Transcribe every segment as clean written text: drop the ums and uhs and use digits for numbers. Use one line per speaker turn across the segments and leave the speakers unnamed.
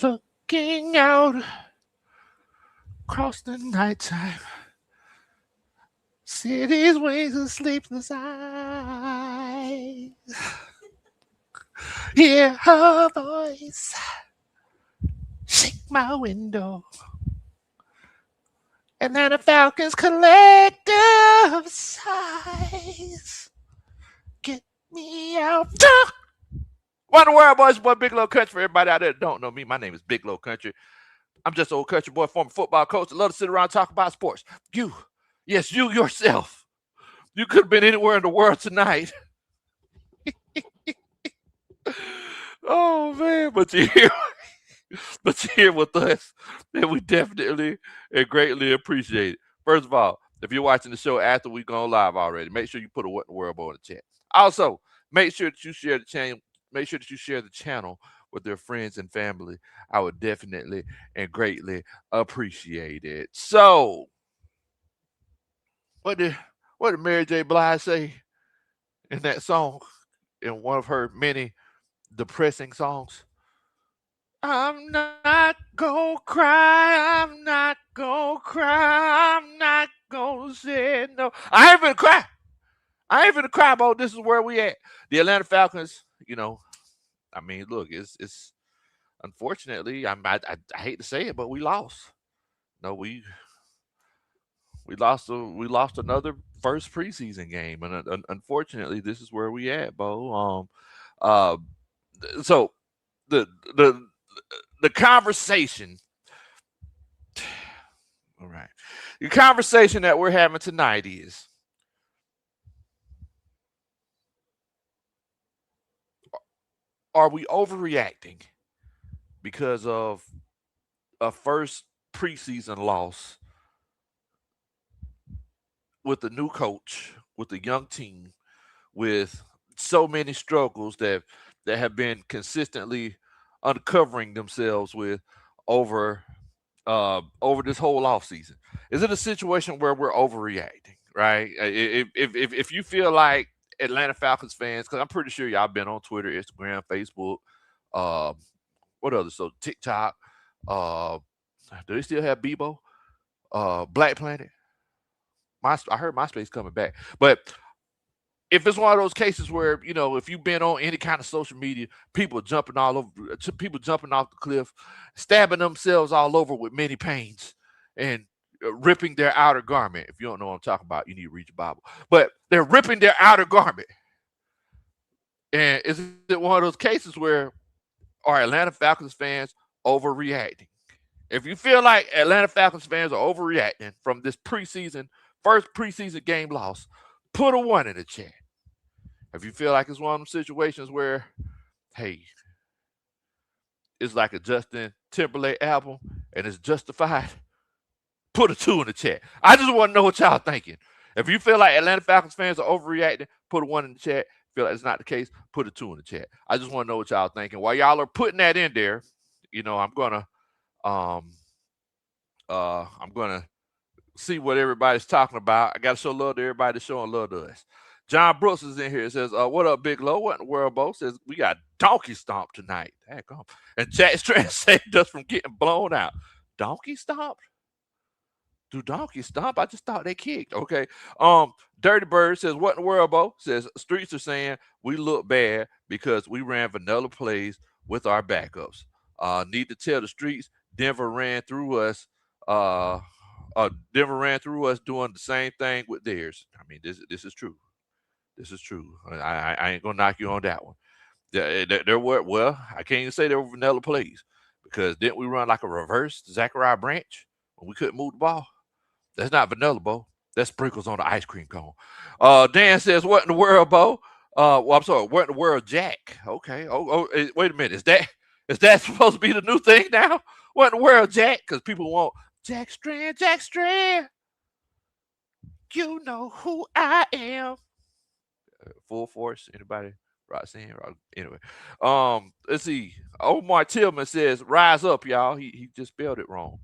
looking out across the nighttime. City's wings of sleepless eyes. Hear her voice shake my window. And then the Falcons collective sighs. Get me out. What in the world, boys? Boy, Big Low Country. For everybody out there that don't know me, my name is Big Low Country. I'm just an old country boy, former football coach. I love to sit around and talk about sports. You, yes, you yourself. You could have been anywhere in the world tonight. Oh man, but you're here with us, and we definitely and greatly appreciate it. First of all, if you're watching the show after we've gone live already, make sure you put a What in the World Boy in the chat. Also, make sure that you share the channel. Make sure that you share the channel with their friends and family. I would definitely and greatly appreciate it. So, what did Mary J. Blige say in that song? In one of her many depressing songs. I'm not gonna cry. I'm not gonna cry. I'm not gonna say no. I ain't gonna cry. I ain't gonna cry about this is where we at. The Atlanta Falcons, I mean, look, it's unfortunately, I hate to say it, but we lost. No, we lost another first preseason game, and unfortunately, this is where we at, Bo. Uh, so the the the conversation, all right, the conversation that we're having tonight is: are we overreacting because of a first preseason loss with a new coach, with a young team, with so many struggles that have been consistently uncovering themselves with over over this whole offseason? Is it a situation where we're overreacting, right? If you feel like Atlanta Falcons fans, because I'm pretty sure y'all been on Twitter, Instagram, Facebook, uh, what others? So TikTok, uh, do they still have Bebo? Black Planet. I heard MySpace coming back, but if it's one of those cases where if you've been on any kind of social media, people jumping all over, people jumping off the cliff, stabbing themselves all over with many pains, and ripping their outer garment. If you don't know what I'm talking about, you need to read your Bible. But they're ripping their outer garment, and is it one of those cases where are Atlanta Falcons fans overreacting? If you feel like Atlanta Falcons fans are overreacting from this first preseason game loss, put a 1 in the chat. If you feel like it's one of them situations where, hey, it's like a Justin Timberlake album and it's justified, put a 2 in the chat. I just want to know what y'all thinking. If you feel like Atlanta Falcons fans are overreacting, put a 1 in the chat. Feel like it's not the case, put a 2 in the chat. I just want to know what y'all thinking. While y'all are putting that in there, I'm gonna see what everybody's talking about. I gotta show love to everybody that's showing love to us. John Brooks is in here. It says, what up, Big Low? What in the world, Bo? Says, we got donkey stomp tonight. Heck, and Chat's trying to save us from getting blown out. Donkey stomp? Do donkey stomp? I just thought they kicked. Okay. Dirty Bird says, what in the world, Bo? Says, streets are saying we look bad because we ran vanilla plays with our backups. Need to tell the streets Denver ran through us. Denver ran through us doing the same thing with theirs. I mean, this is true. This is true. I ain't gonna knock you on that one. There were, well, I can't even say there were vanilla plays because didn't we run like a reverse Zachariah Branch when we couldn't move the ball? That's not vanilla, Bo. That's sprinkles on the ice cream cone. Dan says, what in the world, Bo? Well, I'm sorry, what in the world, Jack? Okay. Wait a minute. Is that supposed to be the new thing now? What in the world, Jack? Because people want Jack Strand, Jack Strand. You know who I am. Full Force. Anybody? Roxanne. Anyway. Let's see. Omar Tillman says, "Rise up, y'all." He just spelled it wrong.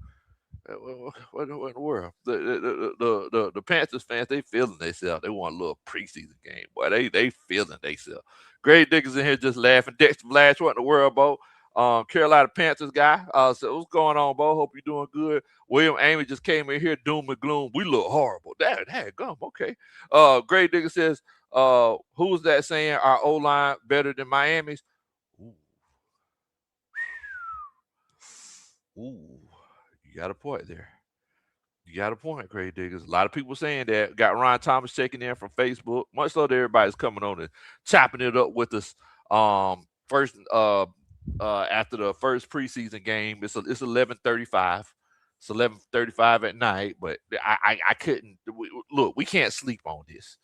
What in the world? The Panthers fans, they feeling themselves. They want a little preseason game. Boy, they feeling themselves. Greg Dickens in here just laughing. Dexter Flash, what in the world, Bo? Carolina Panthers guy. So what's going on, Bo? Hope you're doing good. William Amy just came in here, doom and gloom. We look horrible. That gum. Okay. Gray Digger says, who's that saying our O line better than Miami's? Ooh, ooh, you got a point there. You got a point, Gray Diggers. A lot of people saying that. Got Ryan Thomas checking in from Facebook. Much love to everybody's coming on and chopping it up with us. First after the first preseason game, it's 11:35. It's 11:35 at night, but I couldn't look. We can't sleep on this,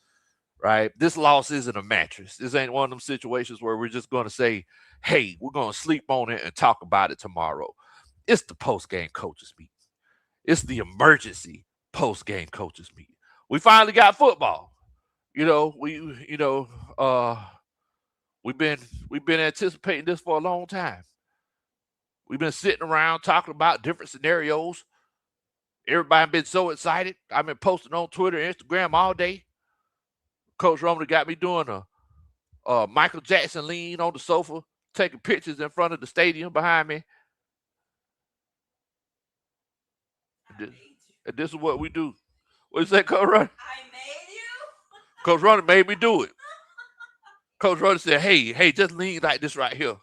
right? This loss isn't a mattress. This ain't one of them situations where we're just going to say, "Hey, we're going to sleep on it and talk about it tomorrow." It's the post game coaches meeting. It's the emergency post game coaches meeting. We finally got football. You know, uh we've been we've been anticipating this for a long time. We've been sitting around talking about different scenarios. Everybody been so excited. I've been posting on Twitter and Instagram all day. Coach Roman got me doing a Michael Jackson lean on the sofa, taking pictures in front of the stadium behind me. And this is what we do. What you say, Coach Ronnie? I made you. Coach Ronnie made me do it. Coach Ronnie said, hey, just lean like this right here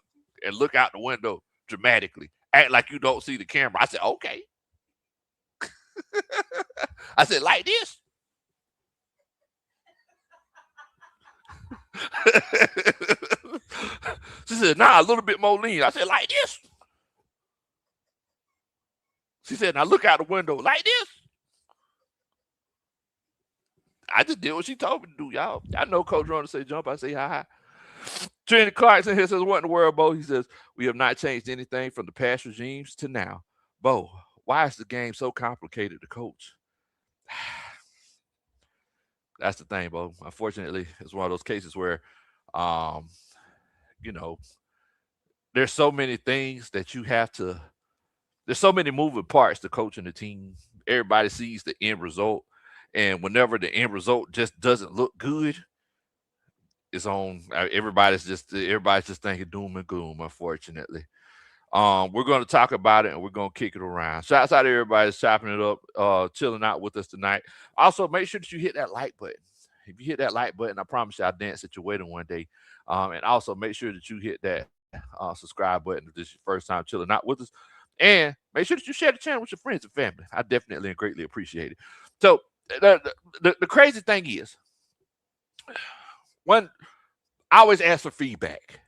and look out the window dramatically. Act like you don't see the camera. I said, okay. I said, like this. She said, nah, a little bit more lean. I said, like this. She said, now look out the window like this. I just did what she told me to do, y'all. I know Coach Ronnie say jump. I say hi. Trinity Clarkson here says, what in the world, Bo? He says, we have not changed anything from the past regimes to now. Bo, why is the game so complicated to coach? That's the thing, Bo. Unfortunately, it's one of those cases where, um, you know, there's so many things that you have to, there's so many moving parts to coaching the team. Everybody sees the end result. And whenever the end result just doesn't look good, it's on everybody's just thinking doom and gloom, unfortunately. We're going to talk about it and we're going to kick it around. Shouts out to everybody that's chopping it up, chilling out with us tonight. Also, make sure that you hit that like button. If you hit that like button, I promise you I'll dance at your wedding one day. And also make sure that you hit that subscribe button if this is your first time chilling out with us. And make sure that you share the channel with your friends and family. I definitely and greatly appreciate it. So the crazy thing is, when I always ask for feedback,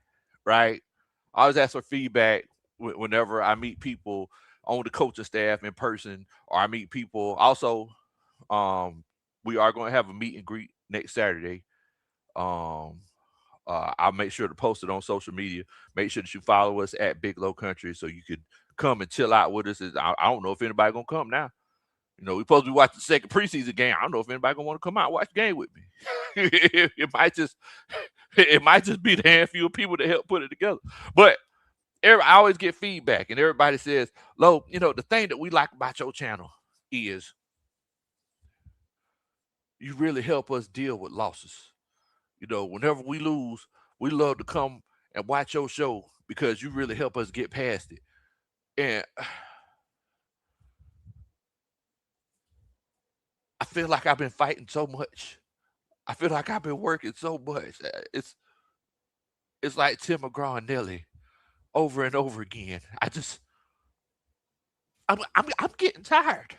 right? I always ask for feedback whenever I meet people on the coaching staff in person, or I meet people. Also, we are going to have a meet and greet next Saturday. Um, I'll make sure to post it on social media. Make sure that you follow us at Big Low Country so you could come and chill out with us. I don't know if anybody gonna come now. You know, we're supposed to be watching the second preseason game. I don't know if anybody gonna want to come out and watch the game with me. It might just be the handful of people that help put it together. But I always get feedback, and everybody says, "Lo, the thing that we like about your channel is you really help us deal with losses. Whenever we lose, we love to come and watch your show because you really help us get past it." And I feel like I've been fighting so much. I feel like I've been working so much. It's like Tim McGraw and Nelly over and over again. I'm getting tired.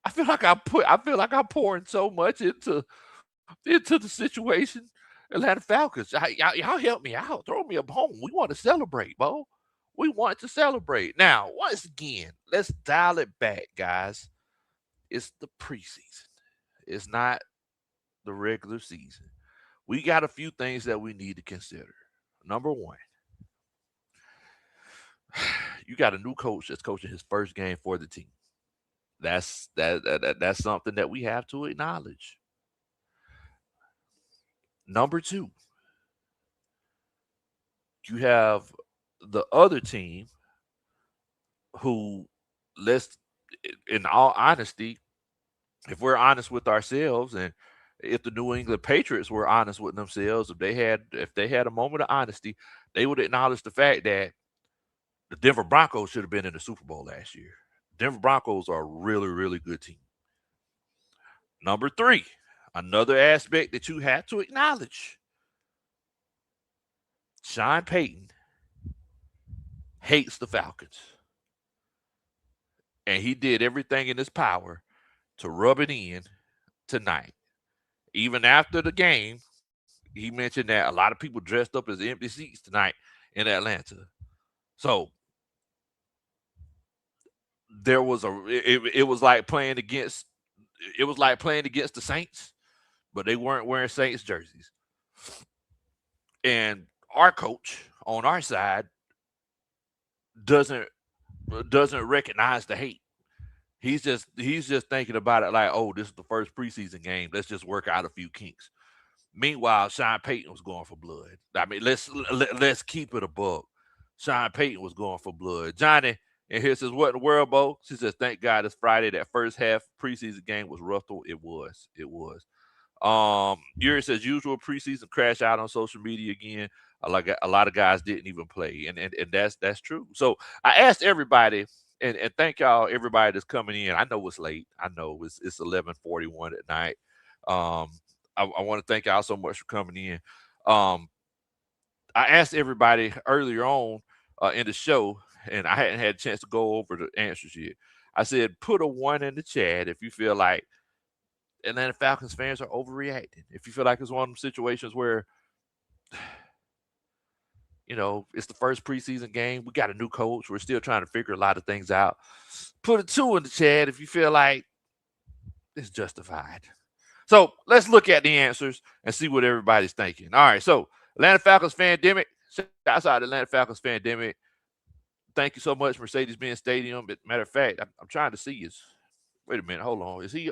I feel like I'm pouring so much into the situation. Atlanta Falcons, y'all help me out. Throw me a bone. We want to celebrate, Bo. We want to celebrate. Now, once again, let's dial it back, guys. It's the preseason. It's not the regular season. We got a few things that we need to consider. Number one, you got a new coach that's coaching his first game for the team. That's something that we have to acknowledge. Number two, you have the other team who, let's, in all honesty, if we're honest with ourselves, and if the New England Patriots were honest with themselves, if they had a moment of honesty, they would acknowledge the fact that The Denver Broncos should have been in the Super Bowl last year. Denver Broncos are a really, really good team. Number three, another aspect that you have to acknowledge. Sean Payton hates the Falcons. And he did everything in his power to rub it in tonight. Even after the game, he mentioned that a lot of people dressed up as empty seats tonight in Atlanta. So there was it was like playing against the Saints, but they weren't wearing Saints jerseys. And our coach on our side doesn't doesn't recognize the hate. He's just thinking about it like, oh, this is the first preseason game. Let's just work out a few kinks. Meanwhile, Sean Payton was going for blood. I mean, let's keep it a buck. Sean Payton was going for blood. Johnny and here says, "What in the world, Bo?" She says, "Thank God it's Friday. That first half preseason game was rough though. It was. It was." Yuri says, "Usual preseason crash out on social media again. Like a lot of guys didn't even play, and that's true." So I asked everybody, and thank y'all everybody that's coming in. I know it's late. I know it's 11:41 at night. Um, I want to thank y'all so much for coming in. Um, I asked everybody earlier on in the show, and I hadn't had a chance to go over the answers yet. I said, put a one in the chat if you feel like Atlanta Falcons fans are overreacting. If you feel like it's one of them situations where, it's the first preseason game, we got a new coach, we're still trying to figure a lot of things out. Put a two in the chat if you feel like it's justified. So let's look at the answers and see what everybody's thinking. All right, so Atlanta Falcons Fandemic. Shouts out to Atlanta Falcons Fandemic. Thank you so much, Mercedes-Benz Stadium. But matter of fact, I'm trying to see his. Wait a minute, hold on. Is he?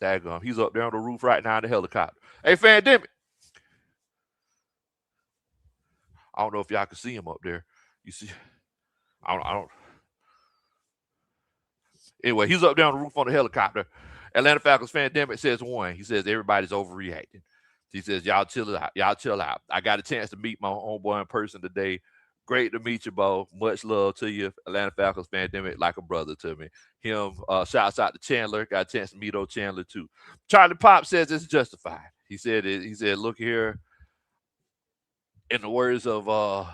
Daggone, he's up there on the roof right now in the helicopter. Hey, Fandemic. I don't know if y'all can see him up there. You see? I don't. Anyway, he's up there on the roof on the helicopter. Atlanta Falcons Fandemic says one. He says everybody's overreacting. He says, y'all chill out. Y'all chill out. I got a chance to meet my homeboy in person today. Great to meet you, Bo. Much love to you. Atlanta Falcons Fandemic, like a brother to me. Him, shouts out to Chandler. Got a chance to meet old Chandler, too. Charlie Pop says it's justified. He said, look here, in the words of a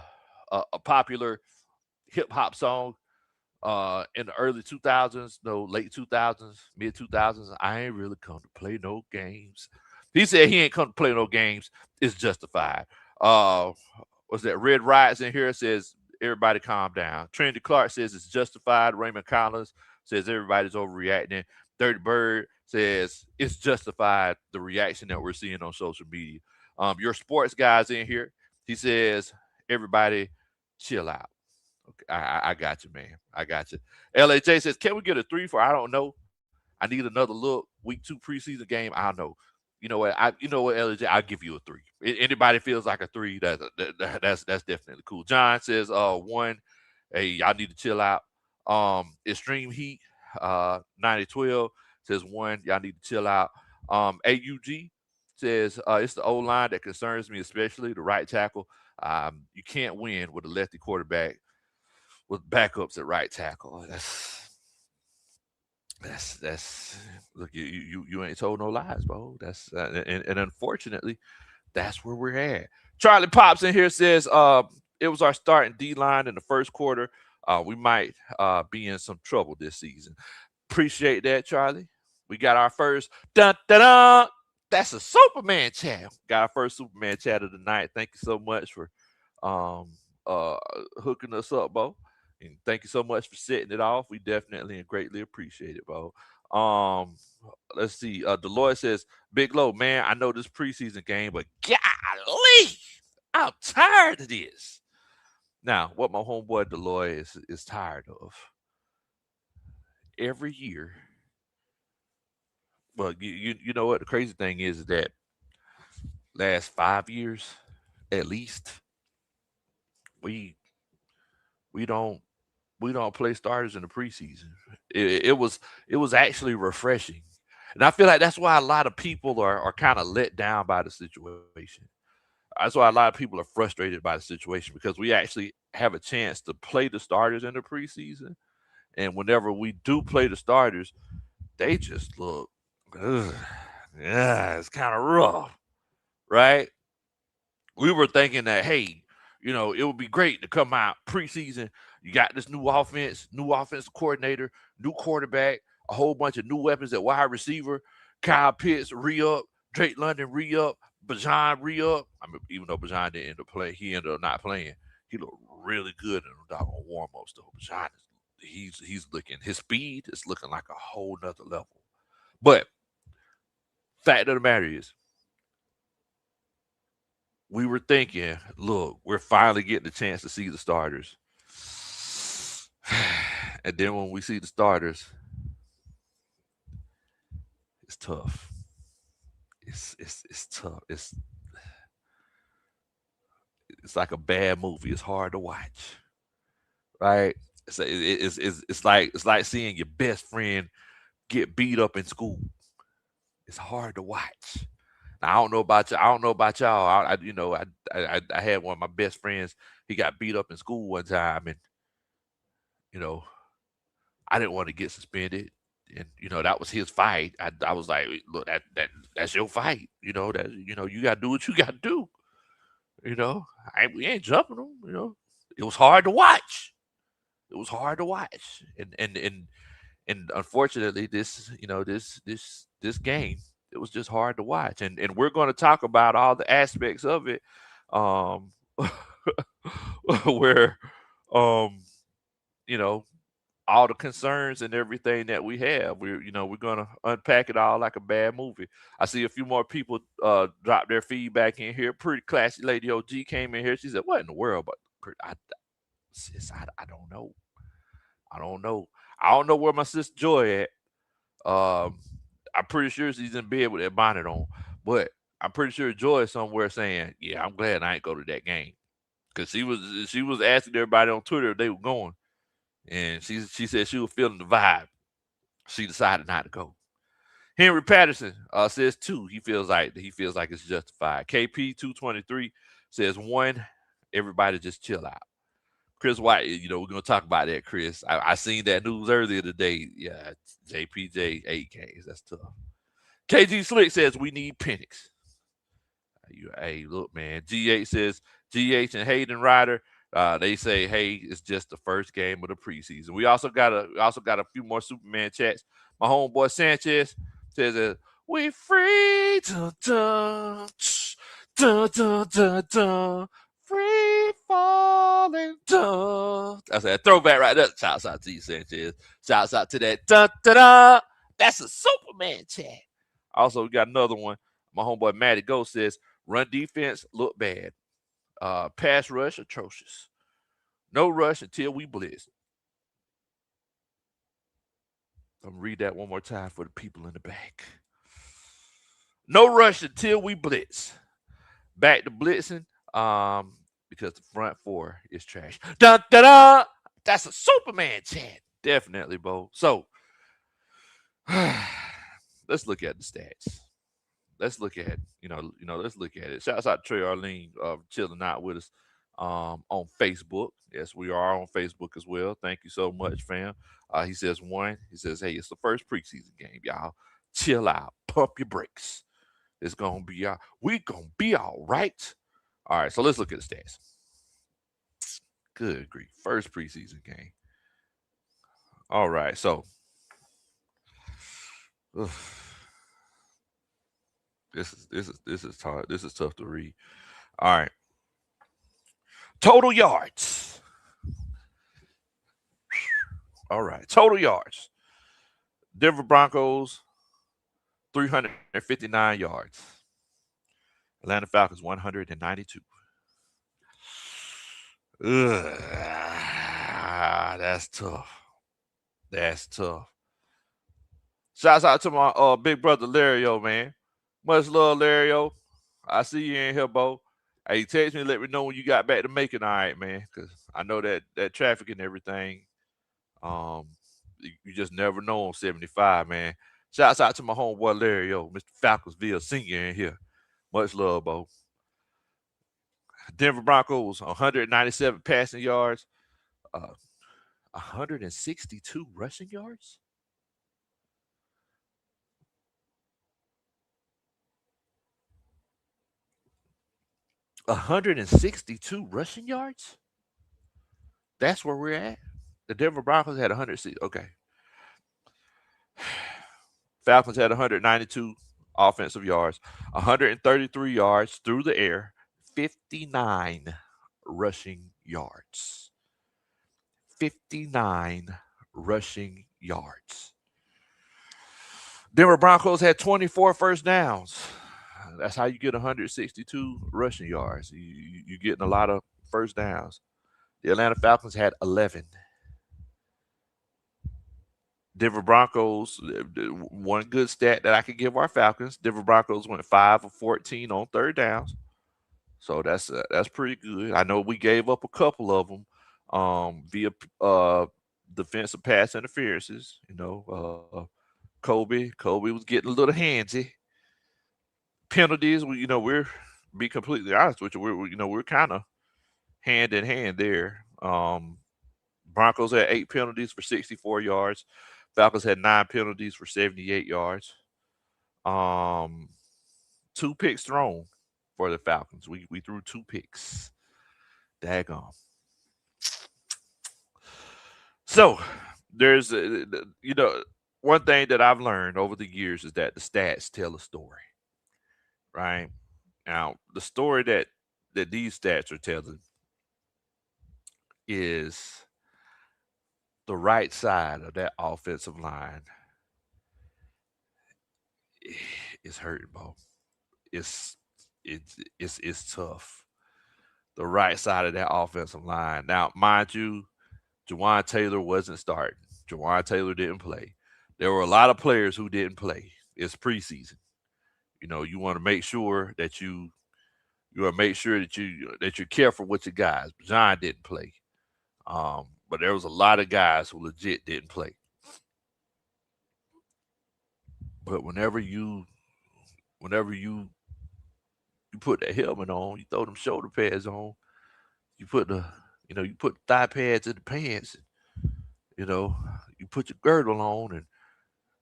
popular hip hop song, in the early 2000s, no, late 2000s, mid 2000s, I ain't really come to play no games. He said he ain't come to play no games. It's justified. Uh, what's that? Red Riots in here says everybody calm down. Trinity Clark says it's justified. Raymond Collins says everybody's overreacting. Dirty Bird says it's justified. The reaction that we're seeing on social media. Your sports guys in here. He says everybody chill out. Okay, I got you, man. I got you. LAJ says, can we get a 3 for I don't know? I need another look. Week 2 preseason game. I don't know. You know what, LAJ, I'll give you a 3. Anybody feels like a 3, that's definitely cool. John says, one, hey, y'all need to chill out. Extreme Heat, 9012 says one, y'all need to chill out. AUG says, it's the O line that concerns me, especially the right tackle. You can't win with a lefty quarterback with backups at right tackle. That's look, you ain't told no lies, bro. That's and unfortunately, that's where we're at. Charlie Pops in here says it was our starting D line in the first quarter. We might be in some trouble this season. Appreciate that, Charlie. We got our first dun dun dun. That's a Superman chat. Got our first Superman chat of the night. Thank you so much for um hooking us up, Bo. And thank you so much for setting it off. We definitely and greatly appreciate it, bro. Um, let's see. Deloitte says, Big Low, man, I know this preseason game, but golly, I'm tired of this. Now, what my homeboy Deloitte is tired of every year. Well, you know what the crazy thing is that last 5 years at least we we don't we don't play starters in the preseason. It was actually refreshing, and I feel like that's why a lot of people are kind of let down by the situation. that's why a lot of people are frustrated by the situation because we actually have a chance to play the starters in the preseason, and whenever we do play the starters, they just look, ugh, yeah, it's kind of rough, right? We were thinking that, hey, it would be great to come out preseason. You got this new offense, new offensive coordinator, new quarterback, a whole bunch of new weapons at wide receiver. Kyle Pitts re up, Drake London re up, Bajan re up. I mean, even though Bajan didn't end up playing, he ended up not playing. He looked really good in the doggone warm ups though. Bajan he's looking, his speed is looking like a whole nother level. But fact of the matter is, we were thinking, look, we're finally getting a chance to see the starters. And then when we see the starters, it's tough. It's tough. It's like a bad movie. It's hard to watch, right? It's like seeing your best friend get beat up in school. It's hard to watch. Now, I don't know about you. I don't know about y'all. I had one of my best friends. He got beat up in school one time, and you know I didn't want to get suspended, and that was his fight. I was like, look, that's your fight. You got to do what you got to do. We ain't jumping them. It was hard to watch. It was hard to watch, and unfortunately, this game, it was just hard to watch, and we're going to talk about all the aspects of it, um, where, um, you know, all the concerns and everything that we have. We're gonna unpack it all like a bad movie. I see a few more people drop their feedback in here. Pretty classy lady OG came in here. She said, "What in the world?" But sis, I don't know. I don't know. I don't know where my sister Joy at. Um, I'm pretty sure she's in bed with that bonnet on, but I'm pretty sure Joy is somewhere saying, "Yeah, I'm glad I ain't go to that game," because she was asking everybody on Twitter if they were going, and she said she was feeling the vibe. She decided not to go. Henry Patterson says two. He feels like it's justified. KP 223 says one. Everybody just chill out. Chris White, we're gonna talk about that, Chris. I seen that news earlier today. Yeah, JPJ 8Ks. That's tough. KG Slick says we need Penix. Hey, look, man. GH says GH and Hayden Ryder. They say, hey, it's just the first game of the preseason. We also got a few more Superman chats. My homeboy Sanchez says we free dun, dun, dun, dun, dun, dun, free falling dun. That's a throwback right there. Shouts out to you, Sanchez. Shouts out to that dun, dun, dun. That's a Superman chat. Also, we got another one. My homeboy Matty Ghost says run defense look bad. Pass rush atrocious. No rush until we blitz. I'm gonna read that one more time for the people in the back. No rush until we blitz. Back to blitzing, because the front four is trash. Dun dun dun. That's a Superman chant. Definitely, Bo. So let's look at the stats. Let's look at it. Shouts out to Trey Arlene chilling out with us on Facebook. Yes, we are on Facebook as well. Thank you so much, fam. He says one. He says, hey, it's the first preseason game, y'all. Chill out. Pump your brakes. It's gonna be we gonna be all right. All right, so let's look at the stats. Good grief. First preseason game. All right, so ugh, this is tough to read. All right. Total yards. All right. Total yards. Denver Broncos, 359 yards. Atlanta Falcons, 192. Ugh, that's tough. That's tough. Shouts out to my big brother Lario, man. Much love, Lario. I see you in here, Bo. Hey, text me, let me know when you got back to Macon, all right, man. Cause I know that traffic and everything. Um, you just never know on 75, man. Shouts out to my homeboy Lario, Mr. Falconsville Senior in here. Much love, Bo. Denver Broncos 197 passing yards, 162 rushing yards. 162 rushing yards. That's where we're at. The Denver Broncos had 160. Okay, Falcons had 192 offensive yards, 133 yards through the air, 59 rushing yards. 59 rushing yards. Denver Broncos had 24 first downs. That's how you get 162 rushing yards. You're getting a lot of first downs. The Atlanta Falcons had 11. Denver Broncos, one good stat that I could give our Falcons, Denver Broncos went 5 of 14 on third downs. So that's pretty good. I know we gave up a couple of them via defensive pass interferences. Kobe was getting a little handsy. Penalties, we're be completely honest with you, we're kind of hand in hand there. Broncos had 8 penalties for 64 yards. Falcons had 9 penalties for 78 yards. Um, 2 picks thrown for the Falcons. We threw 2 picks. Daggone. So there's one thing that I've learned over the years is that the stats tell a story, right? Now the story that these stats are telling is the right side of that offensive line is hurting, Bo. It's it's tough. The right side of that offensive line. Now, mind you, Jawan Taylor wasn't starting. Jawan Taylor didn't play. There were a lot of players who didn't play. It's preseason. You want to make sure that you want to make sure that you're careful with your guys. John didn't play. But there was a lot of guys who legit didn't play. But whenever you put that helmet on, you throw them shoulder pads on, you put you put thigh pads in the pants, you know, you put your girdle on and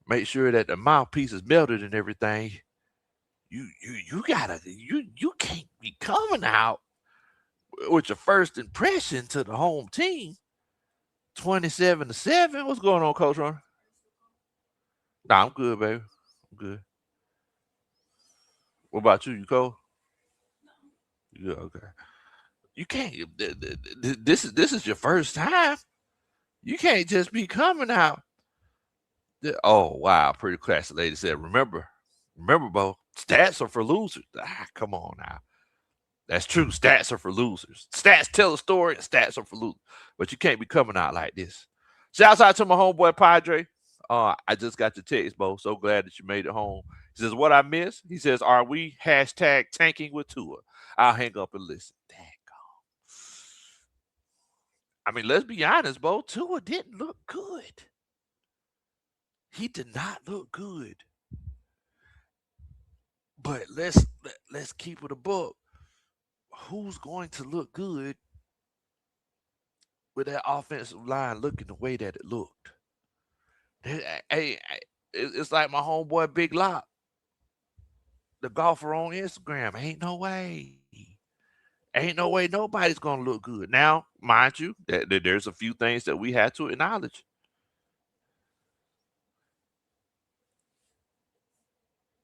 make sure that the mouthpiece is melted and everything. You can't be coming out with your first impression to the home team 27-7. What's going on, Coach Ron? Nah, I'm good, baby. I'm good. What about you? You cold? Yeah, okay. You can't. This is your first time. You can't just be coming out. Oh wow, pretty classy lady said. Remember, Bo. Stats are for losers. Come on now. That's true. Stats are for losers. Stats tell a story, and stats are for losers. But you can't be coming out like this. Shouts out to my homeboy Padre. I just got your text, Bo. So glad that you made it home. He says, "What I missed?" He says, "Are we hashtag tanking with Tua?" I'll hang up and listen. Dang. I mean, let's be honest, Bo. Tua didn't look good. He did not look good. But let's keep it a book. Who's going to look good with that offensive line looking the way that it looked? Hey, it's like my homeboy Big Lock, the golfer on Instagram. Ain't no way. Ain't no way nobody's gonna look good. Now, mind you, that there's a few things that we had to acknowledge.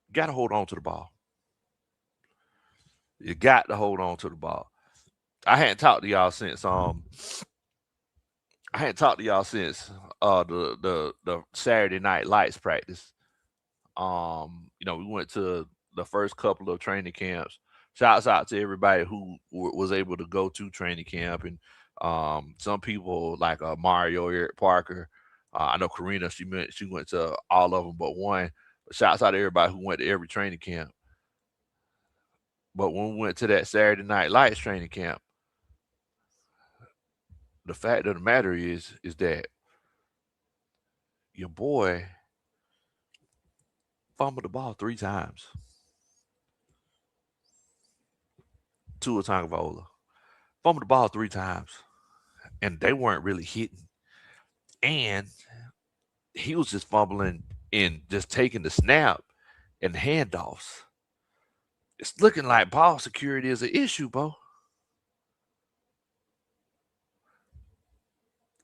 You gotta hold on to the ball. You got to hold on to the ball. I hadn't talked to y'all since I hadn't talked to y'all since the Saturday night lights practice. We went to the first couple of training camps. Shouts out to everybody who was able to go to training camp, and some people like Mario, Eric Parker. I know Karina. She went to all of them but one. But shouts out to everybody who went to every training camp. But when we went to that Saturday night lights training camp, the fact of the matter is that your boy fumbled the ball 3 times. Tua Tagovailoa. fumbled the ball 3 times, and they weren't really hitting. And he was just fumbling and just taking the snap and handoffs. It's looking like ball security is an issue, Bo.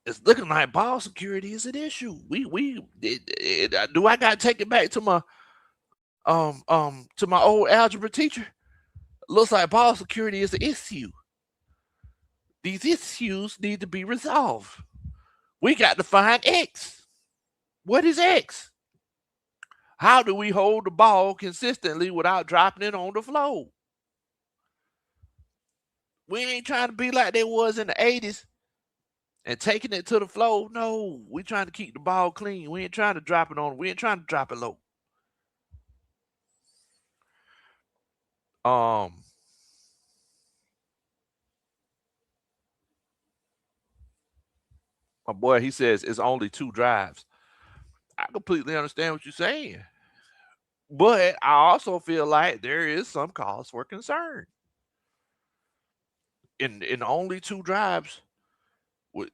It's looking like ball security is an issue. Do I got to take it back to my old algebra teacher? Looks like ball security is an issue. These issues need to be resolved. We got to find X. What is X? How do we hold the ball consistently without dropping it on the floor? We ain't trying to be like they was in the 80s and taking it to the floor. No, we trying to keep the ball clean. We ain't trying to drop it on. We ain't trying to drop it low. Um, my boy, he says it's only 2 drives. I completely understand what you're saying, but I also feel like there is some cause for concern. In only 2 drives,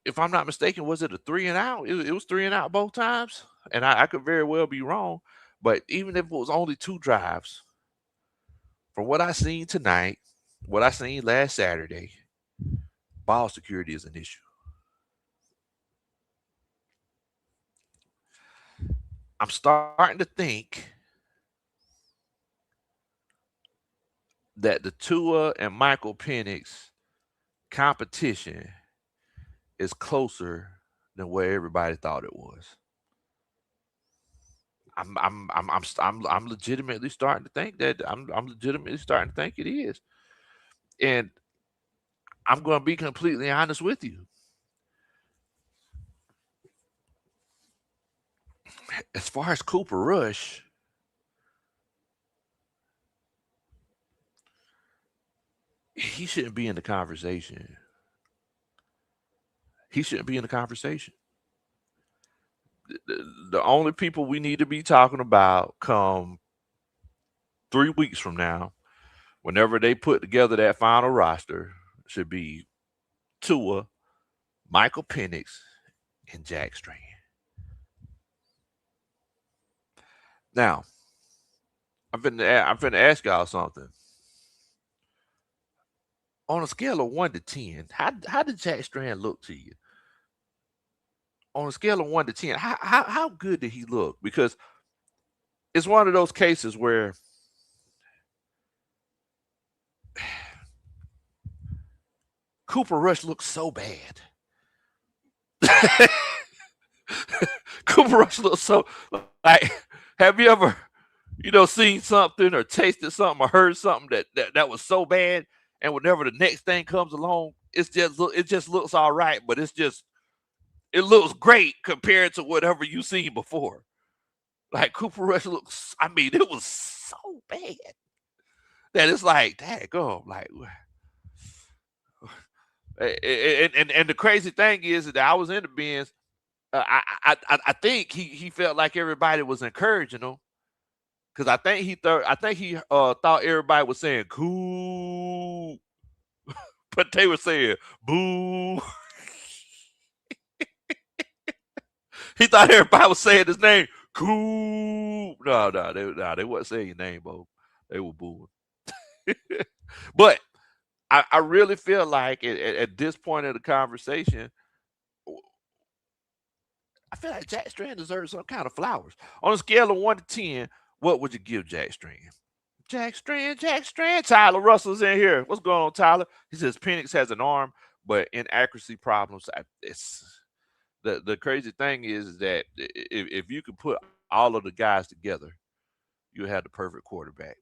if I'm not mistaken, was it a 3 and out? It was 3 and out both times, and I could very well be wrong. But even if it was only 2 drives, from what I seen tonight, what I seen last Saturday, ball security is an issue. I'm starting to think that the Tua and Michael Penix competition is closer than where everybody thought it was. I'm legitimately starting to think that I'm legitimately starting to think it is. And I'm going to be completely honest with you. As far as Cooper Rush, he shouldn't be in the conversation. He shouldn't be in the conversation. The only people we need to be talking about come 3 weeks from now, whenever they put together that final roster, should be Tua, Michael Penix, and Jack Strand. Now, I'm finna ask y'all something. On a scale of 1 to 10, how did Jack Strand look to you? On a scale of 1 to 10, how good did he look? Because it's one of those cases where Cooper Rush looks so bad. Cooper Rush looks so like. Have you ever, seen something or tasted something or heard something that was so bad, and whenever the next thing comes along, it just looks all right, but it looks great compared to whatever you seen before. Like Cooper Rush looks. I mean, it was so bad that it's like, daggone, like. And the crazy thing is that I was in the bins. I think he felt like everybody was encouraging him because I think he thought everybody was saying cool, but they were saying boo. He thought everybody was saying his name cool. No, they wasn't saying your name, Bo. They were booing. But I really feel like at this point of the conversation, I feel like Jack Strand deserves some kind of flowers. On a scale of 1 to 10, what would you give Jack Strand? Jack Strand, Jack Strand. Tyler Russell's in here. What's going on, Tyler? He says Penix has an arm, but inaccuracy problems. It's the crazy thing is that if you could put all of the guys together, you have the perfect quarterback.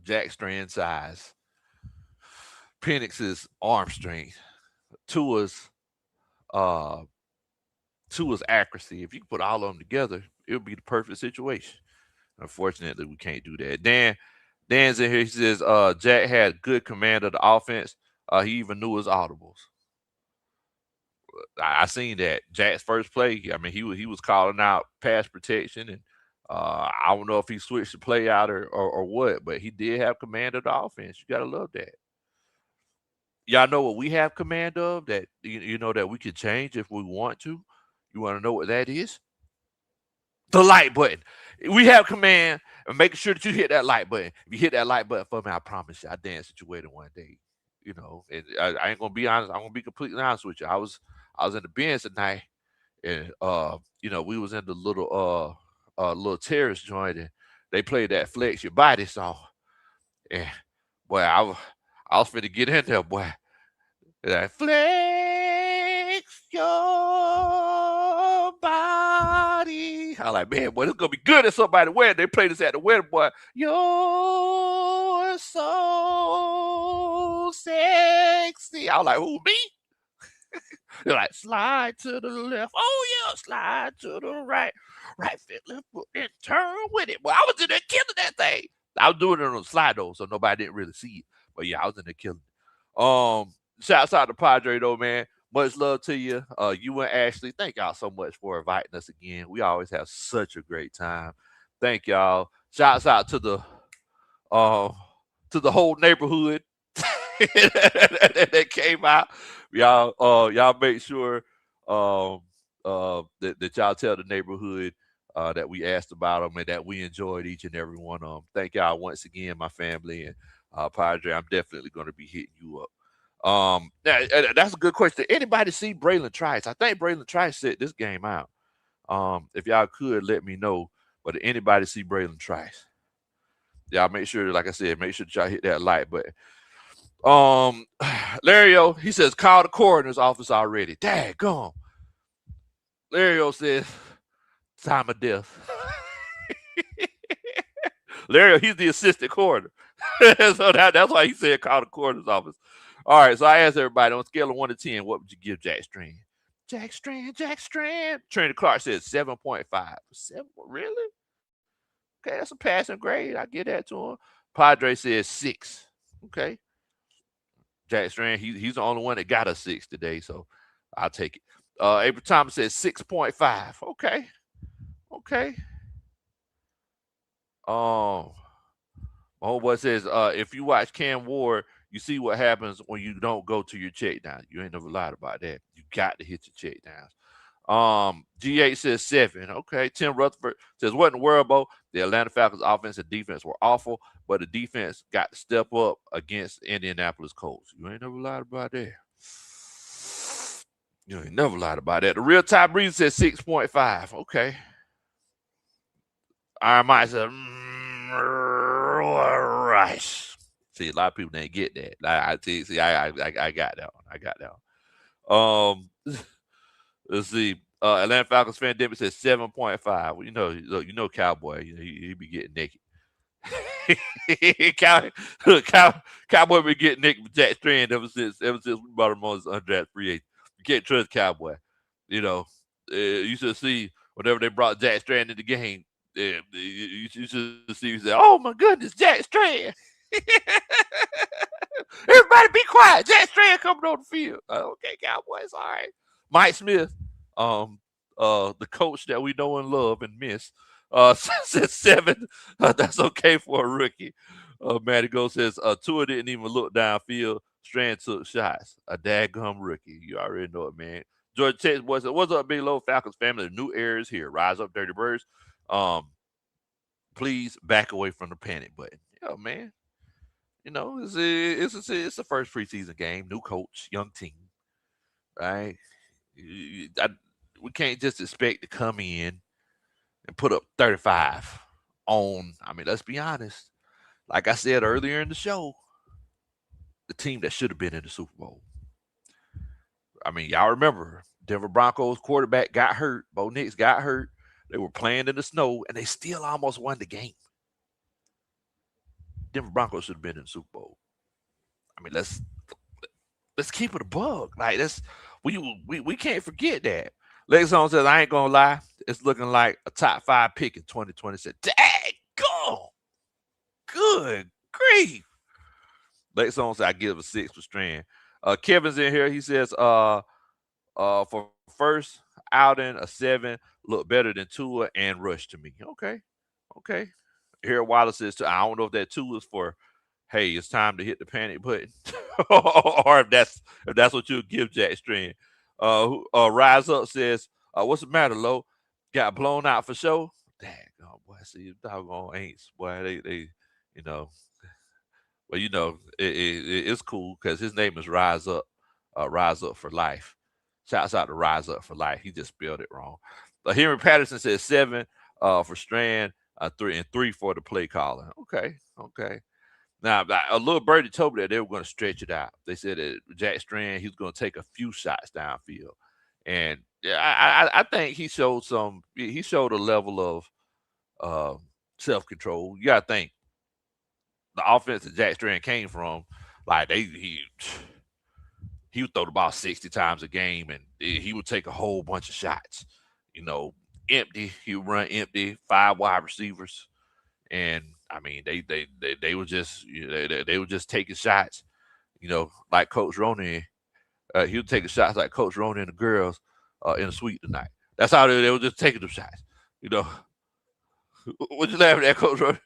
Jack Strand size, Penix's arm strength, Tua's uh Tua's accuracy. If you can put all of them together, it would be the perfect situation. Unfortunately, we can't do that. Dan's in here. He says Jack had good command of the offense. He even knew his audibles. I seen that Jack's first play. I mean, he was calling out pass protection, and I don't know if he switched the play out or what, but he did have command of the offense. You gotta love that. Y'all know what we have command of that you know that we can change if we want to. You want to know what that is? The like button. We have command and making sure that you hit that like button. If you hit that like button for me, I promise you, I dance at your wedding one day. You know, and I ain't gonna be honest. I'm gonna be completely honest with you. I was in the Benz tonight, and we was in the little terrace joint, and they played that Flex Your Body song, and boy, I was finna get in there, boy. Like, flex your body. I like, man, boy, this gonna be good at somebody wedding. They play this at the wedding, boy. You're so sexy. I was like, who, me? They're like, slide to the left. Oh, yeah, slide to the right. Right foot, left foot, and turn with it. Well, I was in there killing that thing. I was doing it on the slide, though, so nobody didn't really see it. But yeah, I was in there killing it. Shouts out to Padre, though, man. Much love to you. You and Ashley, thank y'all so much for inviting us again. We always have such a great time. Thank y'all. Shouts out uh, to the whole neighborhood that came out. Y'all make sure that y'all tell the neighborhood that we asked about them and that we enjoyed each and every one of them. Thank y'all once again, my family, and Padre. I'm definitely going to be hitting you up. That's a good question. Did anybody see Braylon Trice? I think Braylon Trice set this game out. If y'all could let me know. But did anybody see Braylon Trice? Y'all make sure, like I said, make sure that y'all hit that like button. Lario, he says, call the coroner's office already. Daggone. Lario says, time of death. Lario, he's the assistant coroner. So that's why he said call the coroner's office. All right, so I asked everybody on a scale of 1 to 10, what would you give Jack Strand? Jack Strand. Trinity Clark says 7.5. 7, really? Okay, that's a passing grade. I get that to him. Padre says 6. Okay. Jack Strand, he's the only one that got a 6 today, so I'll take it. April Thomas says 6.5. Okay. My homeboy says, if you watch Cam Ward, you see what happens when you don't go to your check down. You ain't never lied about that. You got to hit your check downs. G8 says 7. Okay. Tim Rutherford says, what in the world, Bo? The Atlanta Falcons offense and defense were awful, but the defense got to step up against Indianapolis Colts. You ain't never lied about that. You ain't never lied about that. The real Top Breeze says 6.5. Okay. Iron Mike said, right. See, a lot of people didn't get that. I got that one. I got that one. Let's see. Atlanta Falcons fan David says 7.5. Well, you know, Cowboy. He be getting naked. Cowboy been getting naked with Jack Strand ever since we brought him on as undrafted free agent. You can't trust Cowboy. You should see whenever they brought Jack Strand in the game. You should see. You say, "Oh my goodness, Jack Strand." Everybody be quiet. Jack Strand coming on the field. Okay, Cowboys, all right. Mike Smith, the coach that we know and love and miss, says 7. That's okay for a rookie. Matty Go says, Tua didn't even look downfield. Strand took shots. A daggum rookie. You already know it, man. George Texas boy said, what's up, Big Low Falcons family? The new era is here. Rise up, Dirty Birds. Please back away from the panic button. Yeah, man. It's the first preseason game. New coach, young team, right? We can't just expect to come in and put up 35 on. I mean, let's be honest. Like I said earlier in the show, the team that should have been in the Super Bowl. I mean, y'all remember Denver Broncos quarterback got hurt. Bo Nix got hurt. They were playing in the snow, and they still almost won the game. Denver Broncos should have been in the Super Bowl. I mean, let's keep it a bug. Like we can't forget that. Lexon says, I ain't gonna lie, it's looking like a top 5 pick in 2020. Said, daggone, good grief. Lexon said, I give a 6 for Strand. Kevin's in here. He says, for first outing, a 7, look better than Tua and Rush to me. Okay. Here Wallace says, I don't know if that 2 is for, hey, it's time to hit the panic button. or if that's what you'll give Jack Strand. Rise Up says, what's the matter, Lo? Got blown out for show? Dang, oh boy, see, doggone ain'ts, boy, they, you know, well, it's cool because his name is Rise Up for Life. Shouts out to Rise Up for Life. He just spelled it wrong. Henry Patterson says 7 for Strand, 3 for the play calling. Okay, okay. Now, a little birdie told me that they were going to stretch it out. They said that Jack Strand, he's going to take a few shots downfield, and yeah, I think he showed some. He showed a level of self control. You got to think the offense that Jack Strand came from, like he would throw the ball 60 times a game, and he would take a whole bunch of shots. You know, empty. He would run empty, 5 wide receivers, and I mean they were just they were just taking shots. Like Coach Ronan, he was taking shots like Coach Ronan and the girls in the suite tonight. That's how they were just taking them shots. You know, what you laughing at, Coach Ronan?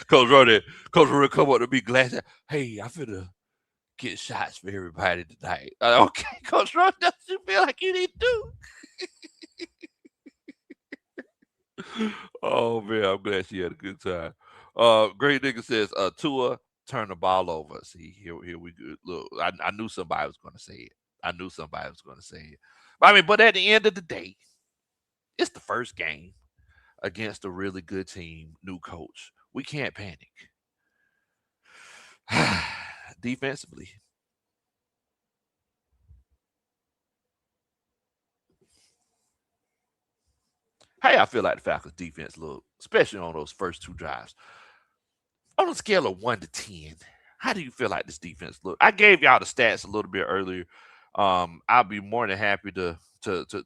Coach Ronan come up to me glad. Hey, I finna get shots for everybody tonight. Okay, Coach Ronan, does you feel like you need to do? Oh man, I'm glad she had a good time. Great nigga says, Tua turn the ball over. See, here we go. Look, I knew somebody was gonna say it. I knew somebody was gonna say it. But at the end of the day, it's the first game against a really good team, new coach. We can't panic. Defensively. How y'all feel like the Falcons defense look, especially on those first 2 drives? On a scale of 1 to 10, how do you feel like this defense look? I gave y'all the stats a little bit earlier. I'll be more than happy to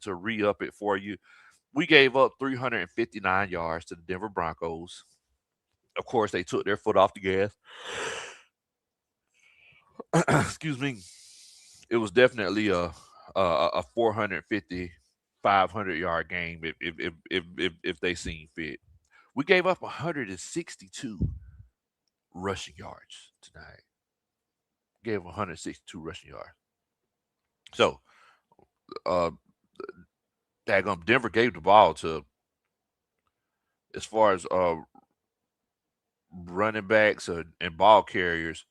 re-up it for you. We gave up 359 yards to the Denver Broncos. Of course, they took their foot off the gas. Excuse me. It was definitely a 450, 500-yard game if they seen fit. We gave up 162 rushing yards tonight. Gave 162 rushing yards. So, uh, Denver gave the ball to, as far as running backs and ball carriers.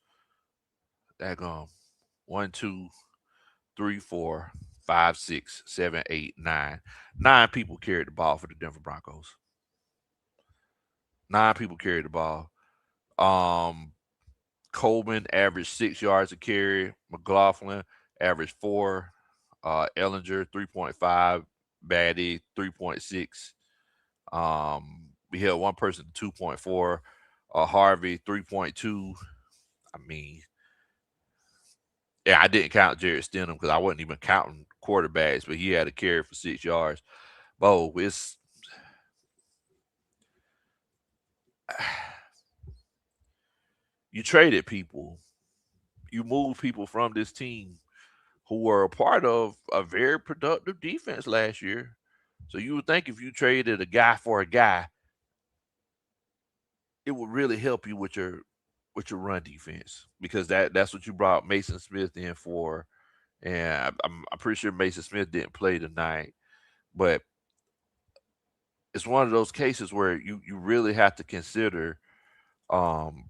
Daggum, 1, 2, 3, 4, 5, 6, 7, 8, 9. 9 people carried the ball for the Denver Broncos. 9 people carried the ball. Coleman averaged 6 yards a carry. McLaughlin averaged 4. Ellinger 3.5. Batty 3.6. We held one person to 2.4. Harvey 3.2. I mean, yeah, I didn't count Jared Stidham because I wasn't even counting quarterbacks, but he had a carry for 6 yards. Bo, you traded people. You moved people from this team who were a part of a very productive defense last year. So you would think if you traded a guy for a guy, it would really help you with your run defense because that's what you brought Mason Smith in for. And I'm pretty sure Mason Smith didn't play tonight, but it's one of those cases where you really have to consider. Um,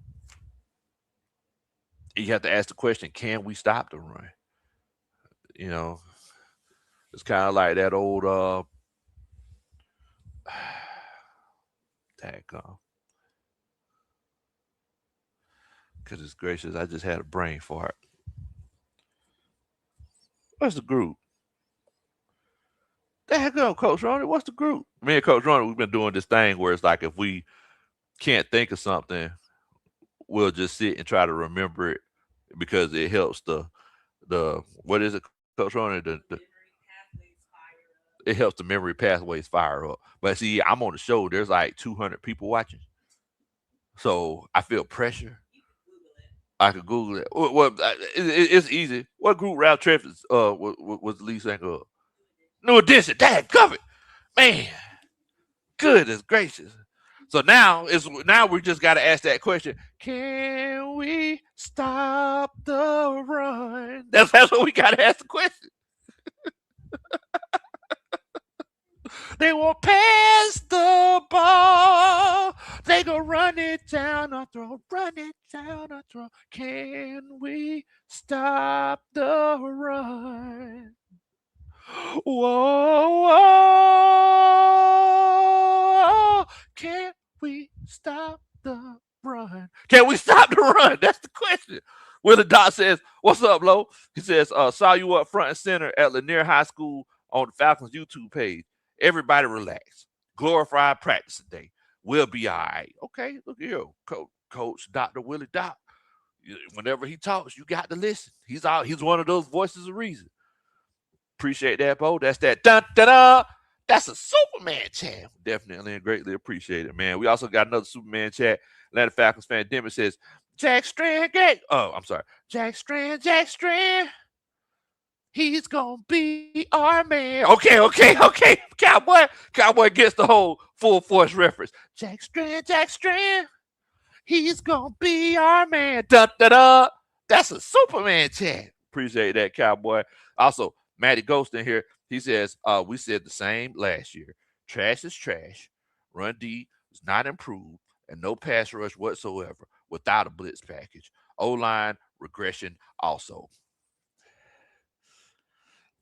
you have to ask the question: can we stop the run? You know, it's kind of like that old tag. Goodness gracious, I just had a brain fart. What's the group? Daggone, Coach Ronnie, what's the group? Me and Coach Ronnie, we've been doing this thing where it's like if we can't think of something, we'll just sit and try to remember it because it helps the what is it, Coach Ronnie? It helps the memory pathways fire up. But see, I'm on the show. There's like 200 people watching, so I feel pressure. I could Google it. It's easy. What group Ralph Treffis was the lead singer of? New Edition. Dad, cover it. Man, goodness gracious. So now we just got to ask that question: can we stop the run? That's what we got to ask the question. They won't pass the ball. They gonna run it down our throat, run it down our throat. Can we stop the run? Whoa, whoa, can we stop the run? Can we stop the run? That's the question. Willie Dot says, "What's up, Lo?" He says, "Saw you up front and center at Lanier High School on the Falcons YouTube page. Everybody relax. Glorified practice today. We'll be all right." Okay, look here, Coach Dr. Willie Dot. Whenever he talks, you got to listen. He's one of those voices of reason. Appreciate that, Bo. That's that dun da da. That's a Superman chat. Definitely and greatly appreciate it, man. We also got another Superman chat. Atlanta Falcons fan Demon says, Jack Strand, I'm sorry. Jack Strand. He's gonna be our man. Okay. Cowboy gets the whole full force reference. Jack Strand. He's gonna be our man. Dun da da. That's a Superman chat. Appreciate that, Cowboy. Also, Matty Ghost in here. He says, we said the same last year. Trash is trash. Run D is not improved, and no pass rush whatsoever without a blitz package. O-line regression also.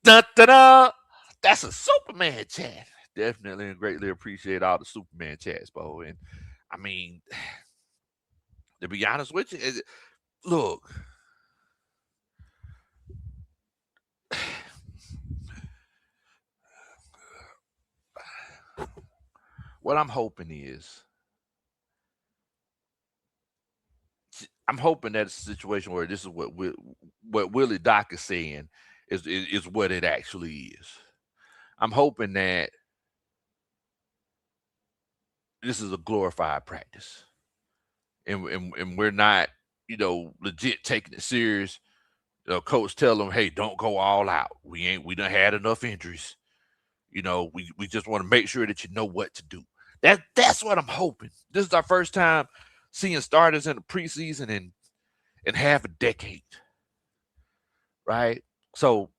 Dun, da, da. That's a Superman chat. Definitely and greatly appreciate all the Superman chats, Bo. And I mean, to be honest with you, look. What I'm hoping is, I'm hoping that it's a situation where this is what Willie Doc is saying is what it actually is. I'm hoping that this is a glorified practice, and we're not, legit taking it serious. Coach tell them, hey, don't go all out. We done had enough injuries. We just want to make sure that you know what to do. That's what I'm hoping. This is our first time seeing starters in the preseason in half a decade. Right? So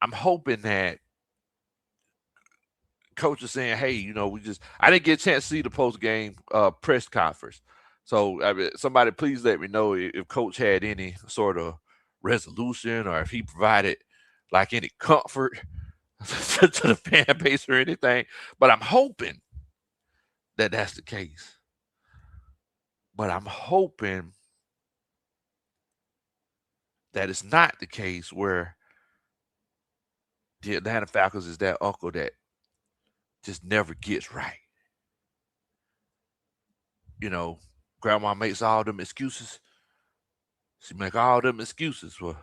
I'm hoping that coach is saying, hey, I didn't get a chance to see the post game press conference. So somebody please let me know if coach had any sort of resolution or if he provided like any comfort to the fan base or anything. But I'm hoping that that's the case. But I'm hoping that it's not the case where the Atlanta Falcons is that uncle that just never gets right. Grandma makes all them excuses. She make all them excuses for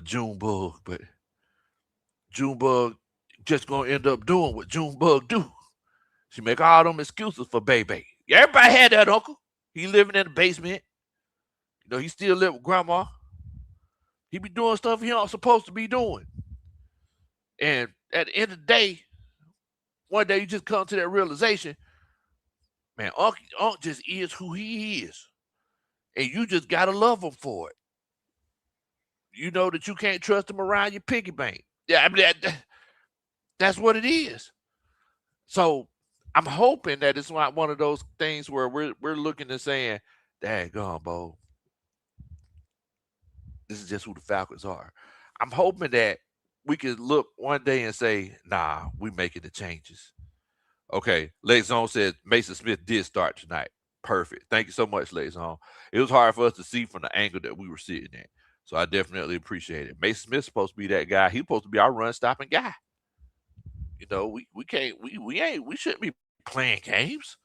Junebug, but Junebug just gonna end up doing what Junebug do. She make all them excuses for baby. Everybody had that uncle. He living in the basement. He still live with grandma. He be doing stuff he not supposed to be doing. And at the end of the day, one day you just come to that realization, man, Unc just is who he is. And you just gotta love him for it. You know that you can't trust him around your piggy bank. Yeah, I mean, that's what it is. So I'm hoping that it's not one of those things where we're looking and saying, daggone, Bo, this is just who the Falcons are. I'm hoping that we can look one day and say, nah, we making the changes. Okay, Lexon said Mason Smith did start tonight. Perfect. Thank you so much, Lexon. It was hard for us to see from the angle that we were sitting at. So I definitely appreciate it. Mason Smith's supposed to be that guy. He's supposed to be our run stopping guy. We can't we shouldn't be playing games.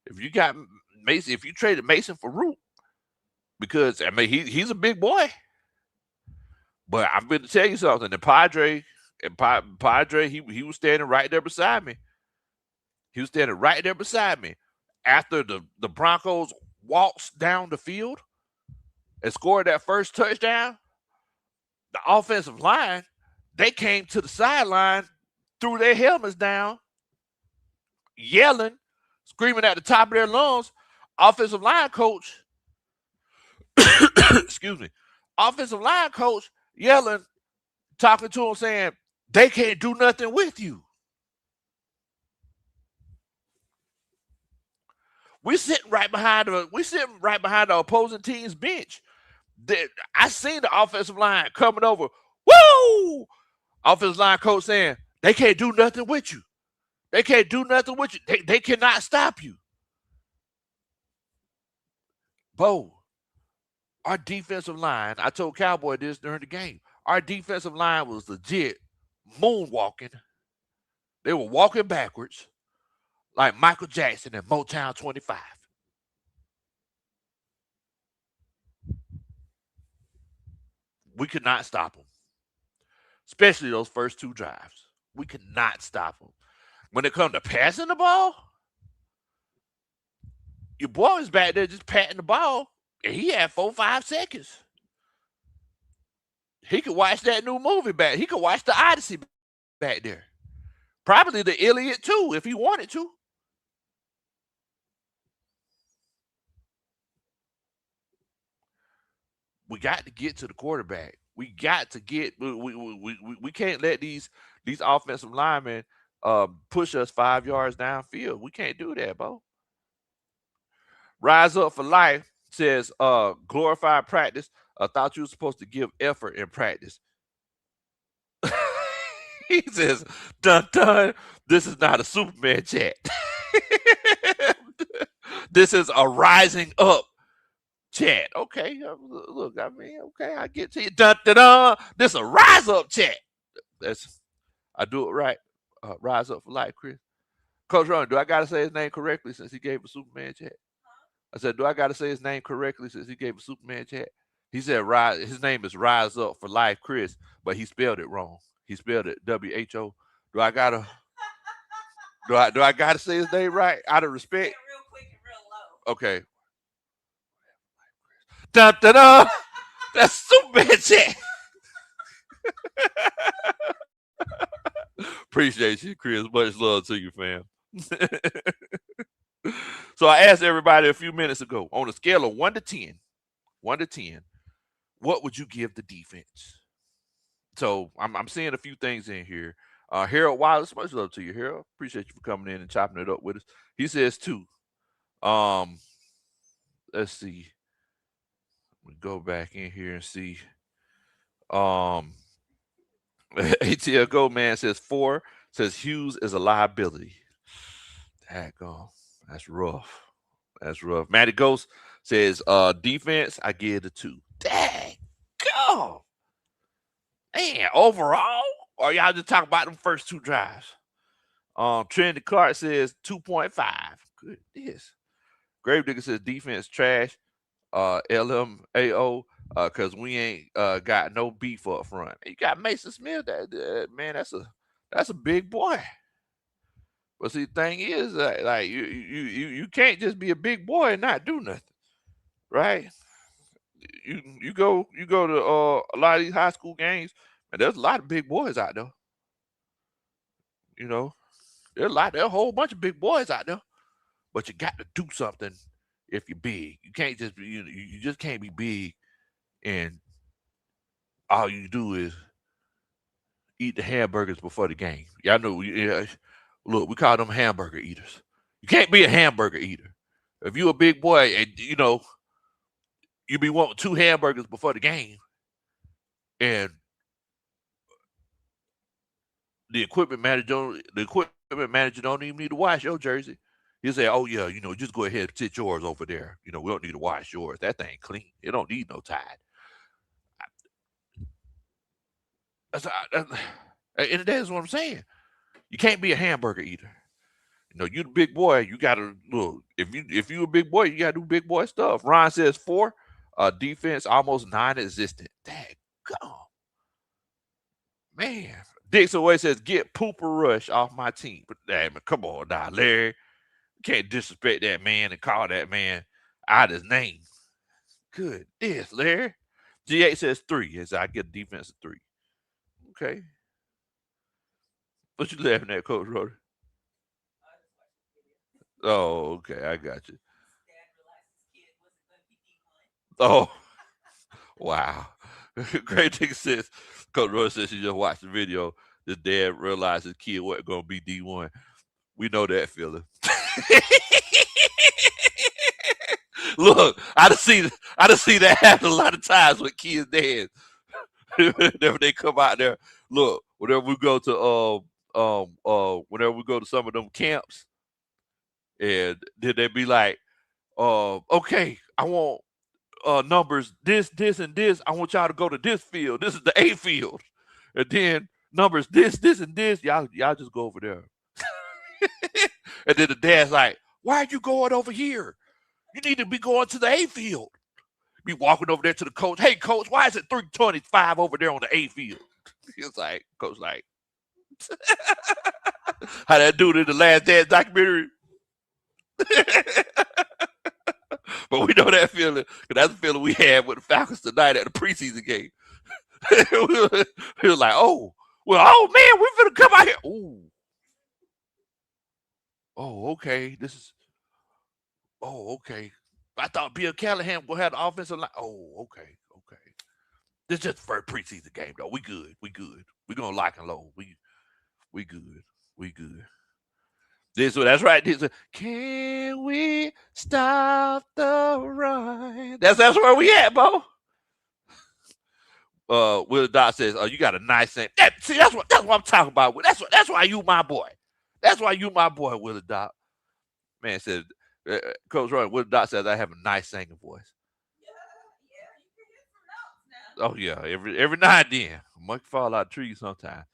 If you got Mason, if you traded Mason for Root, because I mean he's a big boy. But I'm going to tell you something. The Padre, he was standing right there beside me. He was standing right there beside me. After the Broncos waltzed down the field and scored that first touchdown, the offensive line, they came to the sideline, threw their helmets down, yelling, screaming at the top of their lungs. Offensive line coach, excuse me, offensive line coach yelling, talking to them, saying they can't do nothing with you. We sitting right behind the opposing team's bench. I seen the offensive line coming over. Woo! Offensive line coach saying they can't do nothing with you. They can't do nothing with you. They cannot stop you. Bo, our defensive line, I told Cowboy this during the game. Our defensive line was legit moonwalking. They were walking backwards like Michael Jackson in Motown 25. We could not stop them, especially those first two drives. We could not stop them. When it comes to passing the ball, your boy was back there just patting the ball, and he had 4 5 seconds. He could watch that new movie back. He could watch the Odyssey back there. Probably the Iliad too, if he wanted to. We got to get to the quarterback. We got to get. We can't let these offensive linemen push us 5 yards downfield. We can't do that, Bo. Rise up for life says glorified practice. I thought you were supposed to give effort in practice. He says, dun dun, this is not a Superman chat. This is a rising up chat. Okay, look, I mean, okay, I get to you. Dun dun dun. This is a rise up chat. I do it right. Rise up for life, Chris. Coach Ron, do I gotta say his name correctly since he gave a Superman chat? I said, do I gotta say his name correctly since he gave a Superman chat? He said, "Rise." His name is Rise Up for Life, Chris, but he spelled it wrong. He spelled it WHO. Do I gotta? Do I gotta say his name right out of respect? Okay. Dun dun dun. That's Superman chat. Appreciate you, Chris. Much love to you, fam. So I asked everybody a few minutes ago on a scale of 1 to 10, 1 to 10, what would you give the defense? So I'm seeing a few things in here. Harold Wallace, much love to you, Harold. Appreciate you for coming in and chopping it up with us. He says 2. Um, let's see. We go back in here and see. ATL Go Man says 4. Says Hughes is a liability. Daggone. That's rough. That's rough. Matty Ghost says defense, I give it a 2. Dang. Go. Man, overall? Or y'all just talking about them first 2 drives? Trinity Clark says 2.5. Goodness. Gravedigger says defense trash. LMAO, because we ain't got no beef up front. You got Mason Smith. Man, that's a big boy. But see, the thing is, like you can't just be a big boy and not do nothing, right? You go to a lot of these high school games, and there's a lot of big boys out there. You know, there's a whole bunch of big boys out there. But you got to do something if you're big. You can't just be, you just can't be big and all you do is eat the hamburgers before the game. Y'all know, look, we call them hamburger eaters. You can't be a hamburger eater. If you a big boy and you be wanting 2 hamburgers before the game, and the equipment manager don't even need to wash your jersey. He'll say, "Oh yeah, just go ahead and sit yours over there. We don't need to wash yours. That thing clean. It don't need no tide." And that's what I'm saying. You can't be a hamburger eater. You the big boy. You gotta look. If you a big boy, you gotta do big boy stuff. Ron says 4. Defense almost non-existent. Dang, go man. Dixon always says get Pooper Rush off my team. But damn, come on now, Larry. You can't disrespect that man and call that man out his name. Good, yes, Larry. G8 says 3. Yes, I get defense of 3. Okay. What you laughing at, Coach Rhoda? Oh, okay, I got you. Oh, wow. Great thing says, Coach Roy says she just watched the video. His dad realized his kid wasn't going to be D1. We know that feeling. Look, I done seen that happen a lot of times with kids' dads. Whenever they come out there, look, whenever we go to some of them camps, and then they be like, okay, I want numbers this, and this. I want y'all to go to this field. This is the A field. And then numbers this, and this. Y'all just go over there. And then the dad's like, why are you going over here? You need to be going to the A field. Be walking over there to the coach. Hey, coach, why is it 325 over there on the A field? He's like, coach, like, how that dude in the Last Dance documentary. But we know that feeling, because that's the feeling we had with the Falcons tonight at the preseason game. We were like, oh man, we're gonna come out here. Okay. Okay. I thought Bill Callahan would have the offensive line. Okay. This is just the first preseason game though. We good. We gonna lock and load. We good. We good. That's right. Can we stop the run? That's where we at, Bo. Will Doc says, "Oh, you got a nice thing." That's what I'm talking about. That's why you my boy. That's why you my boy, Will Doc. Man said, Coach Roy, Will Doc says I have a nice singing voice. Oh yeah, every now and then, might fall out of trees sometimes.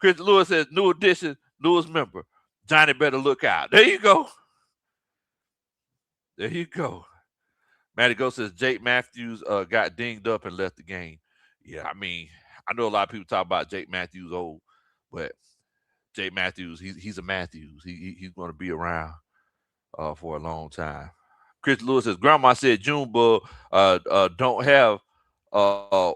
Chris Lewis says, "New addition, newest member. Johnny better look out." There you go. There you go. Matty Go says Jake Matthews got dinged up and left the game. Yeah, I mean, I know a lot of people talk about Jake Matthews old, but Jake Matthews, he's a Matthews. He's going to be around for a long time. Chris Lewis says Grandma said Junebug don't have I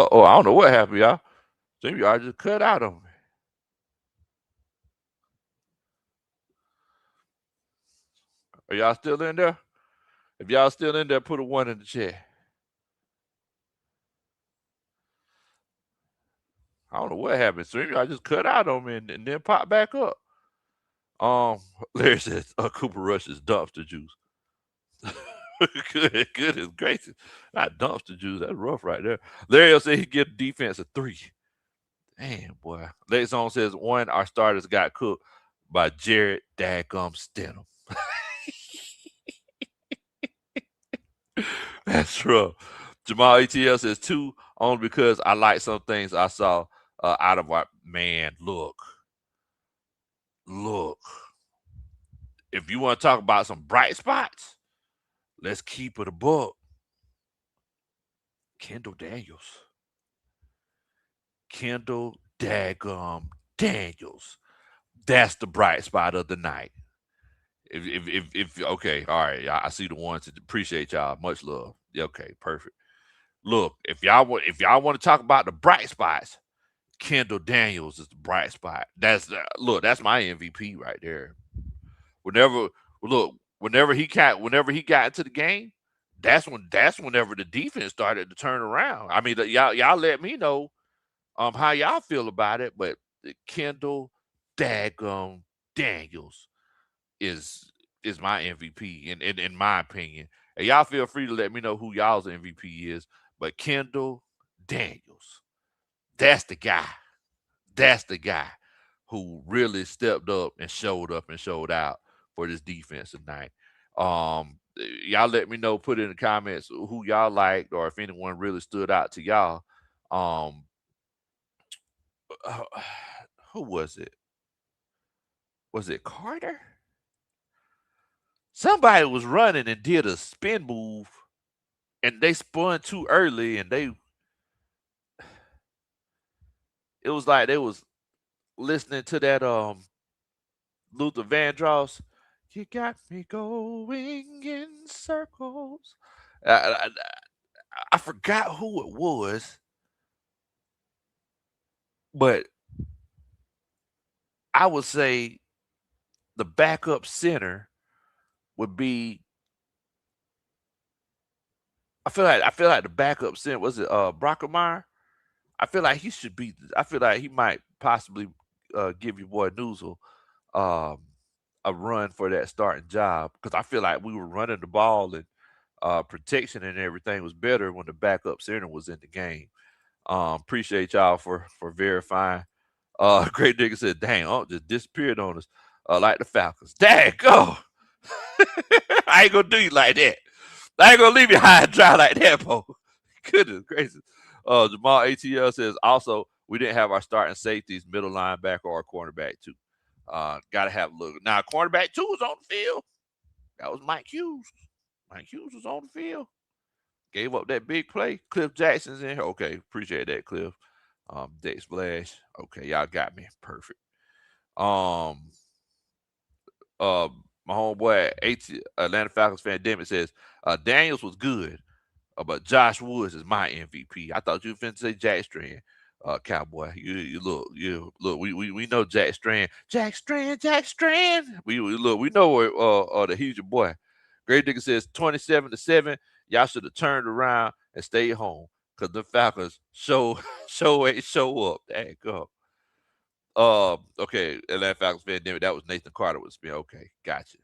don't know what happened, y'all. Some of y'all just cut out on me. Are y'all still in there? If y'all still in there, put a 1 in the chat. I don't know what happened. Some of y'all just cut out on me and then pop back up. Larry says Cooper Rush is dumpster juice. Goodness gracious. Not dumpster juice. That's rough right there. Larry said he get defense a 3. Damn, boy. Late Zone says 1, our starters got cooked by Jared Daggum Stidham. That's rough. Jamal ETL says 2, only because I like some things I saw out of our man. Look. If you want to talk about some bright spots, let's keep it a buck. Kendall Daggum Daniels. That's the bright spot of the night. If okay, all right, I see the ones that appreciate y'all. Much love. Okay, perfect. Look, if y'all want to talk about the bright spots, Kendall Daniels is the bright spot. That's my MVP right there. Whenever whenever he got into the game, whenever the defense started to turn around. I mean, y'all let me know how y'all feel about it, but Kendall Daggum Daniels is my MVP in my opinion. And y'all feel free to let me know who y'all's MVP is. But Kendall Daniels, that's the guy. That's the guy who really stepped up and showed out for this defense tonight. Y'all let me know, put in the comments who y'all liked or if anyone really stood out to y'all. Uh, who was it? Was it Carter? Somebody was running and did a spin move and they spun too early and it was like they was listening to that Luther Vandross. You got me going in circles. I, I, I forgot who it was, but I would say the backup center would be. I feel like the backup center was it Brockemeyer. I feel like he should be. I feel like he might possibly give your boy Noozle um, a run for that starting job because I feel like we were running the ball and protection and everything was better when the backup center was in the game. Appreciate y'all for verifying. Great nigga said, "Dang, oh, just disappeared on us, like the Falcons." Dang, go! I ain't gonna do you like that. I ain't gonna leave you high and dry like that, Bo. Goodness gracious. Jamal ATL says also we didn't have our starting safeties, middle linebacker or cornerback too. Gotta have a look. Now cornerback two was on the field. That was Mike Hughes. Mike Hughes was on the field. Gave up that big play. Cliff Jackson's in here. Okay, appreciate that, Cliff. Dex Splash. Okay, y'all got me. Perfect. Um, my homeboy Atlanta Falcons fan Demon says Daniels was good, but Josh Woods is my MVP. I thought you were finna say Jack Strand, Cowboy. You look. We know Jack Strand. Jack Strand. Jack Strand. We look. We know where the he's your boy. Great nigga says 27-7. Y'all should have turned around and stayed home because the Falcons show up. There go. Okay, Atlanta Falcons fan. Damn it, that was Nathan Carter with me. Okay, gotcha.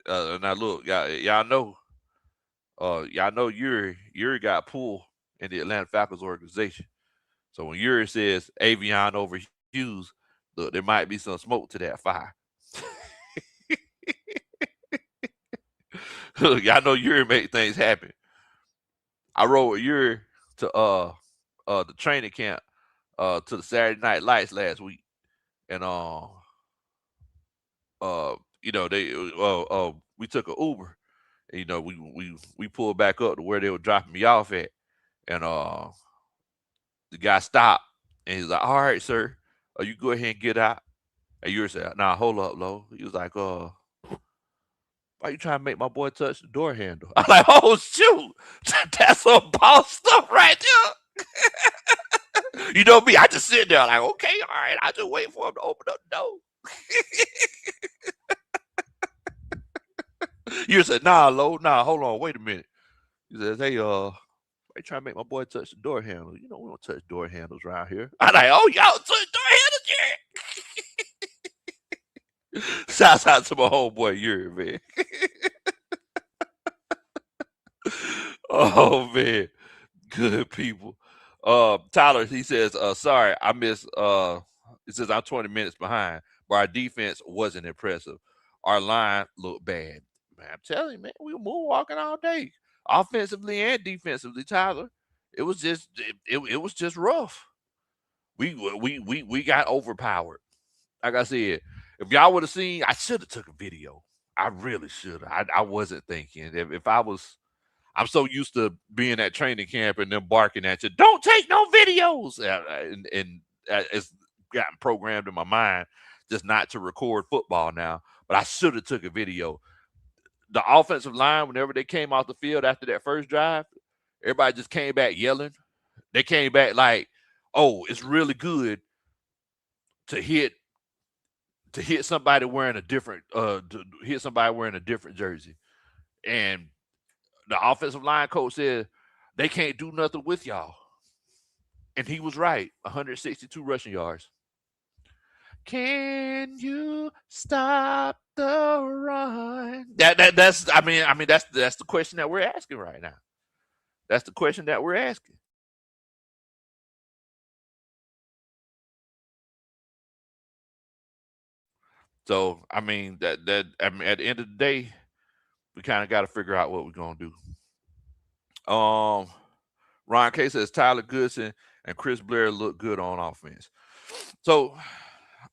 Now look, y'all know Yuri got pulled in the Atlanta Falcons organization. So when Yuri says Avion over Hughes, look, there might be some smoke to that fire. Look, y'all know Yuri make things happen. I rode with Yuri to the training camp to the Saturday Night Lights last week, and they we took a Uber. And, we pulled back up to where they were dropping me off at, and the guy stopped and he's like, "All right, sir, you go ahead and get out." And you said, "Nah, hold up, low." He was like, why you trying to make my boy touch the door handle?" I'm like, "Oh shoot, that's some boss stuff right there." You know me, I just sit there like, "Okay, all right, I just wait for him to open up the door." You said, "Nah, low, nah, hold on, wait a minute." He says, "Hey, they trying to make my boy touch the door handle. You know, we don't touch door handles around here." I'm like, "Oh, y'all touch door handles, yeah." Shouts out to my homeboy Yuri, man. Oh man, good people. Tyler, he says, sorry, I missed it says I'm 20 minutes behind, but our defense wasn't impressive. Our line looked bad. Man, I'm telling you, man, we were moonwalking all day. Offensively and defensively, Tyler. It was just rough. We got overpowered. Like I said, if y'all would have seen, I should have took a video. I really should have. I wasn't thinking. If I was, I'm so used to being at training camp and them barking at you, "Don't take no videos," and it's gotten programmed in my mind just not to record football now. But I should have took a video. The offensive line, whenever they came off the field after that first drive, everybody just came back yelling. They came back like, "Oh, it's really good to hit somebody wearing a different to hit somebody wearing a different jersey." And the offensive line coach said they can't do nothing with y'all. And he was right. 162 rushing yards. Can you stop the run? That's I mean that's the question that we're asking right now. That's the question that we're asking. So I mean at the end of the day, we kind of got to figure out what we're gonna do. Um, Ron K says Tyler Goodson and Chris Blair look good on offense. So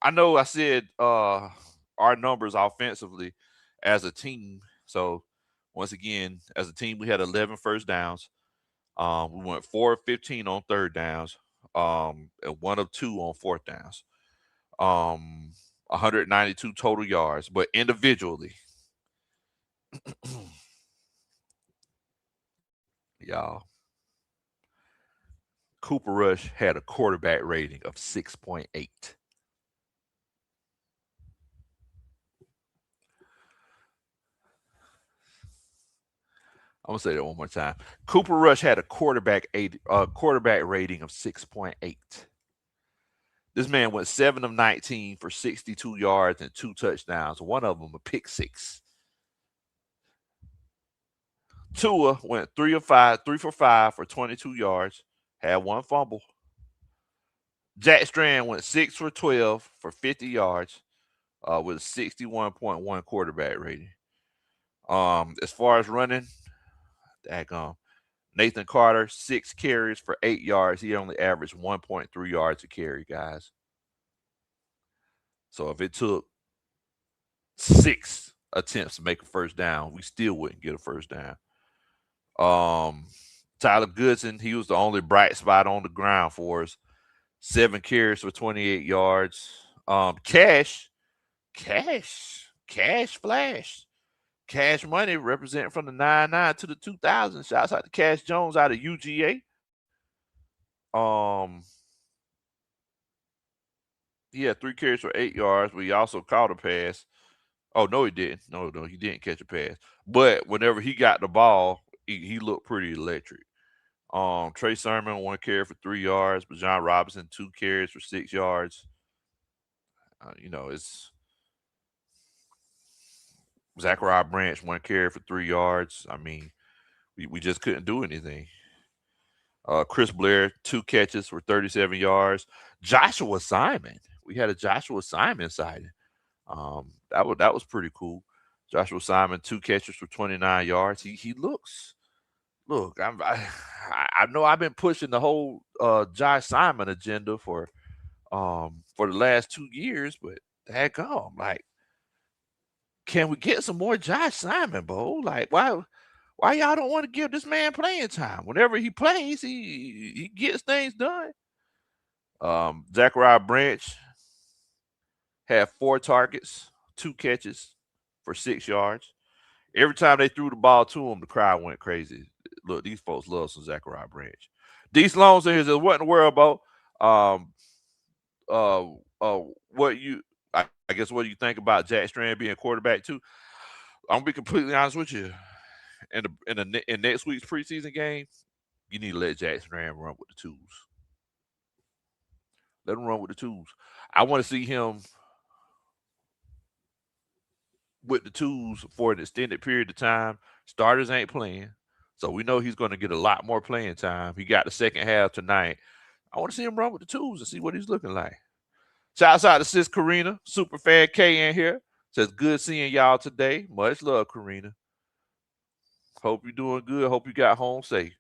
I know I said our numbers offensively as a team. So once again, as a team, we had 11 first downs. We went 4 of 15 on third downs, and 1 of 2 on fourth downs. um, 192 total yards, but individually, y'all, Cooper Rush had a quarterback rating of 6.8. I'm gonna say that one more time. Cooper Rush had a quarterback rating of 6.8. This man went 7 of 19 for 62 yards and two touchdowns. One of them a pick six. Tua went 3 for 5 for 22 yards, had one fumble. Jack Strand went 6 for 12 for 50 yards, with a 61.1 quarterback rating. As far as running, daggone, Nathan Carter, 6 carries for 8 yards. He only averaged 1.3 yards a carry, guys. So if it took 6 attempts to make a first down, we still wouldn't get a first down. Um, Tyler Goodson, he was the only bright spot on the ground for us. 7 carries for 28 yards. Cash Flash. Cash Money representing from the 99 to the 2000. Shouts out to Cash Jones out of UGA. Um, he had 3 carries for 8 yards, but he also caught a pass. Oh no, he didn't. No, he didn't catch a pass. But whenever he got the ball, he looked pretty electric. Trey Sermon 1 carry for 3 yards, but John Robinson 2 carries for 6 yards. It's Zachariah Branch 1 carry for 3 yards. I mean, we just couldn't do anything. Chris Blair 2 catches for 37 yards. Joshua Simon, we had a Joshua Simon sighting. That was pretty cool. Joshua Simon 2 catches for 29 yards. He looks look. I know I've been pushing the whole Josh Simon agenda for the last 2 years, but daggone, like, can we get some more Josh Simon, Bo? Like, why y'all don't want to give this man playing time? Whenever he plays, he gets things done. Zachariah Branch had 4 targets, 2 catches for 6 yards. Every time they threw the ball to him, the crowd went crazy. Look, these folks love some Zachariah Branch. D. Sloan says, "What in the world about uh what you I guess what do you think about Jack Strand being quarterback too?" I'm gonna be completely honest with you. In next week's preseason game, you need to let Jack Strand run with the tools. Let him run with the tools. I want to see him with the tools for an extended period of time. Starters ain't playing, so we know he's going to get a lot more playing time. He got the second half tonight. I want to see him run with the tools and see what he's looking like. Shouts out to Sis Karina, super fan K in here. Says good seeing y'all today. Much love, Karina. Hope you're doing good. Hope you got home safe.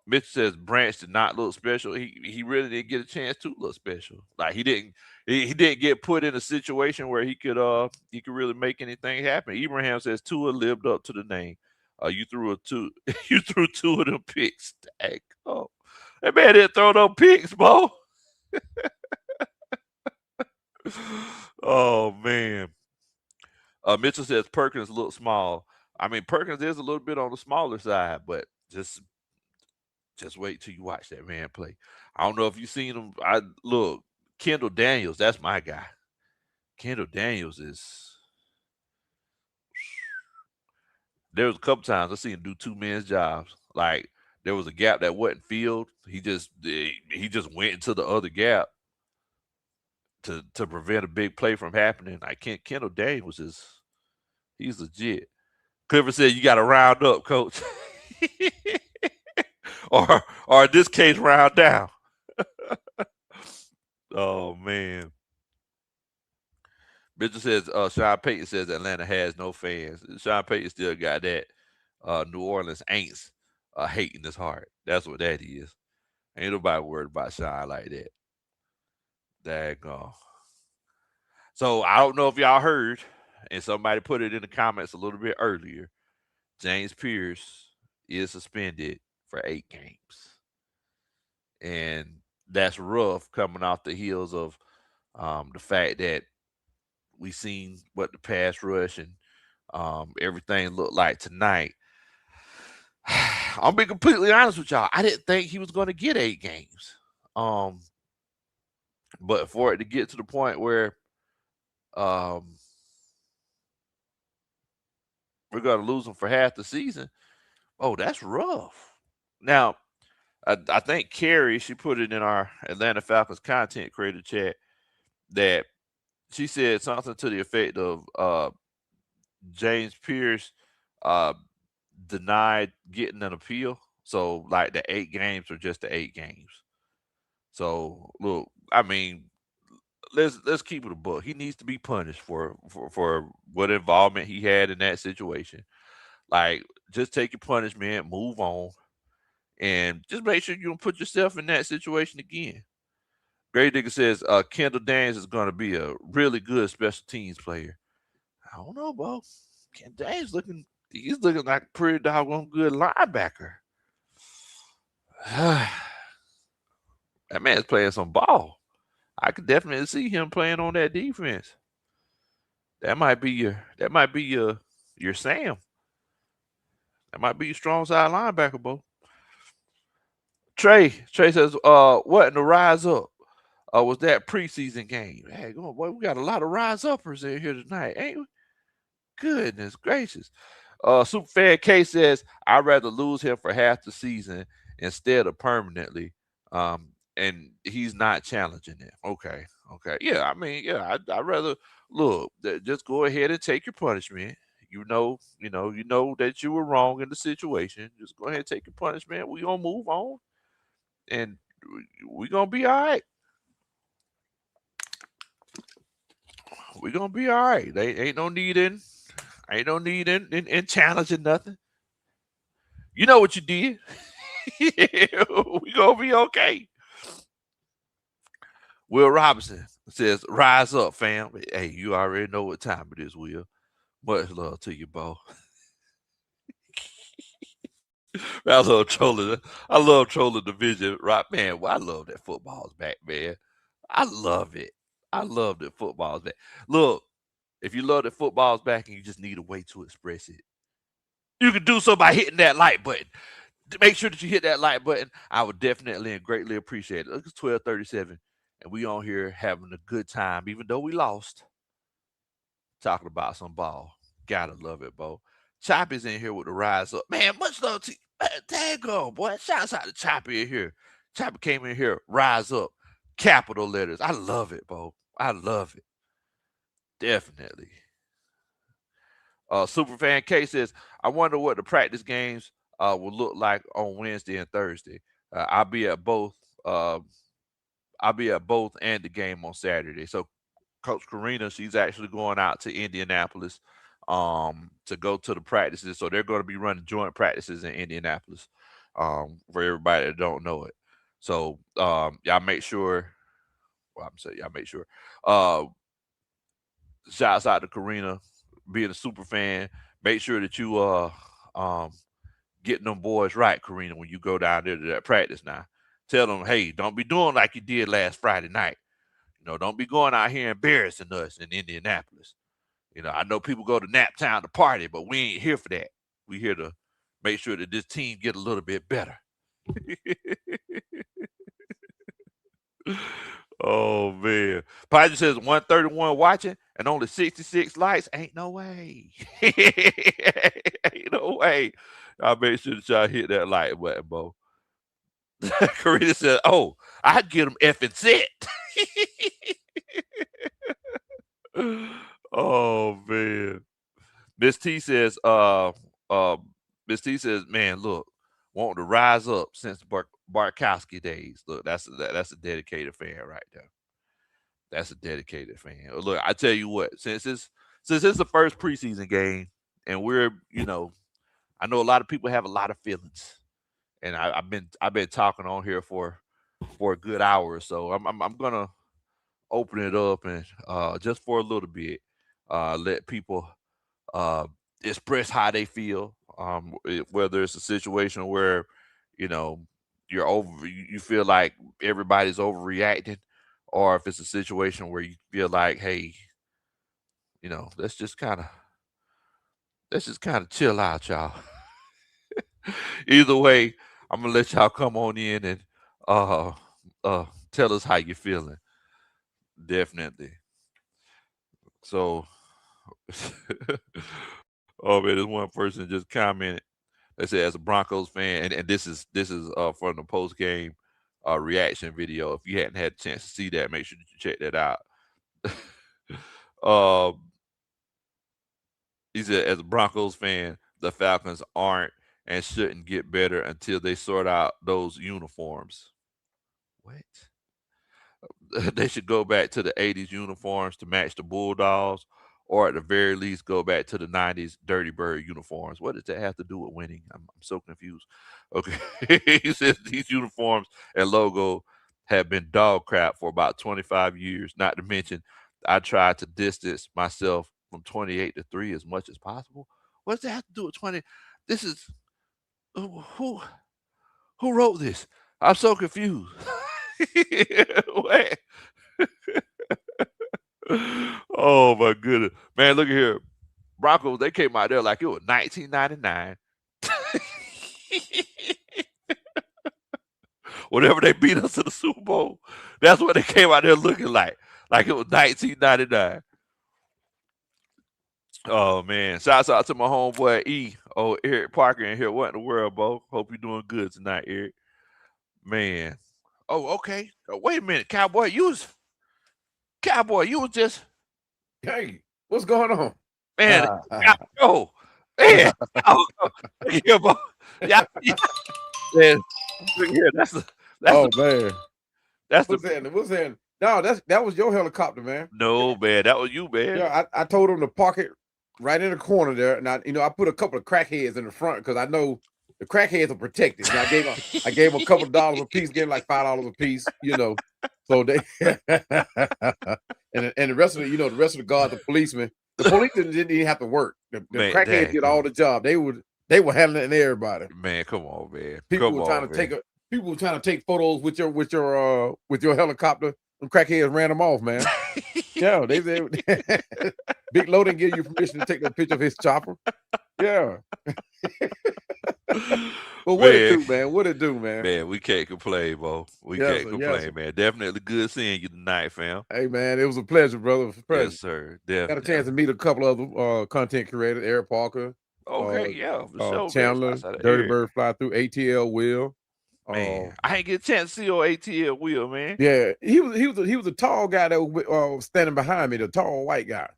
Mitch says Branch did not look special. He really didn't get a chance to look special. Like he didn't get put in a situation where he could really make anything happen. Ibrahim says Tua lived up to the name. You threw a two you threw 2 of them picks. Dang, oh, that man didn't throw no picks, Bo. Oh man. Mitchell says Perkins looks small. I mean, Perkins is a little bit on the smaller side, but just wait till you watch that man play. I don't know if you've seen him. I look, Kendall Daniels, that's my guy. Kendall Daniels is there was a couple times I seen him do 2 men's jobs. Like there was a gap that wasn't filled. He just went into the other gap to prevent a big play from happening. Like Kendall Daniels he's legit. Clifford said you gotta round up, coach. or in this case, round down. Oh man. Mitchell says Sean Payton says Atlanta has no fans. Sean Payton still got that New Orleans ain'ts hating his heart. That's what that is. Ain't nobody worried about Sean like that. Daggone. So I don't know if y'all heard, and somebody put it in the comments a little bit earlier. James Pierce is suspended for 8 games. And that's rough coming off the heels of the fact that we seen what the pass rush and everything looked like tonight. I'll be completely honest with y'all. I didn't think he was going to get 8 games. Um, but for it to get to the point where um, we're going to lose him for half the season, oh, that's rough. Now, I think Carrie, she put it in our Atlanta Falcons content creator chat that she said something to the effect of James Pierce uh, denied getting an appeal. So, like, the 8 games are just the 8 games. So, look, I mean, let's keep it a book. He needs to be punished for what involvement he had in that situation. Like, just take your punishment, move on, and just make sure you don't put yourself in that situation again. Gray Digger says Kendall Daniels is going to be a really good special teams player. I don't know, bro. Kendall Daniels he's looking like a pretty doggone good linebacker. That man's playing some ball. I could definitely see him playing on that defense. That might be your Sam. That might be your strong side linebacker, bro. Trey says, what in the rise up? Was that preseason game? Hey, boy, we got a lot of rise uppers in here tonight, ain't we? Goodness gracious. Superfan K says, I'd rather lose him for half the season instead of permanently. And he's not challenging it. Okay. Okay. Yeah, I mean, yeah, I'd rather look, just go ahead and take your punishment. You know that you were wrong in the situation. Just go ahead and take your punishment. We gonna move on and we gonna be all right. We gonna be all right. They ain't no need in challenging nothing. You know what you did. We gonna be okay. Will Robinson says, "Rise up, fam." Hey, you already know what time it is, Will. Much love to you, Bo. I love trolling. I love trolling division, right, man? Well, I love that football's back, man. I love it. I love that football's back. Look, if you love that football's back and you just need a way to express it, you can do so by hitting that like button. Make sure that you hit that like button. I would definitely and greatly appreciate it. Look, it's 12:37, and we on here having a good time, even though we lost. Talking about some ball. Gotta love it, Bo. Choppy's in here with the rise up. Man, much love to you. Daggone, boy. Shouts out to Choppy in here. Choppy came in here, rise up. Capital letters. I love it, Bo. I love it. Definitely. Superfan K says, I wonder what the practice games will look like on Wednesday and Thursday. I'll be at both. I'll be at both and the game on Saturday. So Coach Karina, she's actually going out to Indianapolis to go to the practices. So they're going to be running joint practices in Indianapolis for everybody that don't know it. So y'all make sure. Well, I'm saying y'all make sure. Uh, Shouts out to Karina, being a super fan. Make sure that you um getting them boys right, Karina, when you go down there to that practice now. Tell them, hey, don't be doing like you did last Friday night. Don't be going out here embarrassing us in Indianapolis. I know people go to Naptown to party, but we ain't here for that. We here to make sure that this team get a little bit better. Oh man. Piper says 131 watching and only 66 likes. Ain't no way. Ain't no way. I'll make sure that y'all hit that like button, Bo. Karina said, oh, I'd get them effing set. Oh man. Miss T says, Miss T says, man, look, want to rise up since Barkowski days. Look, that's a dedicated fan right there. That's a dedicated fan. Look, I tell you what, since it's the first preseason game, and I know a lot of people have a lot of feelings, and I've been talking on here for a good hour or so. I'm gonna open it up and just for a little bit, let people uh, express how they feel. Whether it's a situation where, you know, you feel like everybody's overreacting, or if it's a situation where you feel like, hey, let's just kind of chill out, y'all. Either way, I'm gonna let y'all come on in and uh tell us how you're feeling. Definitely. So, oh man, there's one person just commented. They said, as a Broncos fan, and this is from the post game reaction video. If you hadn't had a chance to see that, make sure that you check that out. um, he said, as a Broncos fan, the Falcons aren't and shouldn't get better until they sort out those uniforms. What? They should go back to the '80s uniforms to match the Bulldogs, or at the very least, go back to the '90s Dirty Bird uniforms. What does that have to do with winning? I'm so confused. Okay, he says these uniforms and logo have been dog crap for about 25 years. Not to mention, I tried to distance myself from 28-3 as much as possible. What does that have to do with 20? This is who who wrote this? I'm so confused. What? Oh my goodness, man! Look at here, Broncos. They came out there like it was 1999. Whenever they beat us in the Super Bowl, that's what they came out there looking like it was 1999. Oh man! Shouts out to my homeboy E. Oh, Eric Parker in here. What in the world, Bo? Hope you're doing good tonight, Eric. Man. Oh, okay. Oh, wait a minute, Cowboy. You was just
Hey, what's going on?
man. Oh, man. Oh, look here, Bo. Yeah, man. Look here.
Oh man,
That's the
what's that? What's that? No, that was your helicopter, man.
no man. That was you, man.
Yeah, I told him to park it right in the corner there, and I put a couple of crackheads in the front because I know the crackheads are protected. And I gave them a couple of dollars a piece, gave them like $5 a piece, So they and the rest of the rest of the guards, the policemen, the police didn't even have to work. The
Man,
crackheads did all the job. They were handling everybody.
man, come on, man.
People
Come
were trying
on,
to
man.
take photos with your helicopter. And crackheads ran them off, man. Yeah, they Big Low didn't give you permission to take that picture of his chopper. Yeah. But what it do, man? What it do, man?
Man, we can't complain, Bo. We
Yes,
can't
sir, yes,
complain,
sir.
man. Definitely good seeing you tonight, fam.
Hey, man, it was a pleasure, brother. It was a pleasure.
Yes, sir.
Got a
Definitely.
chance to meet a couple of content creators, Eric Parker,
Okay, yeah, for sure, man.
Chandler,
Shouts out to
Dirty
Eric.
Bird Fly Through, ATL Will.
Man, I ain't get a chance to see your ATL wheel, man.
Yeah, he was a tall guy that was standing behind me, the tall white guy.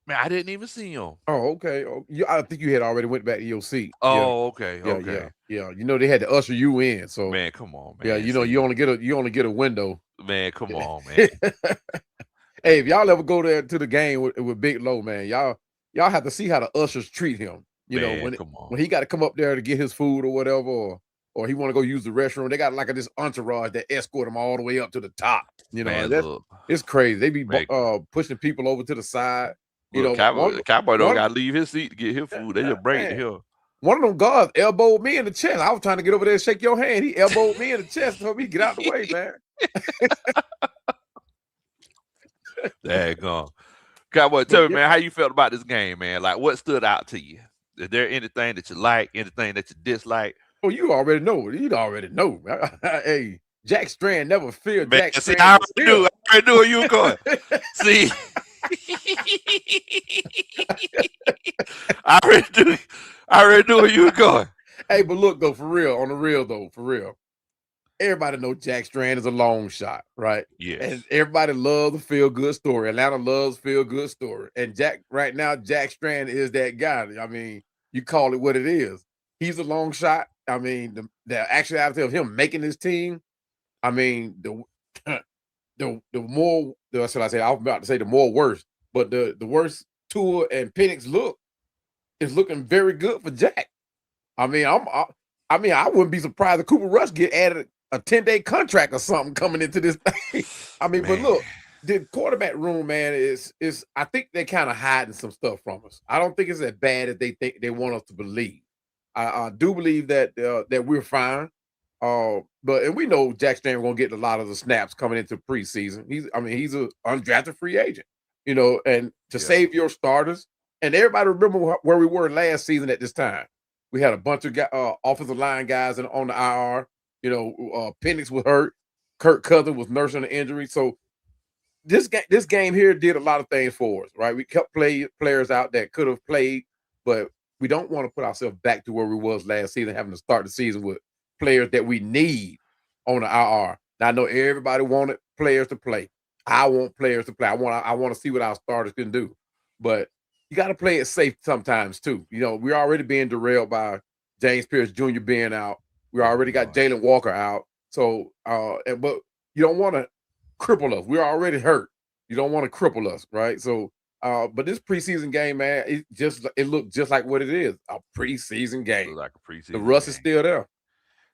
Man, I didn't even see him.
Oh, okay. Oh, I think you had already went back to your seat. Yeah,
Oh, okay,
yeah,
okay.
yeah. They had to usher you in. So
Man, come on,
yeah,
man.
you only get a window.
Man, come on, man.
Hey, if y'all ever go there to the game with Big Low, man, y'all have to see how the ushers treat him.
Man, come on.
When he got to come up there to get his food or whatever, or he want to go use the restroom, they got like this entourage that escort him all the way up to the top.
Man,
That's
look.
it's crazy. They be
Man.
pushing people over to the side.
Look, Cowboy don't gotta leave his seat to get his food. They just bring it to him.
One of them guards elbowed me in the chest. I was trying to get over there and shake your hand. He elbowed me in the chest, told me get out the way, man.
Daggone. Cowboy, tell me, man, how you felt about this game, man? Like, what stood out to you? Is there anything that you like, anything that you dislike?
Oh, you already know. You already know. Hey, Jack Strand never feared
Man,
Jack
see,
Strand.
I already knew where you were going. See, I already knew where you were going.
Hey, but look though, for real, everybody know Jack Strand is a long shot, right?
Yes.
And everybody loves a feel good story. Atlanta loves feel good story. And Jack Strand is that guy. I mean, you call it what it is. He's a long shot. I mean, the actuality of him making this team. I mean, the more that's what I say. I was about to say the more worse, but the worse Tua and Penix look is looking very good for Jack. I mean, I wouldn't be surprised if Cooper Rush get added a 10-day contract or something coming into this thing. I mean, man. But look, the quarterback room, man, is I think they're kind of hiding some stuff from us. I don't think it's as bad as they think they want us to believe. I do believe that we're fine. But and we know Jack Strand gonna get a lot of the snaps coming into preseason. He's an undrafted free agent, and to
Yeah.
save your starters, and everybody remember where we were last season at this time. We had a bunch of offensive line guys on the IR. Penix was hurt. Kirk Cousins was nursing an injury. So this game here did a lot of things for us, right? We kept players out that could have played, but we don't want to put ourselves back to where we was last season, having to start the season with players that we need on the IR. Now I know everybody wanted players to play. I want players to play. I want to see what our starters can do, but you got to play it safe sometimes too. We're already being derailed by James Pierce Jr. being out. We
Oh
already got
Lord.
Jalen Walker out. So, but you don't want to cripple us. We're already hurt. You don't want to cripple us, right? So, but this preseason game, man, it looked just like what it is, a preseason game.
Look like a
The
preseason
rust is
game.
still there.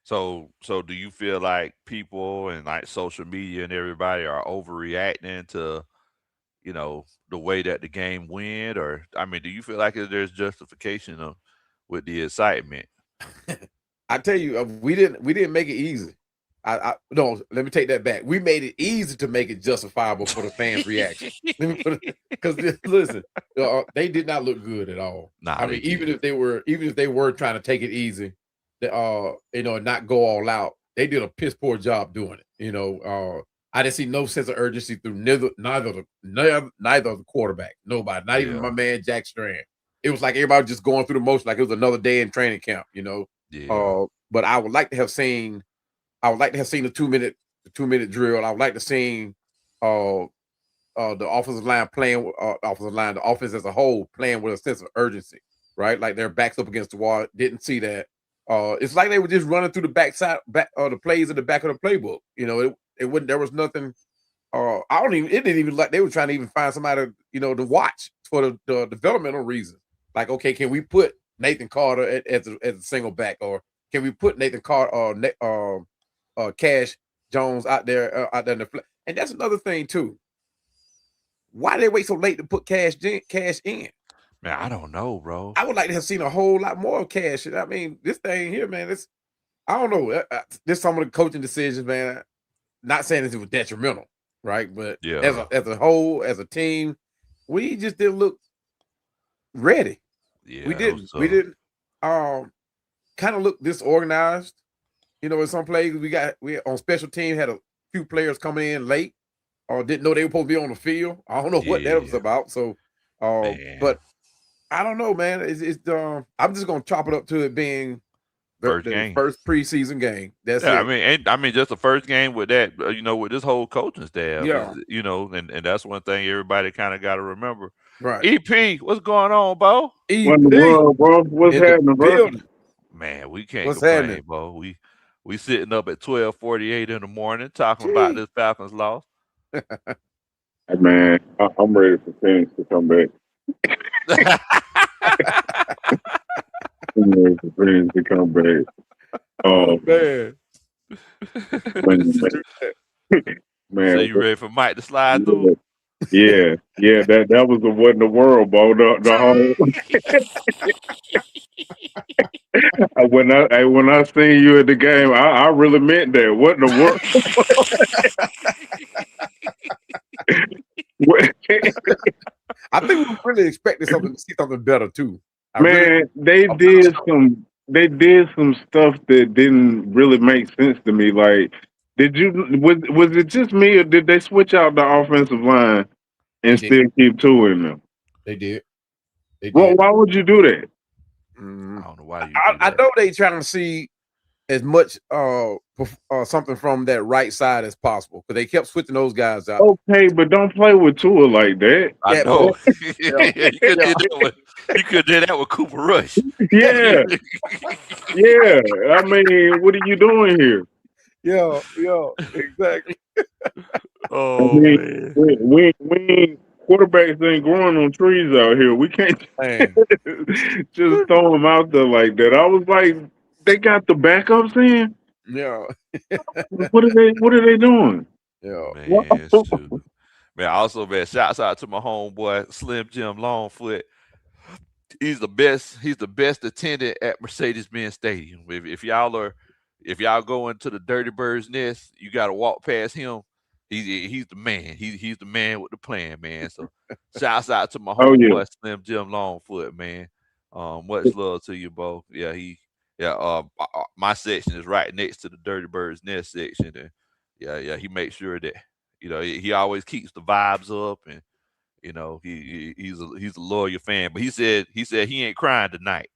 So do you feel like people and like social media and everybody are overreacting to, the way that the game went? Or I mean, do you feel like there's justification with the excitement?
I tell you, we didn't make it easy. No, let me take that back. We made it easy to make it justifiable for the fans' reaction. Let me put it because listen, they did not look good at all.
Nah,
I
they
mean, even
didn't.
if they were trying to take it easy, and not go all out, they did a piss poor job doing it. I didn't see no sense of urgency through neither of the quarterback. Nobody, not even
Yeah.
my man Jack Strand. It was like everybody was just going through the motion, like it was another day in training camp.
Yeah.
But I would like to have seen the 2-minute drill. I would like to seen uh the offensive line playing the offense as a whole playing with a sense of urgency, right? Like their backs up against the wall. Didn't see that. It's like they were just running through the the plays in the back of the playbook. It wouldn't. There was nothing. I don't even. It didn't even like they were trying to even find somebody to watch for the developmental reasons. Like, okay, can we put Nathan Carter as a single back, or can we put Nathan Carter or Cash Jones out there in the and that's another thing too. Why did they wait so late to put Cash in?
Man, I don't know, bro.
I would like to have seen a whole lot more of Cash. I mean, this thing here, man. I don't know. This some of the coaching decisions, man. Not saying this was detrimental, right? But as
Yeah.
a whole, as a team, we just didn't look ready. We
Yeah, it was
didn't. We
tough.
didn't. Kind of look disorganized. In some plays we on special team had a few players coming in late or didn't know they were supposed to be on the field. I don't know what that was
Yeah,
about. So,
man.
but I don't know, man. I'm just gonna chop it up to it being
First
the
game.
first preseason game. That's
Yeah, I
it.
mean, just the first game with that, with this whole coaching staff,
Yeah,
and that's one thing everybody kind of got to remember.
right.
EP, what's going on, Bo?
What in the
EP
world, bro? What's
in the
happening, bro?
building.
Man, we can't
What's happening?
complain, Bo. We sitting up at 12:48 in the morning talking about
Gee.
this Falcons loss.
Hey, man, I'm ready for Phoenix to come back. I'm ready for Phoenix to come back.
Oh
Um,
man.
man,
Say
man,
you ready for Mike to slide through?
yeah, yeah. That was the what in the world, bro. The whole when I seen you at the game, I really meant that. What in the world? What-
I think we really expected to see something better too. I really
Man,
I'm really
they did some stuff that didn't really make sense to me. Like, was it just me or did they switch out the offensive line
they
and
did.
still keep two in them?
They did. They
Well,
did.
why would you do that?
I
Mhm.
don't know why you
I,
do
I
that.
know they trying to see as much something from that right side as possible because they kept switching those guys out.
Okay, but don't play with Tua like that.
I
Yeah,
know.
yeah,
You could
yeah,
did that with Cooper Rush.
Yeah, yeah. I mean, what are you doing here?
yeah, exactly.
I
Oh
mean,
man.
we ain't quarterbacks ain't growing on trees out here. We can't
Man,
just throw them out there like that. I was like, they got the backups in.
yeah,
What are they doing?
yeah.
What?
Man, shoot. Man, also, man, shouts out to my homeboy Slim Jim Longfoot. He's the best. He's the best attendant at Mercedes-Benz Stadium. If y'all are, if y'all go into the Dirty Bird's nest, you got to walk past him. He's the man. He's the man with the plan, man. So shouts out to my
Oh yeah.
homeboy Slim Jim Longfoot, man. Much love to you, Bo. Yeah, yeah. My section is right next to the Dirty Bird's nest section, and yeah. He makes sure that he always keeps the vibes up, and he's a loyal fan. But he said he ain't crying tonight.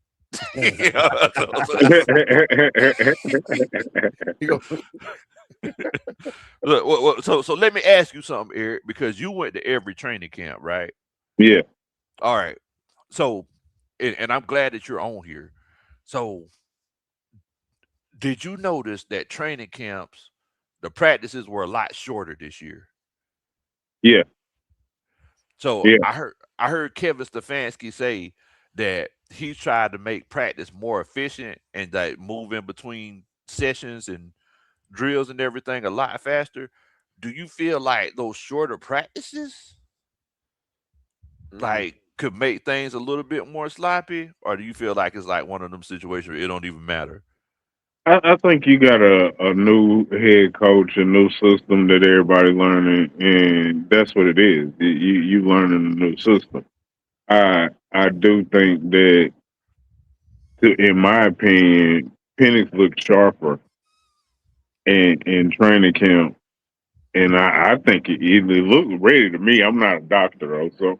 Look, so let me ask you something, Eric, because you went to every training camp, right?
Yeah.
All right. So, and I'm glad that you're on here. So, did you notice that training camps, the practices were a lot shorter this year?
Yeah.
So
Yeah.
I heard Kevin Stefanski say that he tried to make practice more efficient and that move in between sessions and drills and everything a lot faster. Do you feel like those shorter practices
Mm.
like could make things a little bit more sloppy, or do you feel like it's like one of them situations where it don't even matter?
I think you got a new head coach, a new system that everybody learning, and that's what it is. You learning a new system. I do think that, in my opinion, Penix looked sharper in training camp, and I think it looked ready to me. I'm not a doctor though, so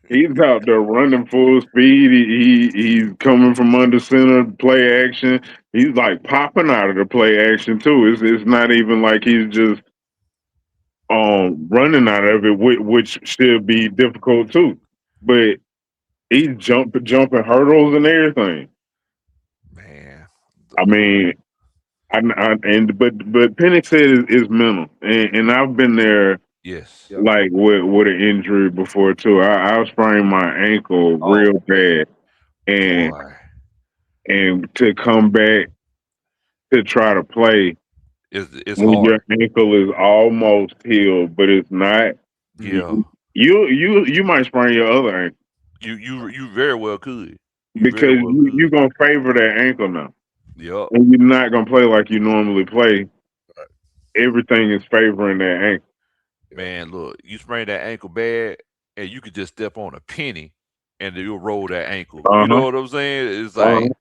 he's out there running full speed. He's coming from under center play action. He's like popping out of the play action too. It's not even like he's just running out of it, which should be difficult too. But he's jumping hurdles and everything.
Man,
I mean, but Penix said is mental, and I've been there
yes.
Yep.
like with an injury before too. I sprained my ankle
Oh
real bad, and
boy,
to come back to try to play
it's
when your
hard.
ankle is almost healed, but it's not.
Yeah,
You might sprain your other ankle
you very well could. You very
because
well
you
could.
gonna favor that ankle now,
Yep.
and you're not gonna play like you normally play. Everything is favoring that ankle.
Yep.
Man, look, you sprain that ankle bad, and you could just step on a penny, and you'll roll that ankle.
Uh
You know
huh.
what I'm saying? It's
Uh huh.
like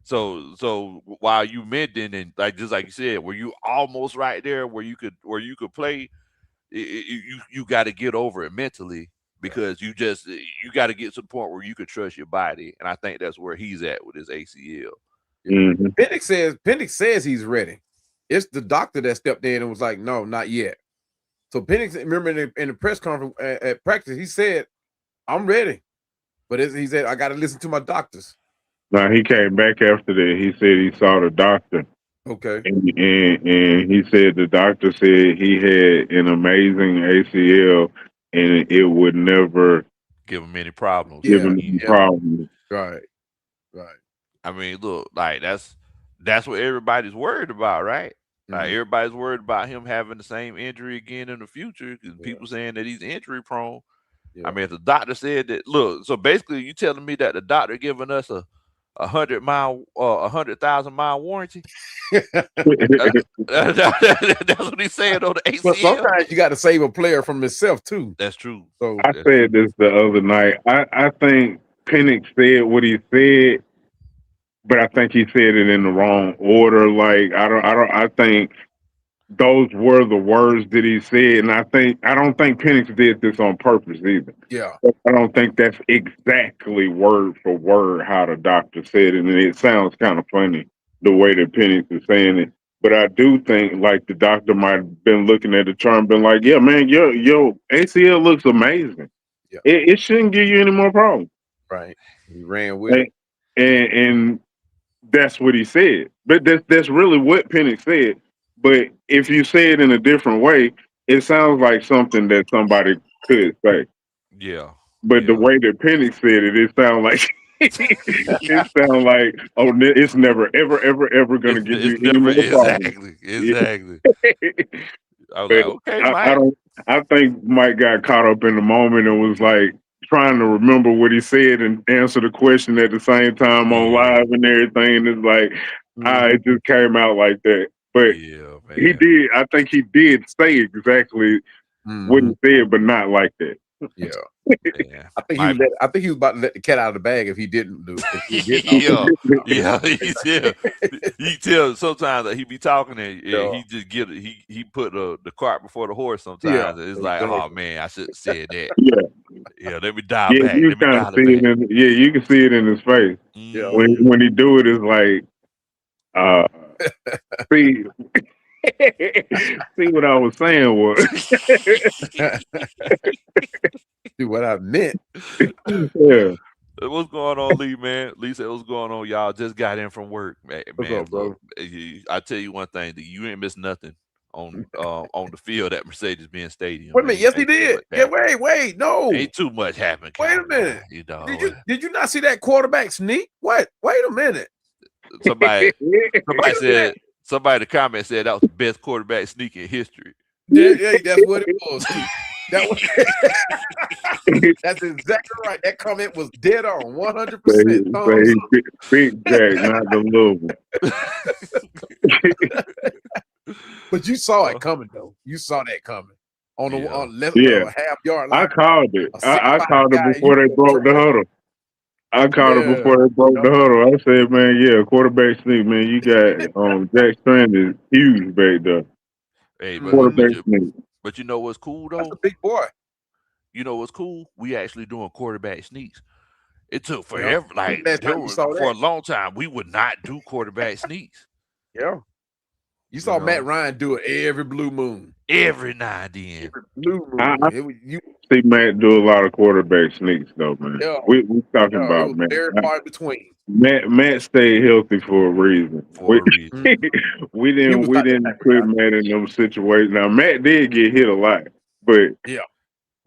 so while you mending and like just like you said, were you almost right there where you could play? You got to get over it mentally because you got to get to the point where you could trust your body, and I think that's where he's at with his ACL.
Yeah.
Hmm.
Penix says he's ready. It's the doctor that stepped in and was like, "No, not yet." So Penix, remember in the press conference at practice, he said, "I'm ready," but he said, "I got to listen to my doctors."
Now he came back after that. He said he saw the doctor,
Okay.
and he said the doctor said he had an amazing ACL, and it would never
Give him any problems
give
Yeah.
him
again.
any
Yeah.
problems.
Right. Right.
I mean, look, like that's what everybody's worried about, right? Like
Mhm.
everybody's worried about him having the same injury again in the future because
Yeah.
people saying that he's injury prone. I
Yeah.
mean, if the doctor said that, look, so basically you telling me that the doctor giving us a 100,000 mile warranty? Uh, that's what he's saying on the
But
ACL.
sometimes you got to save a player from himself too.
That's true.
So
I
That's
said
true.
this the other night. I think Penix said what he said, but I think he said it in the wrong order. Like I think those were the words that he said, and I don't think Penix did this on purpose either.
yeah.
I don't think that's exactly word for word how the doctor said it, and it sounds kind of funny the way that Penix is saying it. But I do think like the doctor might have been looking at the chart and been like, "Yeah, man, your ACL looks amazing.
Yeah.
It shouldn't give you any more problems."
Right. He ran with
And,
it.
and that's what he said. But that's really what Penix said. But if you say it in a different way, it sounds like something that somebody could say.
Yeah.
But the
Yeah.
way that Penix said it, it sounds like it sounds like it's never ever ever ever gonna give
It's
you any
never
more problems.
exactly. Exactly. I was
But
like, okay,
I
Mike.
don't. I think Mike got caught up in the moment and was like trying to remember what he said and answer the question at the same time on
Yeah.
live and everything. And it's like It just came out like that. But
Yeah,
he
man.
did. I think he did say exactly what he said, but not like that.
Yeah.
Man.
I think he was about to let the cat out of the bag if he didn't do it. If he didn't,
Yeah, yeah. You can tell sometimes that he be talking and he just get it. He put the cart before the horse
yeah,
sometimes. And it's like, oh man, I should have said that.
Yeah,
Yeah, let me dial
yeah.
back.
You
Let me
kind of
dial it
see it
back.
in. Yeah, you can see it in his face
yeah.
when he do it. It's like, uh, see, see what I was saying was,
See what I meant.
yeah.
What's going on, Lee, man? Lee said, what's going on, y'all? Just got in from work, man.
What's
Man,
up, bro?
look, I tell you one thing, that you ain't missed nothing on the field at Mercedes-Benz Stadium,
Wait a
man.
minute. Yes, he
Ain't too
did.
much
Yeah.
happening.
Wait. No.
Ain't too much happening,
Wait a
Cowboy.
minute.
You know,
Did you not see that quarterback sneak? What? Wait a minute.
somebody
Wait a minute.
said, somebody in the comment said that was the best quarterback sneak in history.
Yeah, that's what it was. Too. That was. That's exactly right. That comment was dead on, 100%.
Say big Jack, not the little one.
But you saw it coming, though. You saw that coming on the left half yard line.
I called it. I
6'5"
called it
guy,
before they broke the huddle. I called it before they broke the huddle. I said, man, yeah, quarterback sneak, man. You got Jack Strand is huge back there.
Hey,
Quarterback sneak.
but you know what's cool though?
That's a big boy.
You know what's cool? We actually doing quarterback sneaks. It took forever.
Yeah.
Like for a long time, we would not do quarterback sneaks.
Yeah. You saw Matt Ryan do it every blue moon.
Every now and then.
Every blue moon.
You see Matt do a lot of quarterback sneaks though, man.
Yeah.
We talking about
it was
Matt.
very far in between.
Matt stayed healthy for a reason. We didn't put Matt in them situations. Now Matt did get hit a lot, but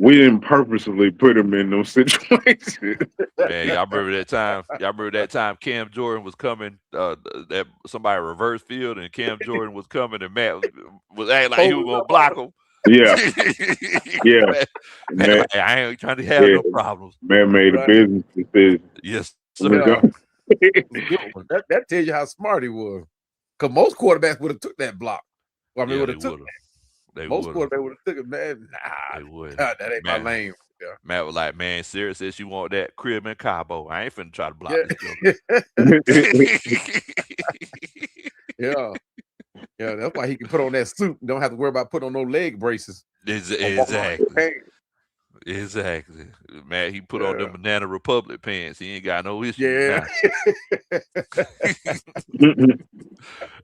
we didn't purposely put him in those situations.
Man, y'all remember that time? Y'all remember that time Cam Jordan was coming, that somebody reverse field and Cam Jordan was coming and Matt was acting like he was gonna block him.
Yeah. Yeah.
Man, like, I ain't trying to have no problems.
Man made a business decision.
Yes,
sir. That tells you how smart he was. Because most quarterbacks would have took that block. Well, I mean, would have took that. Most quarterbacks would have took it, man. Nah,
they would.
That ain't my lane. Yeah.
Matt was like, man, Sarah says she want that crib in Cabo. I ain't finna try to block
this joke. Yeah, that's why he can put on that suit and don't have to worry about putting on no leg braces.
Exactly. Man, he put on them Banana Republic pants. He ain't got no issue.
Yeah.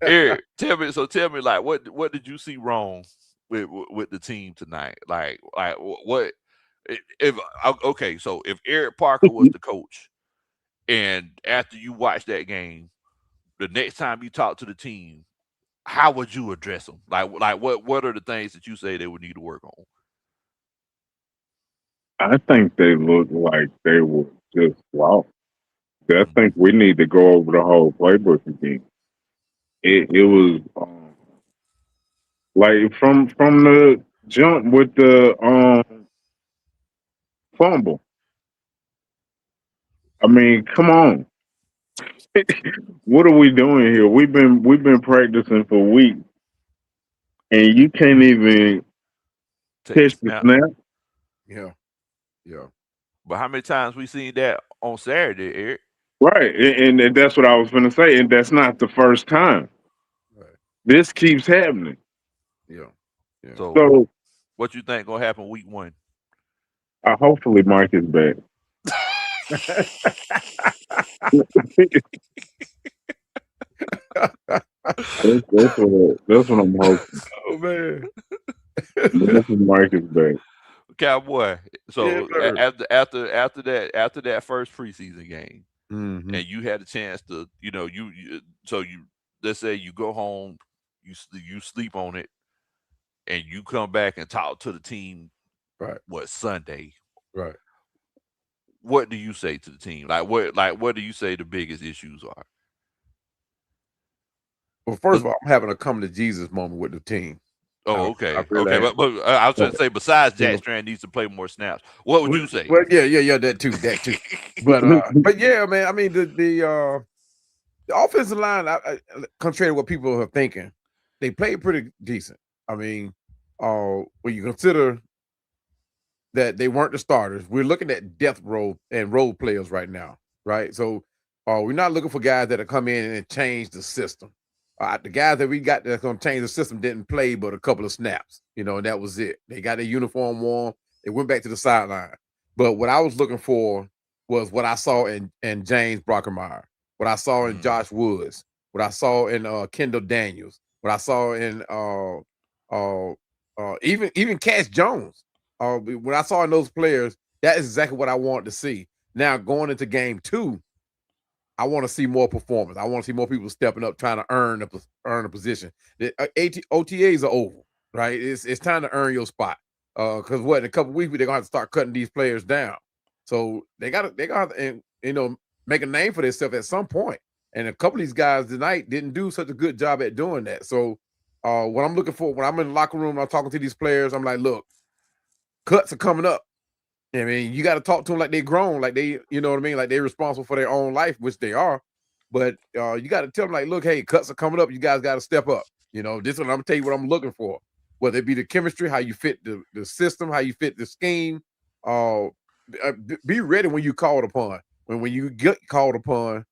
Eric, tell me, like, what did you see wrong with the team tonight? Like what so if Eric Parker was the coach and after you watch that game, the next time you talk to the team, how would you address them? Like what are the things that you say they would need to work on?
I think they look like they were just lost. I think we need to go over the whole playbook again. It was like from the jump with the fumble. I mean, come on. What are we doing here? We've been practicing for weeks, and you can't even catch the snap.
Yeah.
But how many times we seen that on Saturday, Eric?
Right, and that's what I was going to say, and that's not the first time.
Right.
This keeps happening.
Yeah.
So what you think gonna happen week 1?
Hopefully Mike is back. That's what I'm hoping.
Oh man,
that's when Mike is back.
Cowboy. So after that first preseason game, and you had a chance to, you let's say you go home, you sleep on it, and you come back and talk to the team.
Right.
What Sunday?
Right.
What do you say to the team? What do you say the biggest issues are?
Well, first of all, I'm having a come to Jesus moment with the team.
Oh, okay. Okay. But I was going to say, besides Jack Strand needs to play more snaps, what would you say?
Well, yeah, that too. But yeah, man, I mean, The offensive line, contrary to what people are thinking, they played pretty decent. I mean, when you consider that they weren't the starters, we're looking at depth role and role players right now, right? So, we're not looking for guys that come in and change the system. The guys that we got that's going to change the system didn't play but a couple of snaps, and that was it. They got their uniform warm. They went back to the sideline. But what I was looking for was what I saw in James Brockermeyer, what I saw in Josh Woods, what I saw in Kendall Daniels, what I saw in even Cash Jones. When I saw in those players, that is exactly what I wanted to see. Now going into game 2, I want to see more performance. I want to see more people stepping up, trying to earn a position. The OTAs are over, right? It's time to earn your spot. Because in a couple of weeks they're gonna have to start cutting these players down. So they gotta make a name for themselves at some point. And a couple of these guys tonight didn't do such a good job at doing that. So what I'm looking for when I'm in the locker room, I'm talking to these players. I'm like, look, cuts are coming up. I mean, you got to talk to them like they grown, like they, you know what I mean, like they're responsible for their own life, which they are. But you got to tell them like, look, hey, cuts are coming up. You guys got to step up. This one I'm gonna tell you what I'm looking for. Whether it be the chemistry, how you fit the system, how you fit the scheme. Be ready when you called upon. When you get called upon,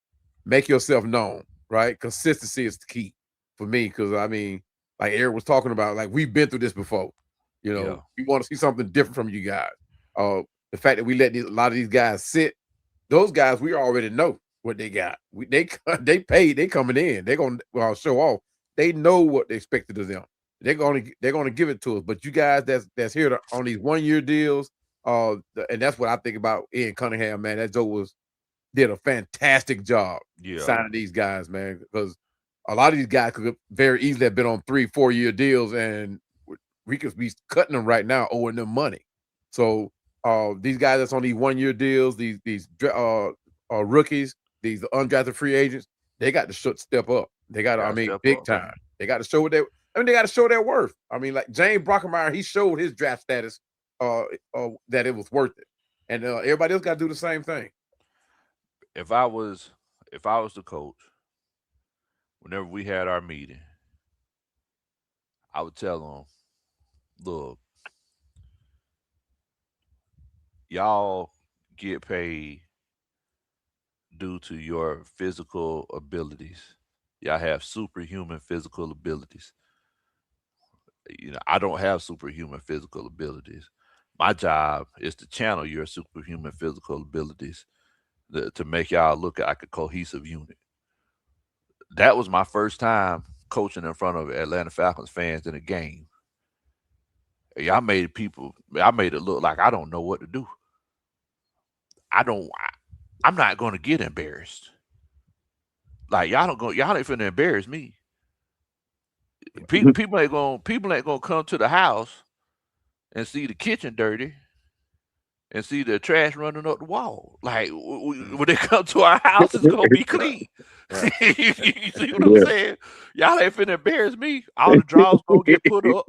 make yourself known. Right, consistency is the key for me because I mean, like Eric was talking about, like we've been through this before. We want to see something different from you guys. The fact that we let a lot of these guys sit, those guys we already know what they got. They paid, they coming in, they're gonna show off. They know what they expected of them. They're gonna give it to us. But you guys that's here on these 1-year deals, and that's what I think about Ian Cunningham, man. That Joe did a fantastic job signing these guys, man, because a lot of these guys could very easily have been on 3-4-year deals, and we could be cutting them right now, owing them money. So these guys that's on these 1-year deals, these rookies, these undrafted free agents, they got to step up. They got to, big time. Man. They got to show they got to show their worth. I mean, like James Brockermeyer, he showed his draft status that it was worth it, and everybody else got to do the same thing.
If I was the coach, whenever we had our meeting, I would tell them, look, y'all get paid due to your physical abilities. Y'all have superhuman physical abilities. I don't have superhuman physical abilities. My job is to channel your superhuman physical abilities to make y'all look like a cohesive unit. That was my first time coaching in front of Atlanta Falcons fans in a game. I made it look like I don't know what to do. I'm not going to get embarrassed. Like y'all ain't finna embarrass me. People ain't gonna come to the house and see the kitchen dirty and see the trash running up the wall. Like when they come to our house, it's gonna be clean. You see what I'm saying? Y'all ain't finna embarrass me. All the drawers gonna get put up.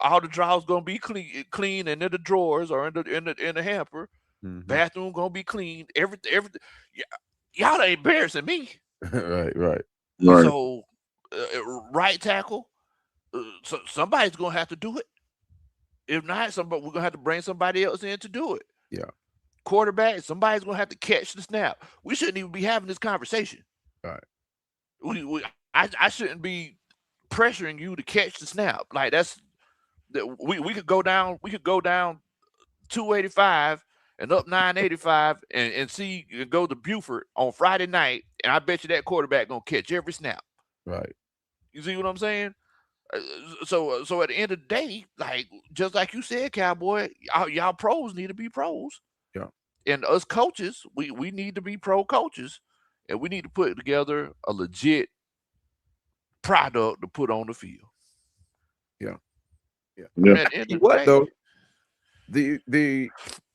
All the drawers gonna be clean, and in the drawers or in the hamper. Mm-hmm. Bathroom gonna be clean. Everything. Y'all ain't embarrassing me.
Right.
So, right tackle. So somebody's gonna have to do it. If not, we're gonna have to bring somebody else in to do it.
Yeah.
Quarterback. Somebody's gonna have to catch the snap. We shouldn't even be having this conversation.
Right.
I shouldn't be pressuring you to catch the snap. Like we could go down. We could go down 285 and up 985 and go to Buford on Friday night, and I bet you that quarterback gonna catch every snap.
Right.
You see what I'm saying? So at the end of the day, like just like you said, Cowboy, y'all pros need to be pros.
Yeah.
And us coaches, we need to be pro coaches, and we need to put together a legit product to put on the field.
Yeah.
At the end of the day,
though? The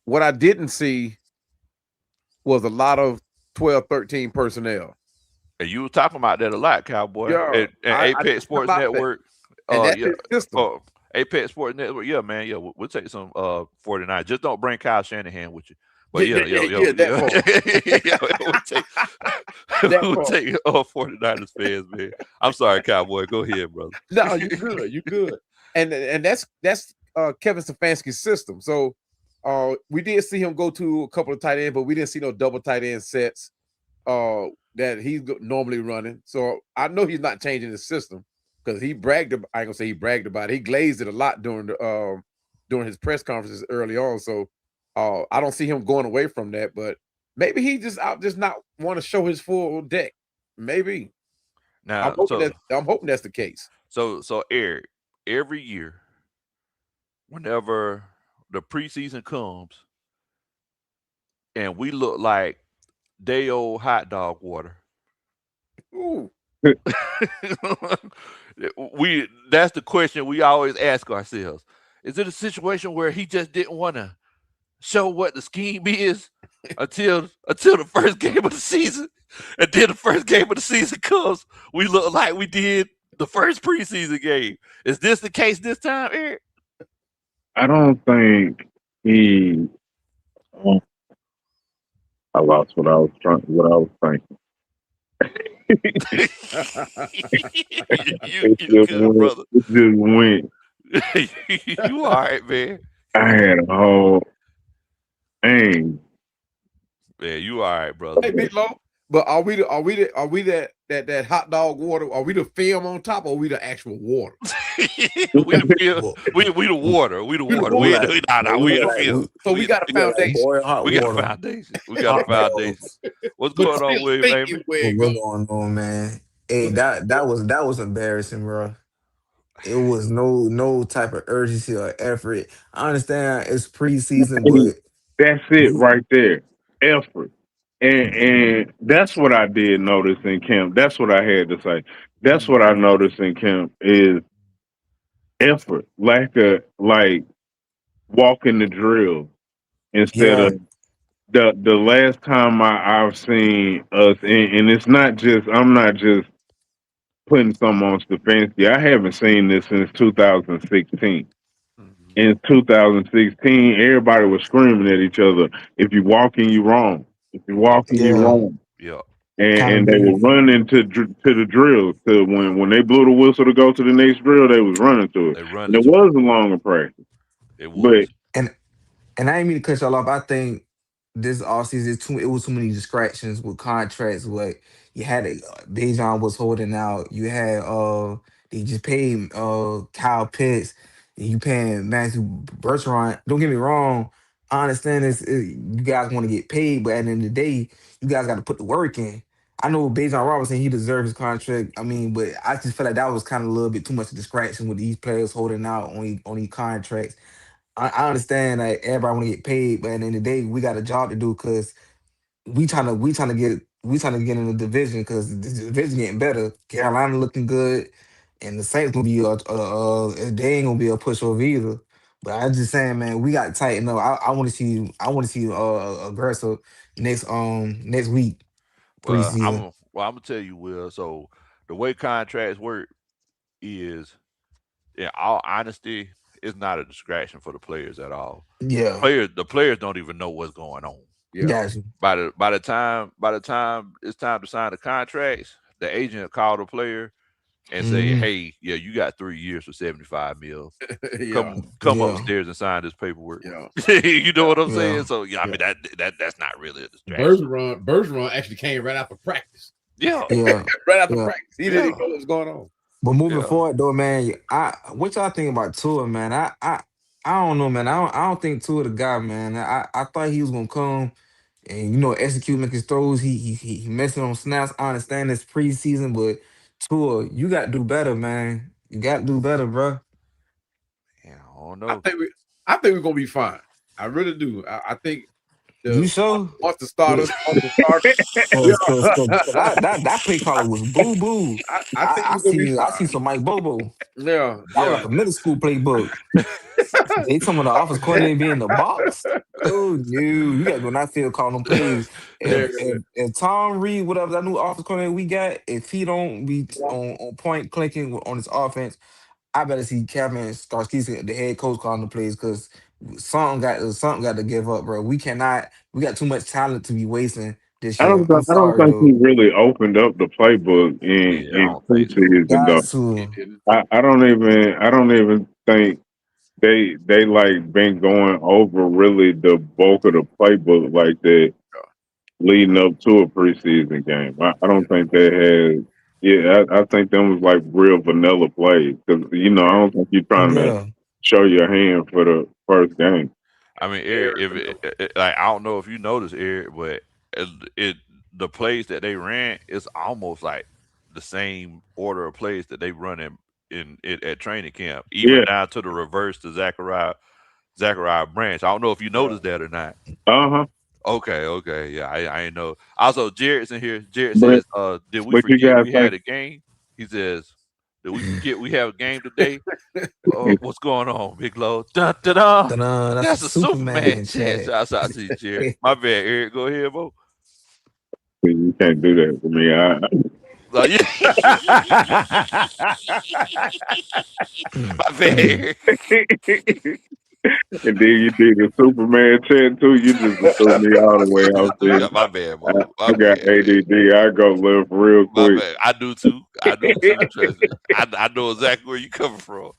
what I didn't see was a lot of 12, 13 personnel.
And you were talking about that a lot, Cowboy. Yeah, and Apex Sports Network. Apex Sports Network. Yeah, man. Yeah, we'll take some 49. Just don't bring Kyle Shanahan with you. But yeah,
That part.
yeah, we'll take
That
we'll
part.
take 49ers fans, man. I'm sorry, Cowboy. Go ahead, brother.
No, you good. You good. And that's Kevin Stefanski's system. So we did see him go to a couple of tight ends, but we didn't see no double tight end sets that he's normally running. So I know he's not changing his system because he bragged about, I ain't gonna say he bragged about it. He glazed it a lot during his press conferences early on. So I don't see him going away from that, but maybe he just not want to show his full deck. Maybe.
Now,
I'm hoping that's the case.
so Eric, every year, whenever the preseason comes and we look like day old hot dog water,
Ooh.
we that's the question we always ask ourselves. Is it a situation where he just didn't want to show what the scheme is until the first game of the season, and then the first game of the season comes, we look like we did the first preseason game? Is this the case this time, Eric?
I don't think he. oh, I lost what I was thinking.
You good, brother?
It just went.
You all right, man?
I had a whole thing.
Man, you all right, brother?
Hey, Big Low. But are we that hot dog water? Are we the film on top, or are we the actual water?
We the film, we the water. We the water.
We
We the film.
So we got a foundation.
Boil hot
We got a
water.
foundation. We got a foundation. What's
But
going on,
still
William
thinking
Amy?
where it
What's
goes.
going on, man? Hey, that was embarrassing, bro. It was no type of urgency or effort. I understand it's preseason,
Hey,
but
that's it
we
right there. Effort. And that's what I did notice in camp. That's what I had to say. That's what I noticed in camp is effort. Like walking the drill instead
yeah,
of the last time I've seen us, and it's not just, I'm not just putting something on Stefanski. I haven't seen this since 2016.
Mhm.
In 2016, everybody was screaming at each other. If you walking, you wrong. If you walking, you
yeah,
wrong.
Yeah,
And they were
accountability.
running to the drills. To when they blew the whistle to go to the next drill, they was running to it.
they
And
running
it
to it.
was a longer practice.
It
But
was.
And I ain't mean to cut y'all off. I think this offseason it was too many distractions with contracts. What you had, Dejan was holding out. You had they just paid Kyle Pitts. And you paying Matthew Bertrand. Don't get me wrong. I understand this. You guys want to get paid, but at the end of the day, you guys got to put the work in. I know Dejan Robinson, he deserves his contract. I mean, but I just feel like that was kind of a little bit too much distraction with these players holding out on these contracts. I understand that everybody want to get paid, but at the end of the day, we got a job to do because we trying to get in the division because the division getting better. Carolina looking good, and the Saints gonna be they ain't gonna be a pushover either. But I just saying, man, we got to tighten up. I want to see aggressive next week preseason.
I'm gonna tell you, Will. So the way contracts work is, in all honesty, it's not a distraction for the players at all.
Yeah,
The players don't even know what's going on.
Yeah.
got you.
By the time it's time to sign the contracts, the agent call the player and say,
Hmm.
"Hey, yeah, you got 3 years for 75 mil.
Yeah.
Come
Yeah,
upstairs and sign this paperwork."
Yeah.
You know what I'm saying?
yeah,
So yeah, I
Yeah.
mean that's not really a distraction.
Bergeron actually came right after practice.
Yeah,
yeah,
Right after
yeah.
practice. He didn't
yeah,
know what was going on.
But moving
yeah.
forward though, man, what y'all think about Tua, man? I don't know, man. I don't think Tua the guy, man. I thought he was gonna come and execute, make his throws. He messing on snaps. I understand this preseason, but Tua, you got to do better, man. You got to do better, bro.
Yeah, I don't
I
know.
think we I think we're gonna be fine. I really do. I think
You
the
sure?
once the starters, yeah,
Cause that play caller was boo boo.
I think
I
we're gonna be
see I
fine.
see some Mike Bobo.
Yeah,
That was
yeah.
like a middle school playbook. They some of the office coordinator be in the box. Oh no, you gotta go in that field calling them plays.
Yeah,
If Tom Reed, whatever that new office coordinator we got, if he don't be on point clicking on his offense, I better see Kevin Skarsky, the head coach, calling the plays because something got to give up, bro. We cannot. We got too much talent to be wasting this
I
year.
don't.
I'm
I don't
sorry,
think he
though.
really opened up the playbook
Yeah, I
in
don't think so.
preseason
Got
though.
He
to.
didn't.
I don't even. I don't even think they like been going over really the bulk of the playbook like that leading up to a preseason game. I
Yeah,
don't think they had. Yeah, I think them was like real vanilla plays because I
very,
don't think you're trying to
Yeah.
show your hand for the first game.
I mean, Eric,
very
if
vanilla.
like I don't know if you noticed, Eric, but it, it the plays that they ran is almost like the same order of plays that they run in it at training camp, even
Yeah.
down to the reverse to Zachariah Branch. I don't know if you
Yeah.
noticed that or not.
Uh huh.
Okay, okay, yeah, I ain't know. Also, Jared's in here. Jared
But
says, "Did we
but you
forget
guys
we
think
had a game?" He says, "Did we forget we have a game today?" What's going on, Big Low? Dun, dun, dun.
Ta-da, that's a
That's a Superman
Superman
chat.
chat.
Shouts out to you, Jared. My bad, Eric. Go ahead, bro.
you can't do that to me?
Yeah. My bad, Eric.
And then you did the Superman chant too. You just threw me all the way off.
Yeah, my bad, bro.
I
My
got
bad, man.
ADD. I go left real
My
quick.
bad. I do too. I do too. Trust me. I know exactly where you coming from.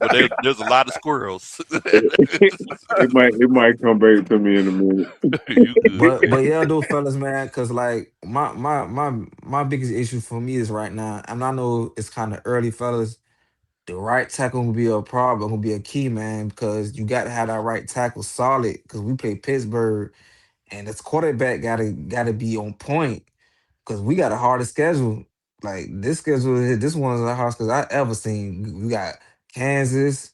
But there's a lot of squirrels.
It might come back to me in a minute.
You good,
But
man.
yeah, though, fellas, man, because like my biggest issue for me is right now, and I know it's kind of early, fellas. The right tackle will be a problem, will be a key, man, because you got to have that right tackle solid. Because we play Pittsburgh, and this quarterback gotta be on point. Because we got a harder schedule. Like this schedule, this one's the hardest schedule I ever seen. We got Kansas,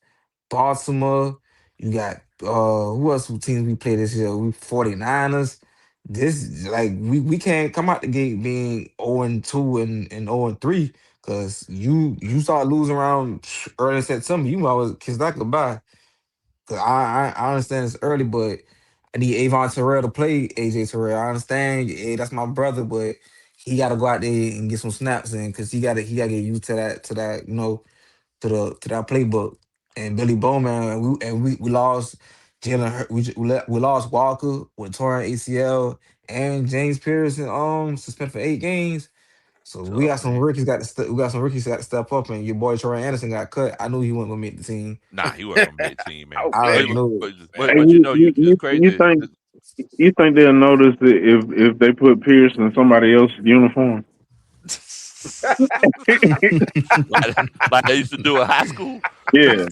Baltimore. You got who else teams we play this year? We 49ers. This like we can't come out the gate being 0-2 and 0-3 because you start losing around early September. You always kiss that goodbye. Cause I understand it's early, but I need Avon Terrell to play AJ Terrell. I understand, hey, that's my brother, but he got to go out there and get some snaps in because he got to get used to that to that playbook. And Billy Bowman, and we lost Jalen. We lost Walker with torn ACL and James Pearson suspended for 8 games. So we
Tough,
got some
man.
rookies we got some rookies got to step up, and your boy Troy Anderson got cut. I knew he wasn't gonna make the team.
Nah, he wasn't gonna make the team,
I
man.
was
I
glad
already
he
But
was
knew it.
but
man.
but, but you know, it's
You
crazy.
think they'll notice that if they put Pierce in somebody else's uniform?
like they used to do in high school.
Yeah.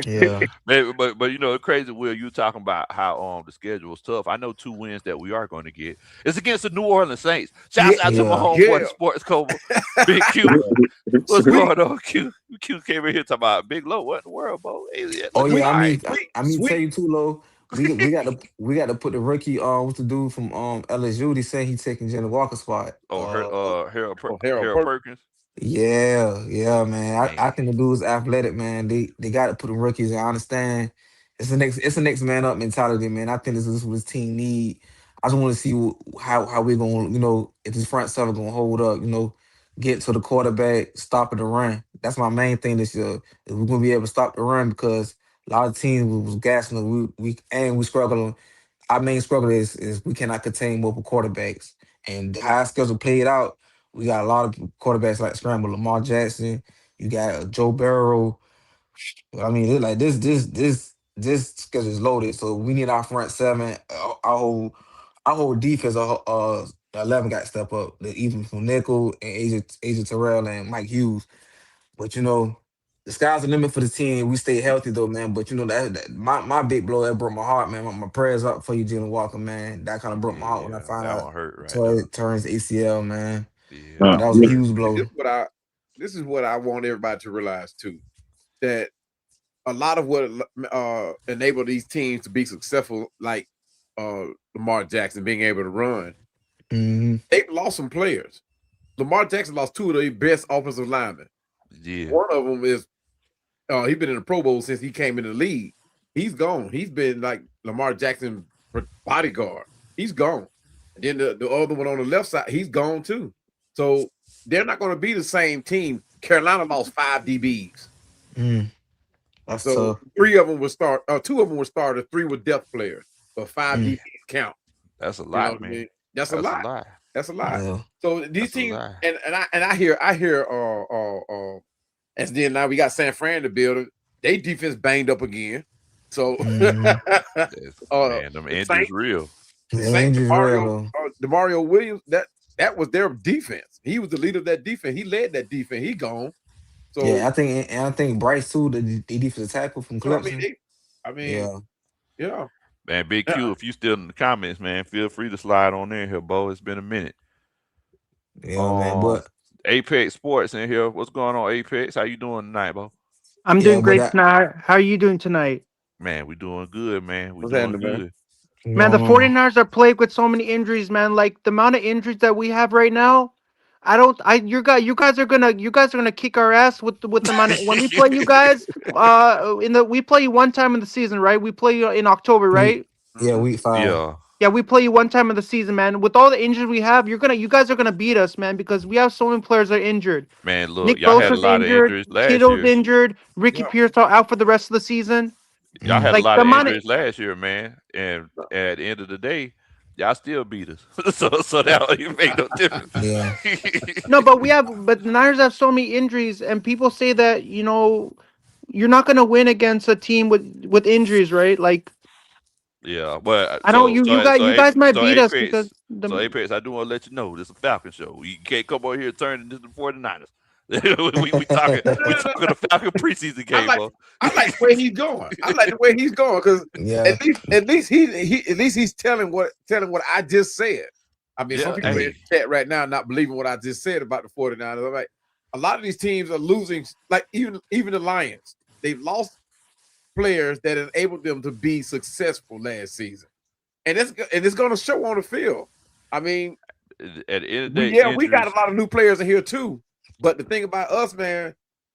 Yeah.
Man, but it's crazy. Will you talking about how the schedule is tough? I know 2 wins that we are going to get. It's against the New Orleans Saints.
Yeah,
Shouts out to my
Yeah.
homeboy,
yeah.
the Sports Cobra, Big Q.
Well,
What's
sweet,
going on, Q? Q came in here talking about Big Low. What in the world, bro? Hey, yeah,
Oh
looking
yeah.
sweet,
I
all right.
mean,
sweet,
tell
sweet.
you too, low. We got to put the rookie what's the dude from LSU? They saying he taking Jenny Walker's spot.
Oh,
Oh, Harold
Harold
Perkins.
Perkins.
Yeah, yeah, man. I
Man,
think the dude's athletic, man. They got to put the rookies. I understand. It's the next man up mentality, man. I think this is what his team need. I just want to see how we're gonna, if this front seven gonna hold up, get to the quarterback, stopping the run. That's my main thing this year. Is we're gonna be able to stop the run because a lot of teams was gassing. We struggling. Our main struggle is we cannot contain multiple quarterbacks. And how our schedule played out, we got a lot of quarterbacks like Scramble, Lamar Jackson. You got Joe Burrow. I mean, like this schedule is loaded. So we need our front seven. Our whole defense. 11 got to step up. Even from Nickel and Asia Terrell and Mike Hughes. But the sky's the limit for the team. We stay healthy though, man. But my big blow that broke my heart, man. My prayers up for you, Jalen Walker, man. That kind of broke my heart when I
yeah,
found
that
out
one hurt right
Torrey
there.
turns ACL, man.
Yeah,
Uh,
That was a
yeah.
huge
See,
blow.
this is what I want everybody to realize too. That a lot of what enabled these teams to be successful, like Lamar Jackson being able to run,
Hmm.
they've lost some players. Lamar Jackson lost two of their best offensive linemen.
yeah,
One of them is he's been in the Pro Bowl since he came in the league. He's gone. He's been like Lamar Jackson bodyguard. He's gone. And then the other one on the left side, he's gone too. So they're not going to be the same team. Carolina lost 5 DBs.
Mm. That's
So
tough.
3 of them would start, 2 of them would start, 3 were depth players, but 5
Mm,
DBs count.
That's a
You know
lot,
what I
man.
mean? That's a
That's a
lot.
lot.
That's a lot.
yeah.
So these
That's a
teams,
lot.
and I hear, and then now we got San Fran to build it. They defense banged up again. So
Mm-hmm.
Man, them
the
injuries
Saints,
real.
the
The
Saints,
injuries real though.
Demario Williams, that was their defense. He was the leader of that defense. He led that defense. He gone. So,
Yeah, I think Bryce too, the defensive tackle from
so I mean,
Clemson.
I mean,
Yeah,
yeah.
Man, Big
Yeah.
Q, if you still in the comments, man, feel free to slide on in here, Bo. It's been a minute.
yeah, man.
Um, Apex Sports in here. What's going on, Apex? How you doing tonight, Bo?
I'm doing
But
great
that
tonight. How are you doing tonight?
Man, we doing good, man. We
What's
doing
happening, man?
good.
Man, the
going on.
49ers are plagued with so many injuries, man. Like the amount of injuries that we have right now, I don't I you guys are gonna kick our ass with the amount of, when we play you guys, in the we play you one time in the season, right? We play you in October,
We
right?
yeah,
Mhm.
week 5.
Yeah,
Yeah, we play you one time in the season, man. With all the injuries we have, you guys are gonna beat us, man, because we have so many players that are injured.
man. Look,
Nick
y'all had a
Bosa's
lot of
injured,
injuries last
Kittle's
year.
injured, Ricky
Yeah.
Pierce out for the rest of the season.
Y'all had a
Mm.
Like
lot
the
of
amount of
injuries last year, man. And at the end of the day, y'all still beat us. So that don't even make no difference.
Yeah.
No, but the Niners have so many injuries, and people say that you're not gonna win against a team with injuries, right? Like
Yeah, but
I don't you guys might
So
beat us because
Apex, I do want to let you know this is a Falcon show. You can't come over here turning this the 49ers. we talking
No, no,
we
no, no.
talking the Falcon preseason
I
game,
like
bro.
I like the way he's going. I like the way he's going because
Yeah.
at least he's telling what I just said. I mean, some
Yeah,
people in
hey,
the chat right now not believing what I just said about the 49ers. I'm like, a lot of these teams are losing, like even the Lions. They've lost players that enabled them to be successful last season. And it's going to show on the field. I mean,
at the end of the day,
we got a
injuries,
lot of new players in here too. But the thing about us, man,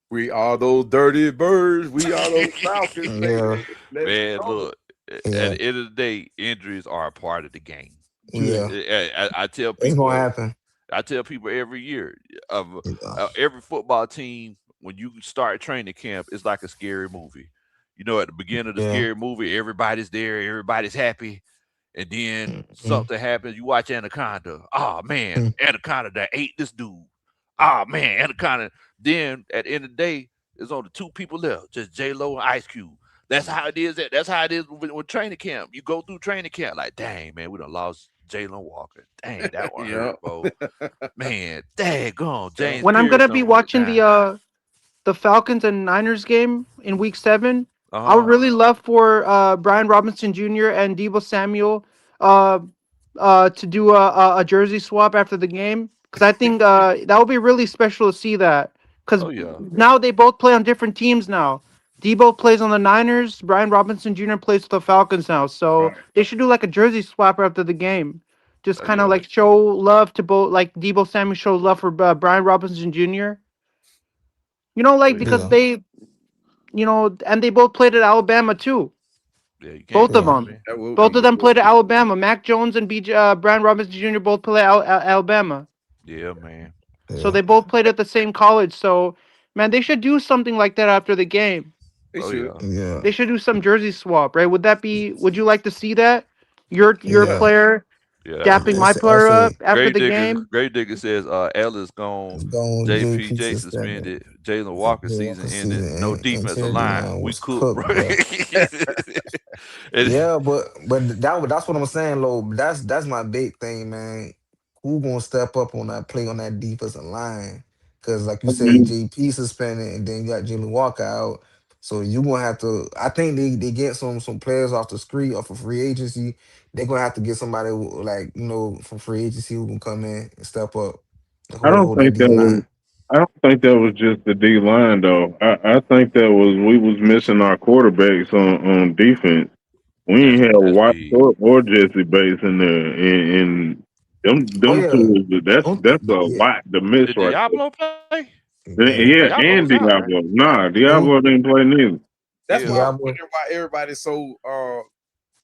we are those dirty birds. We are those Falcons,
Yeah.
baby. Let's
man.
go.
Look, at
Yeah.
the end of the day, injuries are a part of the game.
Yeah.
Yeah.
I tell
It's gonna
people,
happen.
every year of
Yeah.
every football team when you start training camp, it's like a scary movie. You know, at the beginning of the
Yeah.
scary movie, everybody's there, everybody's happy, and then
Mm-hmm.
something happens. You watch Anaconda. Oh man,
Mm.
Anaconda that ate this dude. Oh man, Anaconda. Then at the end of the day, there's only two people left, just J Lo and Ice Cube. That's how it is. That's how it is with training camp. You go through training camp like, dang man, we done lost Jalen Walker. Dang, that one
Yeah.
hurt, bro. Man, daggone,
Yeah.
James
when I'm
Pierce
gonna be
done went
watching
down.
the Falcons and Niners game in Week 7, I would
Uh-huh.
really love for Brian Robinson Jr. and Debo Samuel uh to do a jersey swap after the game because I think that would be really special to see that because
Oh yeah.
now they both play on different teams now. Debo plays on the Niners. Brian Robinson Jr. plays for the Falcons now, so
Right.
they should do like a jersey swap after the game. Just
Oh
kind of
yeah.
like show love to both, like Debo Samuel show love for Brian Robinson Jr.
Oh
Like
yeah.
because
Yeah.
and they both played at Alabama too.
Yeah, you can't
Both of
Yeah.
blame him,
them.
man.
That will
Both
be
of them played at Alabama. Mac Jones and Brian Robinson Jr. both play at Alabama.
Yeah, man.
So
Yeah.
they both played at the same college. So, man, they should do something like that after the game.
they
Oh
should.
yeah.
Yeah.
They should do some jersey swap, right? Would you like to see that? Your
Yeah.
player
Yeah.
dapping my
I
player up
say
after the game?
Grave Digger says Ellis gone,
it's going JP
JPJ
suspended.
suspended, Jalen Walker
The
season
Walker
ended,
season
no
and
defensive
interior
line.
line
We
was
cooked, bro.
cooked, bro.
And-
Yeah, but that's what I'm saying, Lo. That's my big thing, man. Who gonna step up on that play on that defensive line? Because like you say, JP suspended, and then you got Jalen Walker out. So you gonna have to. I think they get some players off the street off of free agency. They're gonna have to get somebody like from free agency who can come in and step up and
I don't
hold that
think
D
that was.
line.
I don't think that was just the D line though. I think that was we was missing our quarterbacks on defense. We ain't had
that's
White
big.
or Jesse Bates in there, and
Oh
them
yeah,
two. That's a
yeah,
lot to miss
Did
right
Diablo play?
there.
yeah.
Yeah,
Diablo
and
was out, right?
Diablo. Nah,
Who?
Diablo didn't play neither.
That's
Yeah.
why I was
Diablo.
wondering why everybody's so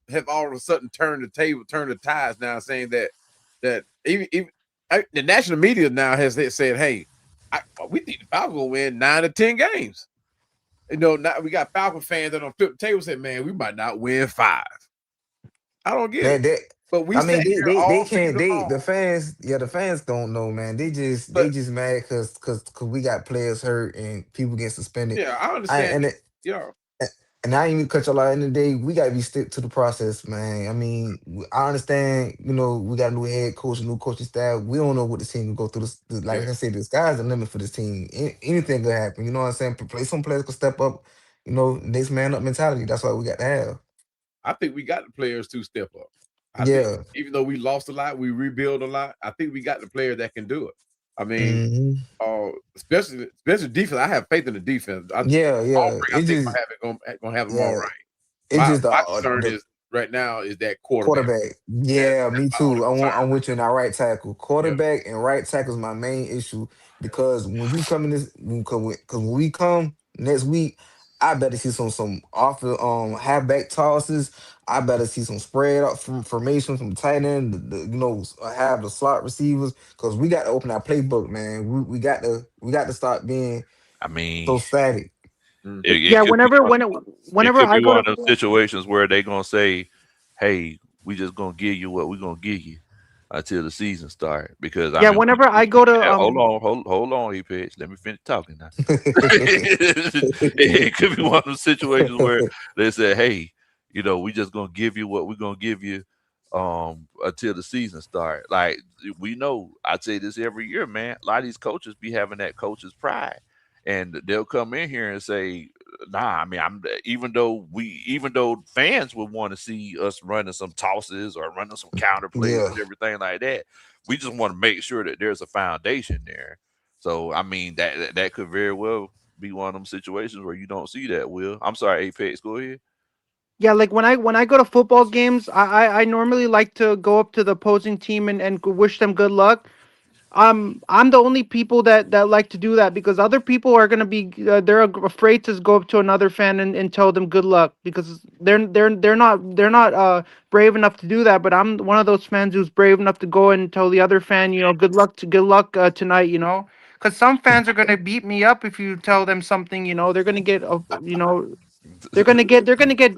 have all of a sudden turned the tides now, saying that even the national media now has said, hey, we think the Falcons will win 9 to 10 games. now we got Falcon fans that on flip the table and said, man, we might not win 5. I don't get it.
That
But we
I
sat
mean,
here
they
all
can't
season
they
long.
the fans, yeah, the fans don't know, man. They
But
just mad because we got players hurt and people get suspended.
yeah, I
I
understand
and
that.
it,
Yeah,
and I ain't even cut y'all out. In the day, we gotta be stick to the process, man. I mean, I understand. We got a new head coach, a new coaching staff. We don't know what this team can go through. Like
yeah.
I said, the sky's the limit for this team. Anything could happen. You know what I'm saying? Some players could step up. Next man up mentality. That's what we got to have.
I think we got the players to step up. I think
Yeah.
even though we lost a lot, we rebuild a lot. I think we got the players that can do it. I mean,
hmm
especially defense. I have faith in the defense.
Yeah.
Aubrey,
Yeah.
I
It
think
just
gonna have them all
yeah.
right.
It just
My concern
the
is right now is that quarterback.
quarterback.
That's
Yeah, me
my only
too.
concern.
I'm with you in that right tackle.
Yeah,
Quarterback and right tackle is my main issue because when you come in this, because when we come next week, I better see some off the halfback tosses. I better see some spread up from formation from tight end. Have the slot receivers because we got to open our playbook, man. We got to start being
I
so
mean,
static.
it,
hmm
it
Yeah,
could be one. It
whenever
could
I
be
go
one
to
of those situations where they gonna say, "Hey, we just gonna give you what we gonna give you until the season start." Because I
yeah,
mean,
whenever I go to
hold on, he pitch. Let me finish talking now. It could be one of those situations where they say, "Hey, we just gonna give you what we gonna give you until the season start." Like we know, I say this every year, man. A lot of these coaches be having that coach's pride, and they'll come in here and say, "Nah, I mean, I'm even though fans would want to see us running some tosses or running some counter plays
Yeah.
and everything like that. We just want to make sure that there's a foundation there." So I mean that could very well be one of them situations where you don't see that. Will, I'm sorry, Apex, go ahead.
yeah, like when I go to football games, I normally like to go up to the opposing team and wish them good luck. I'm the only people that like to do that because other people are gonna be they're afraid to go up to another fan and tell them good luck because they're not brave enough to do that. But I'm one of those fans who's brave enough to go and tell the other fan, good luck tonight, because some fans are gonna beat me up if you tell them something. They're gonna get they're gonna get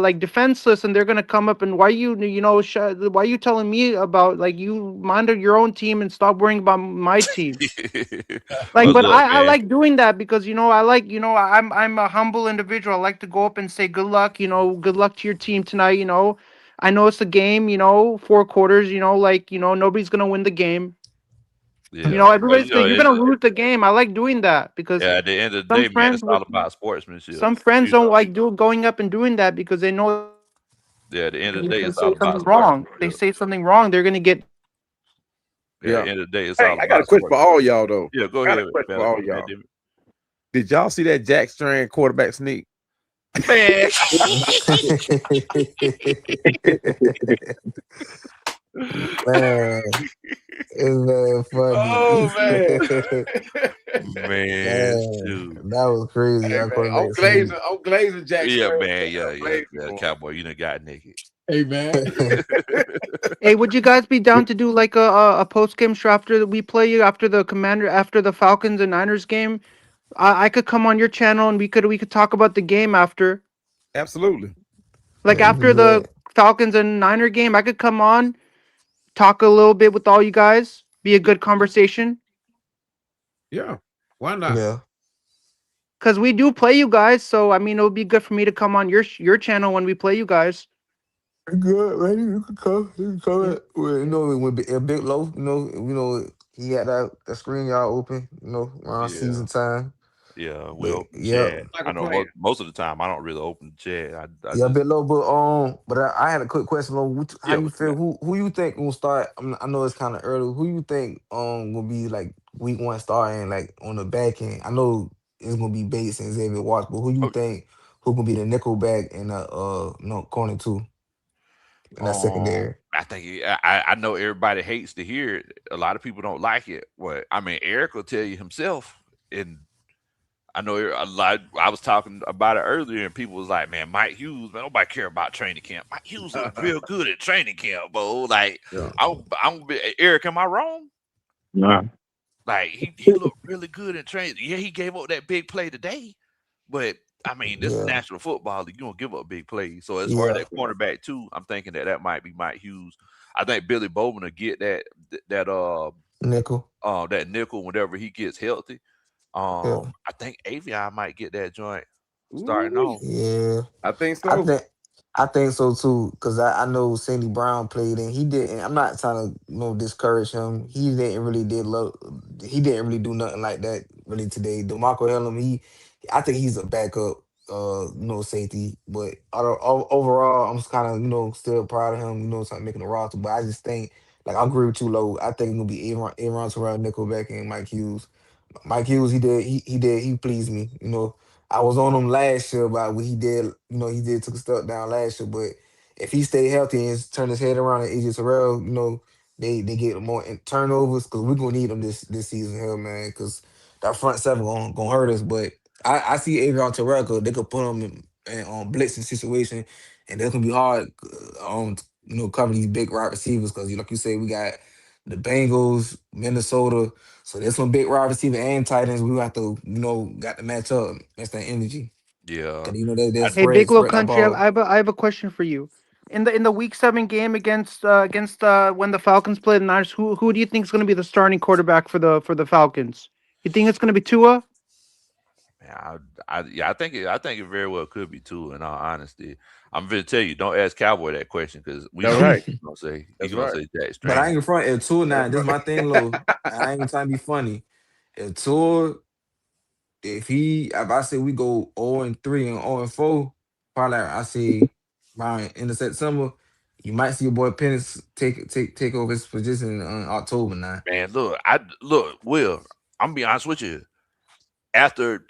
like defenseless, and they're gonna come up and why you telling me about, like, you mind your own team and stop worrying about my team. Like,
Well,
but
look,
I
man.
like doing that because I like I'm a humble individual. I like to go up and say good luck. Good luck to your team tonight. I know it's a game. 4 quarters. Nobody's gonna win the game.
Yeah. Well,
You're gonna lose the game. I like doing that because
yeah. At the end of the
some
day, man,
friends
it's
with
all about sportsmanship.
some friends
You
don't
know.
like going up and doing that because they know
Yeah. At the end of the
if
day,
they
it's all
say
about
something wrong. If they
sportsmanship.
say something wrong, they're gonna get.
Yeah. At
yeah.
the end of the day, it's
Hey,
all
I got a
about
question for
sportsmanship.
all y'all though.
Yeah. Go
I got a
ahead,
question for all y'all.
man.
Did y'all see that Jack Strand quarterback sneak?
Man.
Man, it's very
Oh man.
funny.
Man,
Man,
shoot.
that was crazy.
Hey
Y'all
man, I'm
quarterback
glazing.
sneak.
I'm glazing Jack
Yeah,
Strand.
man.
Man.
Yeah,
I'm
yeah,
glazing
yeah.
for him.
Cowboy, you done got naked.
Hey man.
Hey, would you guys be down to do like a post game show after we play you after the Falcons and Niners game? I could come on your channel and we could talk about the game after.
Absolutely.
Like
Yeah, you can
after
do
the
that.
Falcons and Niner game, I could come on, talk a little bit with all you guys, be a good conversation.
Yeah. Why not?
Yeah.
Cause we do play you guys, so I mean it would be good for me to come on your channel when we play you guys.
Good, man. You can come. You can come.
Yeah.
When a bit low. He had that screen y'all open. Around
Yeah.
season time.
Yeah, we
But
open
yeah,
chat.
Like
I
a
know
plan.
most of the time I don't really open the chat. I
yeah, a
just
bit low. But I had a quick question. How
yeah,
you
what you
feel?
got?
Who you think will start? I know it's kind of early. Who you think will be like week one starting like on the back end? I know it's gonna be Bates and Xavier Watts, but who you
Oh,
think who gonna be the nickel back and no corner two in that secondary?
I think I know everybody hates to hear it. A lot of people don't like it. What I mean, Eric will tell you himself, and I know a lot. I was talking about it earlier, and people was like, "Man, Mike Hughes, man, nobody care about training camp. Mike Hughes looked real good at training camp, bro. Like,
Yeah.
Eric, am I wrong?
Nah.
Like, he looked really good in training. Yeah, he gave up that big play today, But I mean, this is
Yeah,
National Football League. You don't give up big plays. So as far as
yeah,
that cornerback too, I'm thinking that might be Mike Hughes. I think Billy Bowman will get
nickel.
that nickel whenever he gets healthy.
Yeah,
I think Avion might get that joint starting
Ooh,
off.
yeah.
I think
I
so.
think I think so too, because I know Sandy Brown played and he didn't. I'm not trying to discourage him. He didn't really do nothing like that really today. DeMarco Hellum, I think he's a backup, safety. But overall, I'm just kind of still proud of him. Something making the roster. But I just think like I agree with you, low. I think it's gonna be Aaron Terrell, Nickelback, and Mike Hughes. Mike Hughes, he pleased me. I was on him last year about what he did. He did took a step down last year, but if he stay healthy and turn his head around and AJ Terrell, they get more turnovers because we're gonna need them this season here, man. Because that front seven gonna hurt us. But I see Adrian Terrell 'cause they could put him in on blitzing situation, and that's gonna be hard. Cover these big wide receivers because like you say, we got the Bengals, Minnesota. So there's some big wide receiver and tight ends. We have to, got to match up. That's that energy.
Yeah.
Cause they
I,
Hey, Big Low
spread that
Country,
ball.
I have a question for you. In the Week 7 game against when the Falcons play the Niners, who do you think is going to be the starting quarterback for the Falcons? You think it's going to be Tua?
yeah, I think it very well could be too. In all honesty, I'm going to tell you, don't ask Cowboy that question because we
That's
know what
right.
he's gonna say. He's
That's
gonna
right.
say Jack
But I
Strange.
ain't in front at two
That's
now. This is
right.
my thing, low. I ain't trying to be funny. If Tua, if I say we go 0-3 and 0-4, probably like I say around end of September, you might see your boy Pennis take over his position in October now.
Man, look, Will. I'm gonna be honest with you. After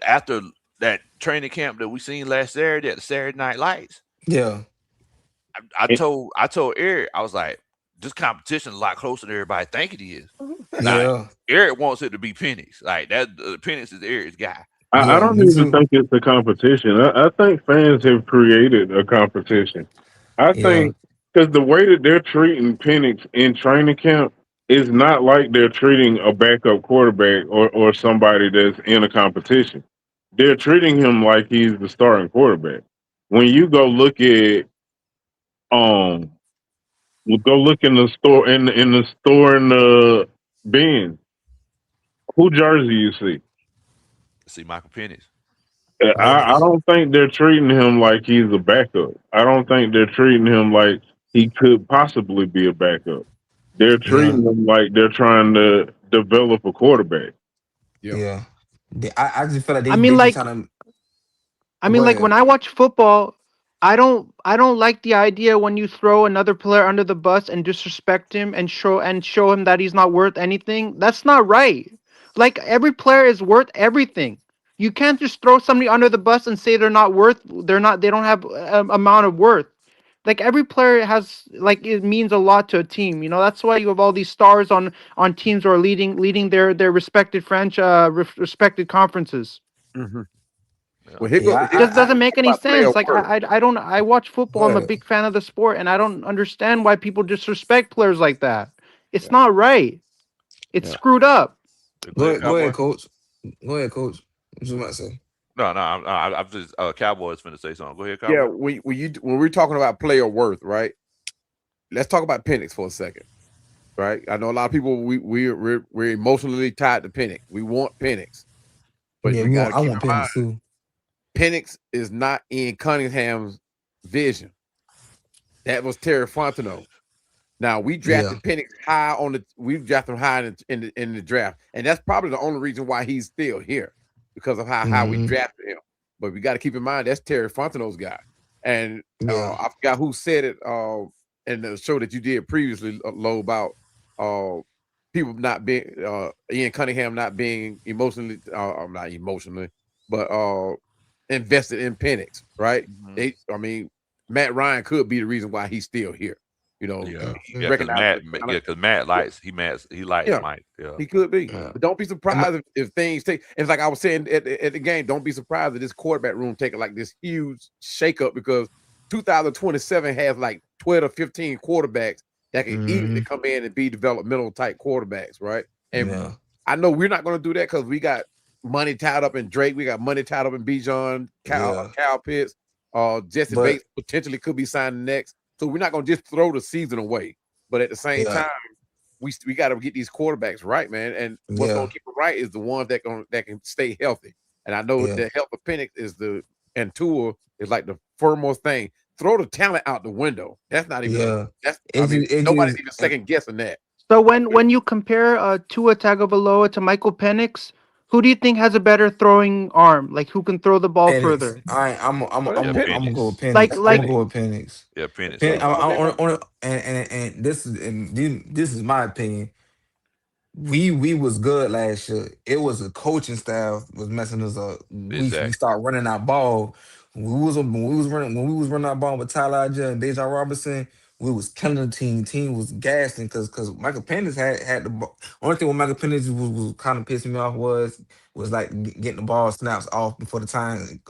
that training camp that we seen last Saturday at the Saturday Night Lights,
Yeah,
I told Eric, I was like, this competition is a lot closer than everybody think it is. Now,
yeah,
Eric wants it to be Penix. Like that, Penix is Eric's guy.
I
yeah.
don't
Me
even
too.
think it's a competition. I think fans have created a competition. I
Yeah,
think because the way that they're treating Penix in training camp is not like they're treating a backup quarterback or somebody that's in a competition. They're treating him like he's the starting quarterback. When you um go look in the store in the store in the bin, who jersey you see?
See Michael Penix.
I
yeah,
don't think they're treating him like he's a backup. I don't think they're treating him like he could possibly be a backup. They're
yeah.
treating him like they're trying to develop a quarterback.
Yeah.
Yeah. I just feel like
I
they
mean,
just
like
trying to
I
go
mean, like
ahead.
when I watch football, I don't like the idea when you throw another player under the bus and disrespect him and show him that he's not worth anything. That's not right. Like every player is worth everything. You can't just throw somebody under the bus and say they don't have amount of worth. Like every player has like it means a lot to a team. That's why you have all these stars on teams who are leading their respected respected conferences.
Hmm.
Yeah.
Well, here
Yeah,
go
It
here.
just
I
doesn't make
Talk
any
about player
sense. Like
worth.
I don't I watch
go
football. I'm a
ahead.
big fan of the sport, and I don't understand why people disrespect players like that. It's
Yeah.
not right. It's
Yeah.
screwed up.
Go ahead,
Go
Cowboy.
ahead, coach. Go ahead, coach. What you about to say?
No, no, I'm just Cowboy's finna say something. Go ahead,
Yeah.
Cowboy.
When we're talking about player worth, right? Let's talk about Penix for a second, right? I know a lot of people we're emotionally tied to Penix. We want Penix, but
Yeah,
we got to
I
keep
want
in mind
Penix too.
Penix is not in Cunningham's vision. That was Terry Fontenot. Now
Yeah.
we drafted him high in the draft, and that's probably the only reason why he's still here because of how high we
Hmm.
drafted him. But we got to keep in mind that's Terry Fontenot's guy, and
Yeah.
I forgot who said it in the show that you did previously, Low, about uh, people not being Ian Cunningham not being not emotionally, but invested in Penix, right?
Hmm.
I mean, Matt Ryan could be the reason why he's still here. You know,
Yeah,
he
yeah, because
recognizes
Matt,
the kind of
yeah, because Matt
yeah,
he likes
yeah,
Mike. Yeah,
he could be.
Yeah.
But don't be
And my,
surprised if things take. It's like I was saying at the game. Don't be surprised that this quarterback room taking like this huge shakeup because 2027 has like 12 or 15 quarterbacks that can easily
hmm.
come in and be developmental type quarterbacks, right? And
Yeah.
I know we're not going to do that because we got money tied up in Drake. We got money tied up in Bijan,
Yeah,
Cal Pitts. Jesse
but
Bates potentially could be signing next. So we're not gonna just throw the season away. But at the same
yeah,
time, we got to get these quarterbacks right, man. And what's gonna
yeah,
keep them right is the ones that can stay healthy. And I know
yeah,
the health of Penix is and Tua is like the foremost thing. Throw the talent out the window. That's not even
yeah.
that's I
It
mean,
just, it
nobody's
just,
even second guessing that.
So when you compare Tua Tagovailoa to Michael Penix, who do you think has a better throwing arm? Like who can throw the ball
Penix.
further?
Well, that's
Yeah,
Penix.
I'm gonna go with
Penix.
Like
Penix. I'm
like
gonna go
Penix.
with Penix.
Yeah, Penix
Pen,
all
Yeah,
day.
and this is my opinion. We was good last year. It was a coaching staff was messing us up. We
Exactly.
start running our ball. When we was running our ball with Tyler Algier and Dejan Robinson, we was killing the team. Team was gassing because Michael Penix had the ball. Only thing with Michael Penix was kind of pissing me off was like getting the ball snaps off before the time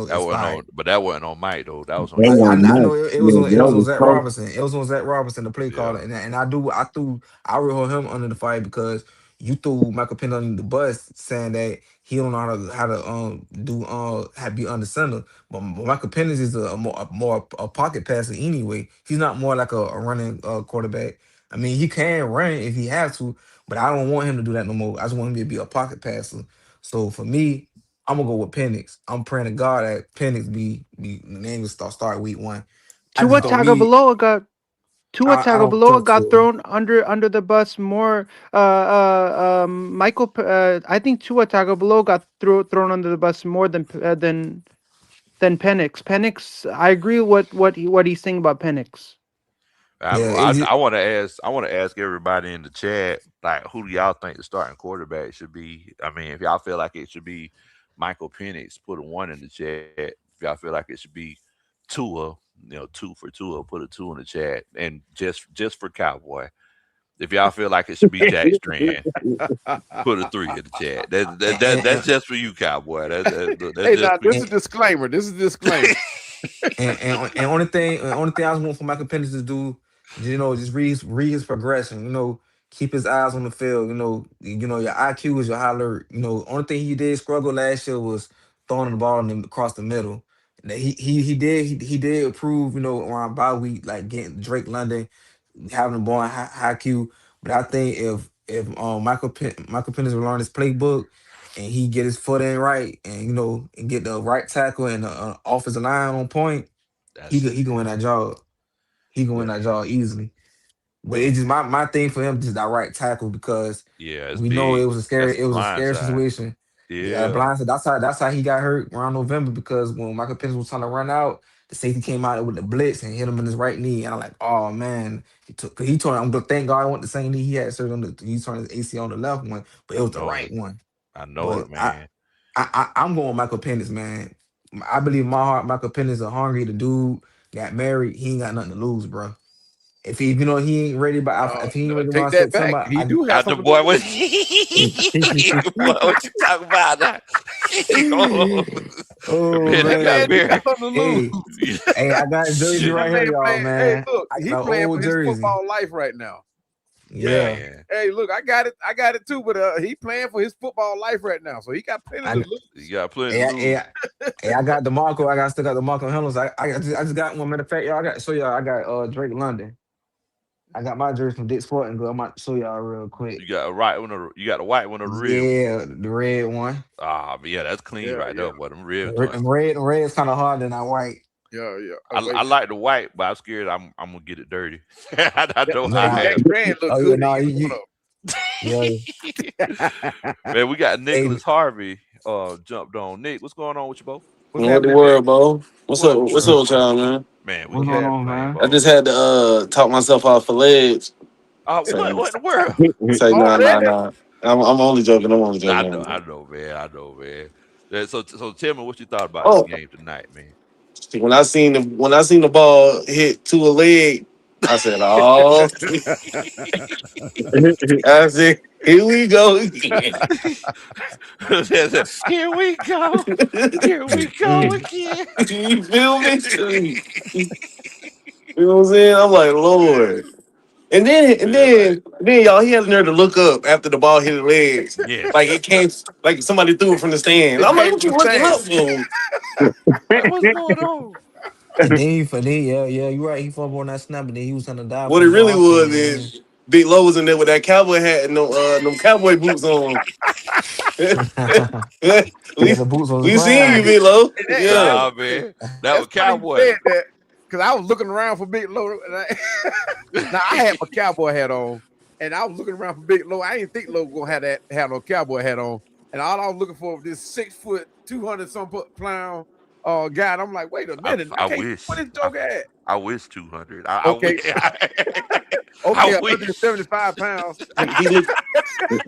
That wasn't
expired.
on, but that wasn't on Mike though. That was on
That
you.
wasn't
I
much.
know
Yeah,
it
that
was on
was
Zach
close.
Robinson. It was on Zach Robinson, the play
Yeah,
caller, and I real him under the fire because you threw Michael Penn under the bus saying that he don't know how to do how to be under center. But Michael Penn is a more a pocket passer anyway. He's not more like a running quarterback. I mean, he can run if he has to, but I don't want him to do that no more. I just want him to be a pocket passer. So for me, I'm gonna go with Penix. I'm praying to God that Penix be the name will start week one. I
Tua
just don't need.
Tagovailoa got Tua
I don't
Tagovailoa
trust
got
Tua.
thrown under the bus more. I think Tua Tagovailoa got thrown under the bus more than Penix. Penix, I agree with what he's saying about Penix.
Yeah,
I want to ask. I want to ask everybody in the chat, like, who do y'all think the starting quarterback should be? I mean, if y'all feel like it should be Michael Penix, put a one in the chat. If y'all feel like it should be Tua, two for Tua, put a two in the chat. And just for Cowboy, if y'all feel like it should be Jack Strand, put a three in the chat. That's
and,
just for you, Cowboy. That's
Hey,
just
now
for
this
you.
is disclaimer. This is disclaimer.
only thing I just want for Michael Penix to do, just read his progression. Keep his eyes on the field. Your IQ is your high alert. Only thing he did struggle last year was throwing the ball across the middle. That he did improve. Around bye week, like getting Drake London, having the ball in high Q. But I think if Michael Penix will learn his playbook and he get his foot in right and and get the right tackle and the offensive line on point,
That's
he can win that job. He can
yeah,
win that job easily. But it's just my thing for him just that right tackle because
yeah. It's
we know
big. That's a
it was a
blind
scary
side.
situation. Yeah,
Yeah.
blind side. That's how he got hurt around November because when Michael Penix was trying to run out, the safety came out with the blitz and hit him in his right knee. And I'm like, oh man, he turned. I'm gonna thank God I went the same knee he had surgery on he turned his AC on the left one, but it
I
was the
know
right
it.
one.
I know
But
it, man.
I'm going Michael Penix, man. I believe in my heart Michael Penix is hungry. The dude got married. He ain't got nothing to lose, bro. If he, he ain't ready if he ain't
No,
ready
take
around
that back.
September,
He do have
The
something to
boy, what?
lose.
Boy, what you talking about? Now? Oh,
oh
man,
That
that got
man
man,
do got
married.
something to lose.
hey, hey, I got his jersey
Shit,
That
right here,
man
y'all,
playing. Hey,
man.
look,
I got
he
the
playing for
old
his
jersey.
football life right now.
Yeah,
man.
Hey, look, I got it. I got it too. But he playing for his football life right now, so he got plenty to
I,
lose.
You got plenty to
hey,
lose.
I got the Marco. Still got the Marco Helmets. I just got one. Matter of fact, y'all, I got show y'all. I got Drake London. I got my jersey from Dick's Sporting Goods. I might show y'all real quick.
You got a right one, or you got a white one, or the red one.
Yeah, the red one.
Ah, but yeah, that's clean
Yeah,
right
yeah,
there. But them red
The
joints.
red is kind of hard than that white.
yeah, yeah. Oh,
I
wait.
like the white, but I'm scared I'm gonna get it dirty. I know
Hey,
I
Nah,
Jack
have.
Strand look
oh yeah,
good in
no,
either
you yeah.
one of them.
Man, we got
Hey,
Nicholas Harvey jumped on. Nick, what's going on with you both?
What's
What the
happening, Nick?
world, bro? What's
What
up?
up with you,
What's
man?
up, with y'all, man?
Man, we
what's going
can't
on,
complain,
man?
I
boss.
just had to talk myself off the ledge.
What
Say,
what in the world?
say,
All
nah,
that?
nah, nah. I'm only joking. I'm only joking. I'm only
I
joking.
know, man. I know, man. Yeah, so tell me what you thought about this
Oh,
game tonight, man.
when I seen the ball hit to a leg, I said, oh, I said, here we go again.
Here we go. Here we go again.
You feel me? You know what I'm saying? I'm like, Lord. And
Yeah, like
then y'all, he had the nerve to look up after the ball hit his legs. Like
yes.
it came, like somebody threw it from the stands.
It
I'm like,
came
what
from
you
the
looking up
stand.
for?
Like what's going on?
And then for then, yeah, you're right. He fumbled on that snap, and then he was trying to die
What
for
it
the
really
ball after,
was
man.
is Big Low was in there with that cowboy hat and no cowboy boots on.
He had the boots on the
We seen you,
ground.
Big Low.
And
Yeah.
Nah, man. That
that's
was
funny you
cowboy.
said that because I was looking around for Big Low. Now I had my cowboy hat on, and I was looking around for Big Low. I didn't think Low was gonna have that have no cowboy hat on, and all I was looking for was this 6 foot, 200 some pound guy. And I'm like, wait a
I,
minute, I
I
can't what
wish.
this joke at.
I wish 200. I
Okay,
wish.
okay,
I
175
wish.
pounds.
He look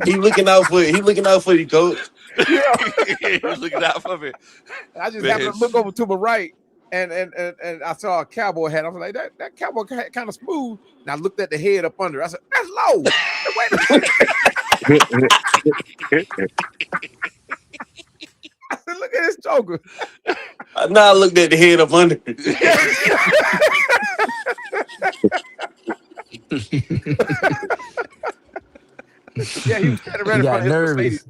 he looking out for you, coach.
Yeah,
He was looking out for me.
I just
Man,
happened to look over to my right. And I saw a cowboy hat. I was like, that cowboy hat kind of smooth. And I looked at the head up under. I said, that's low. Wait a I said, look at this joker.
Now I looked at the head up under.
Yeah, he was standing
He
right in front
got
of his Mercedes.
nervous.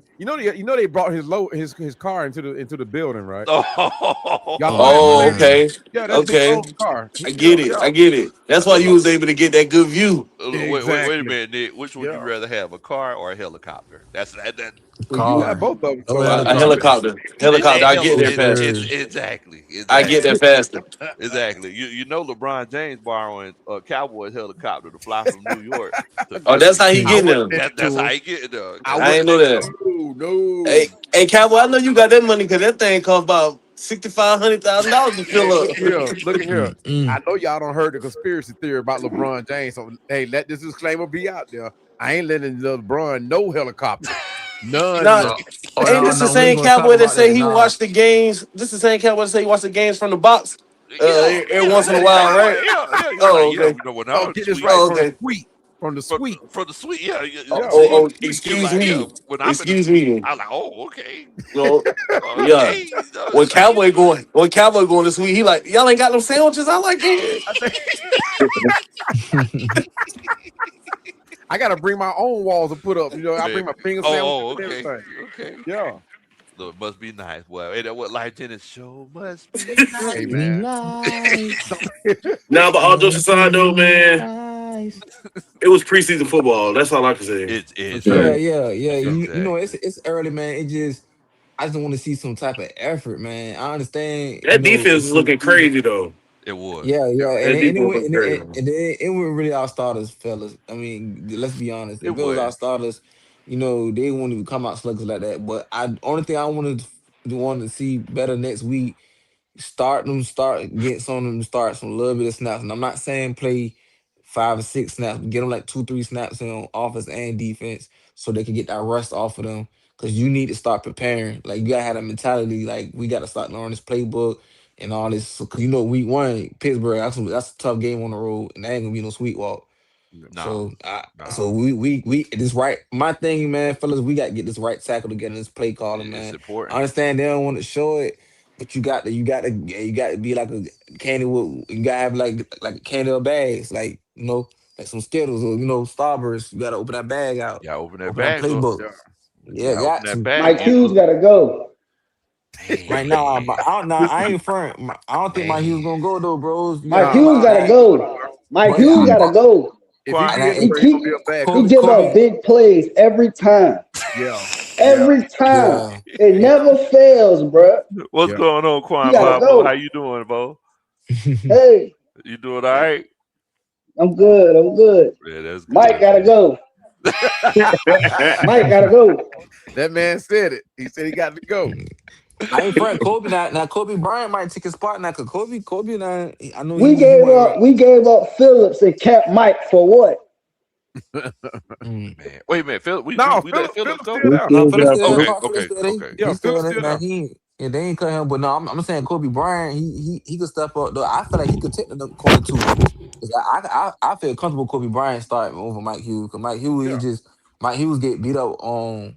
They brought his car into the building, right?
oh,
Y'all saw
Oh
that
Oh,
Mercedes?
man.
okay.
Yeah, that's Big
Okay.
Lowe's car.
I get it.
Yeah,
I get it. That's why you
look,
was able to get that good view.
wait a
exactly.
minute, Nick. Which would you
Yeah.
rather have, a car or a helicopter? That's that.
Well, you have
Car.
both of them,
No
so
A
helicopter.
helicopter. Helicopter. I get
Yes,
there faster.
sir.
exactly,
I get there faster.
exactly. You know LeBron James borrowing a Cowboys helicopter to fly from New York to
Oh, that's how
Michigan.
he
I
getting
wouldn't
them.
lend it
That's
to
how
him.
he get there.
I
I
wouldn't
ain't know
lend it.
that.
No.
Hey, Cowboy, I know you got that money because that thing costs about $6,500 to
Hey,
fill up.
look here. Look at here.
Mm-mm.
I know y'all don't heard the conspiracy theory about LeBron James. So hey, let this disclaimer be out there. I ain't letting LeBron no helicopter. None.
Now,
Oh, oh
ain't
no,
this the
no, we ain't
same
gonna talk
cowboy that
about
say
that.
he
Nah.
watched the games? This the same cowboy that say he watched the games from the box every once in a while, right?
He's like,
Oh,
yeah,
okay.
you know, when
Oh,
I'm
get this
sweet
right
Oh,
from the
okay.
suite. From the suite.
from the sweet, yeah,
Oh,
Yeah, from
oh,
the
oh,
suite.
you're
excuse
like, yeah,
me.
when I'm in the
Excuse
suite,
me.
I'm like, oh, okay,
No, yeah.
okay,
When
see,
Cowboy going to sweet, he like, y'all ain't got no sandwiches. I like it.
I think,
I gotta bring my own walls to put up. I
man,
bring my finger sandwiches and
okay,
everything.
okay.
Yeah.
Look, it must be nice. Well, ain't that what life in this show must be
Hey
nice?
We
man.
lies.
Nah, but all jokes aside though,
We
man,
lies.
it was preseason football. That's all I can say.
For
It's
sure.
Yeah,
Right.
yeah. You know,
exactly.
it's early, man. It just I just want to see some type of effort, man. I understand,
That defense is looking crazy though.
It was.
yeah,
Yeah.
yeah,
That
and it
defense
went
looking
and it,
crazy.
and it wasn't really our starters, fellas. I mean, let's be honest.
It
If it was our
was.
starters, they wouldn't even come out sluggers like that. But I only thing I wanted to see better next week. Start get some of them starts some little bit of snaps. And I'm not saying play 5 or 6 snaps, but get them like 2, 3 snaps in on offense and defense so they can get that rust off of them. Cause you need to start preparing. Like you gotta have that mentality. Like we gotta start learning this playbook and all this. So, cause week one Pittsburgh, that's a tough game on the road, and that ain't gonna be no sweet walk.
No,
So,
no.
we this right. My thing, man, fellas, we got to get this right tackle together. This play calling,
It's
man. I
important.
understand they don't want to show it, but you got to be like a candy. You got to have like a candy or bags, like some Skittles or Starburst. You got to open that bag out,
Yeah, open that
open that
bag up.
playbook.
Yeah.
Yeah,
Yeah, open
got
that
to.
bag
Mike
up.
Hughes
Look,
got to go.
Right now,
man,
I ain't front. I don't think my he was
man.
gonna go though, bros. You got to
Mike
Nah,
think
Hughes
about
got
nah.
to
that.
go. Mike
But
Hughes got to go.
If he
and
get
I,
He
anywhere, it's gonna be
keep
a bad
he
Kobe,
coach.
give up
Kobe,
big plays every time.
Yeah. Yeah.
Every time.
yeah.
It never fails, bruh.
What's
Yeah.
going on,
He
Quan
got to
Bobo? How
go.
you doing, Bo?
Hey,
You doing all right?
I'm good. I'm good.
Yeah, that's
Mike
good,
got to
man.
go. Mike got to go.
That man said it. He said he got to go.
I ain't front Kobe now. Kobe Bryant might take his spot now. Cause Kobe now. I know
We
he
gave
went
up.
right.
We gave up Phillips and kept Mike for what?
Mm.
Man, wait a minute, Phil.
No,
We let
Philip
Phillips
Philip
go.
still
We
there.
No,
still
Phillips
got
still there.
Okay,
Phillips.
Carl Phillips
okay,
still there.
okay.
Yeah,
He's still
Philip
there.
still
Now
there.
they ain't cut him. But no, I'm saying Kobe Bryant. He could step up though. I feel like he could take the corner too. 'Cause I feel comfortable Kobe Bryant starting over Mike Hughes. Cause
Yeah.
Mike Hughes get beat up on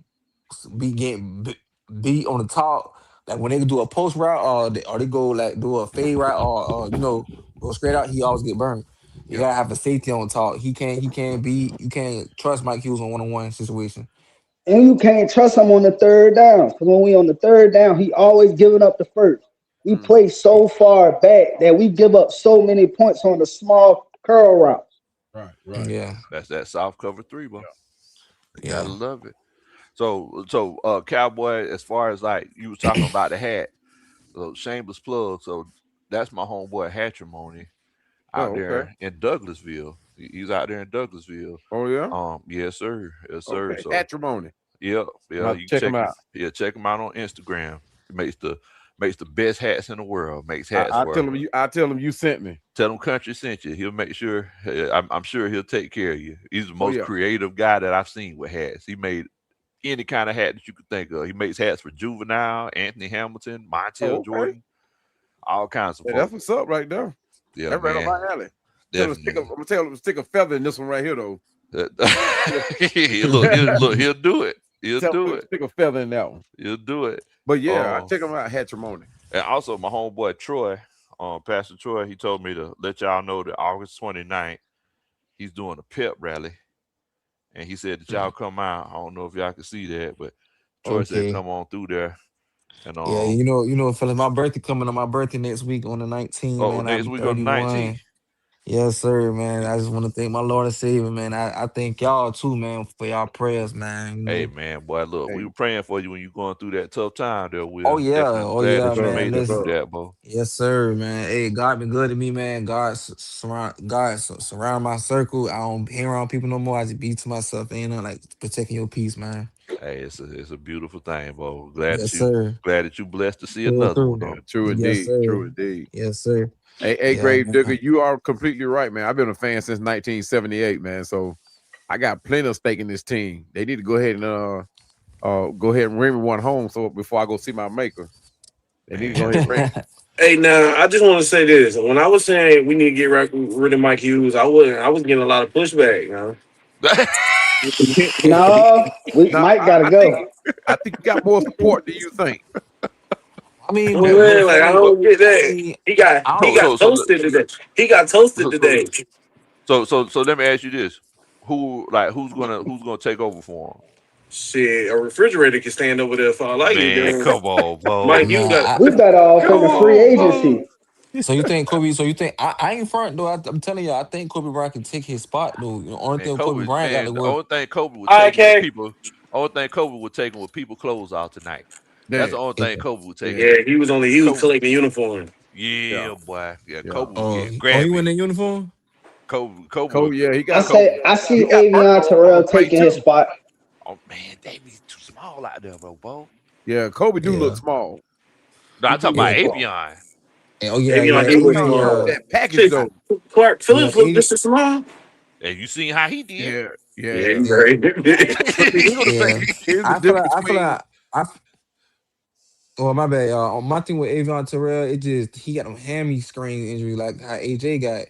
beat on the top. Like when they do a post route or they go like do a fade route or go straight out, he always get burned. You
Yeah.
gotta have a safety on top. He can't be. You can't trust Mike Hughes on one-on-one situation.
And you can't trust him on the third down. Because when we on the third down, he always giving up the first. We
Mhm.
play so far back that we give up so many points on the small curl routes.
Right, right.
Yeah,
That's that soft cover three, bro. You gotta
yeah.
love it. So Cowboy, as far as like you was talking about the hat, so shameless plug. So that's my homeboy Hatrimony out
Oh, okay.
there in Douglasville. He's out there in Douglasville.
Oh, yeah.
Yes, sir. Yes, sir.
Okay.
So
Patrimony.
yeah,
I'm
yeah,
about to
you can
check him out.
check him out on Instagram. He makes the best hats in the world. Makes
I,
hats
I
for
tell him you. I tell him you sent me.
tell him country sent you. He'll make sure. I'm sure he'll take care of you. He's the
Oh
most
yeah.
creative guy that I've seen with hats. He made any kind of hat that you could think of. He makes hats for Juvenile, Anthony Hamilton, Montel
Oh, okay.
Jordan, all kinds of
Yeah, that's
folks.
what's up right there.
Yeah,
That's right up
man,
my alley. Tell him stick a,
definitely.
I'm gonna tell him to stick a feather in this one right here though.
He'll do it. He'll
Tell
do
him to
it.
stick a feather in that one.
He'll do it.
But yeah, I
Um,
check him out. Hatrimony.
and also my homeboy Troy, Pastor Troy, he told me to let y'all know that August 29th, he's doing a pep rally. And he said that y'all come out. I don't know if y'all can see that, but Troy said
Okay.
come on through there. And
Yeah, fellas, my birthday coming on my birthday next week on the 19th, man. I'll
next
be
week on the 19th.
31. Yes, sir, man. I just want to thank my Lord and Savior, man. I thank y'all too, man, for y'all prayers, man.
Hey man, boy, look, we
Hey,
were praying for you when you going through that tough time there,
Oh
Will.
yeah,
Definitely
oh
glad
yeah,
that
what's
you
up?
man.
made it
What's
through
up?
Listen,
that, bro.
yes, sir, man. Hey, God been good to me, man. God surround my circle. I don't hang around people no more. I just be to myself. Ain't nothing like protecting your peace, man.
Hey, it's a beautiful thing, bro.
Yes, sir.
Glad that you blessed to see
Pull
another one
through.
Yeah,
though.
true
Yes,
indeed.
sir.
True indeed.
Yes, sir.
Hey,
Yeah,
Grave Digger,
man.
you are completely right, man. I've been a fan since 1978, man. So I got plenty of stake in this team. They need to go ahead and go ahead and bring me one home. So before I go see my maker, they need to go
Man,
ahead and bring.
look.
Hey, now I just want to say this: when I was saying we need to get rid of Mike Hughes, I was getting a lot of pushback.
No, we
Now
Mike gotta go.
I think you got more support than you think.
I mean,
I'm
but
like, I
hey,
Well,
don't get
I
that.
mean, I
He
so
don't.
got
so so
toasted today. He got toasted
so so
today.
so let me ask you this: who's gonna take over for him?
Shit, a refrigerator can stand over there for all I give
Man,
a damn.
come on,
Mike,
bro.
you
Man,
got
We better off in
Come
the free
on, bro.
agency.
so you think Kobe? So you think I ain't front though? I'm telling you, I think Kobe Bryant can take his spot though. The only
Man,
thing Kobe Bryant got to
the
work.
only thing Kobe was taking with
podcast.
people, only thing Kobe was taking with people clothes out tonight. That's the
Damn.
only thing
Yeah.
Kobe was taking.
Yeah.
Yeah, he was
Kobe,
collecting uniforms.
Yeah.
yeah, boy, yeah,
Yeah.
Kobe was
Oh,
getting
he went
grabby.
in uniform.
Kobe
Cole,
was
yeah,
Kobe.
I
he
see
got
Avion
Burko on
Terrell
the way
taking his
too.
spot.
Oh man, they be too small out there, bro.
Yeah, Kobe do look
Yeah.
small.
No,
He
I'm
do
talking
look
about
Yeah.
small.
Avion.
Oh yeah,
Maybe
yeah.
he was
Avion
AV.
come with
small.
that package
Shit,
I,
though.
Clark
yeah.
Phillips looked just as small.
And you seen how he did?
Yeah,
Yeah,
yeah.
he
Yeah.
very.
But see,
Yeah.
here's the
I feel like.
difference
I feel
between
like. Oh my bad. My thing with Avion Terrell, it just he got them hamstring injury like how AJ got.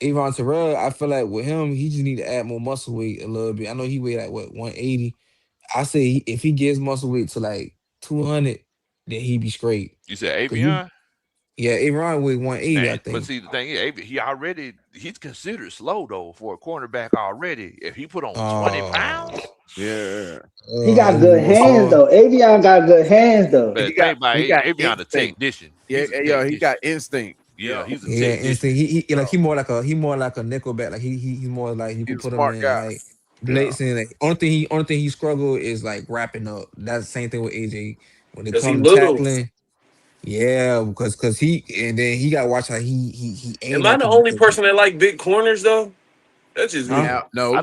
Avon Terrell, I feel like with him, he just need to add more muscle weight a little bit. I know he weighed like what 180. I say if he gets muscle weight to like 200, then he be straight.
You said
Cause you,
Avion?
yeah, Avon weighed 180, I
Man, but
think.
see the thing is, he's considered slow though for a cornerback already. If he put on 20
Uh,
pounds,
yeah.
He got
he
good
was
hands
slow.
though. Avion got good hands though.
but think about
He
it,
got
Avion a
instinct.
technician.
Yeah,
He's a
yeah, he
technician.
got instinct.
Yeah,
Yeah,
he's a
Yeah,
technician.
instinct. He
yeah.
like he more like a nickelback. Like he's more like you
He's
could
a
put him
smart
in
guy.
like
Yeah.
blitzing. Like only thing he struggle is like wrapping up. That's the same thing with AJ when it
Because he
comes to
little.
tackling. Yeah, because he and then he got to watch how he
Am
aim
I
at
the
people.
only person that like big corners though? That's just
Huh?
me.
Now, no.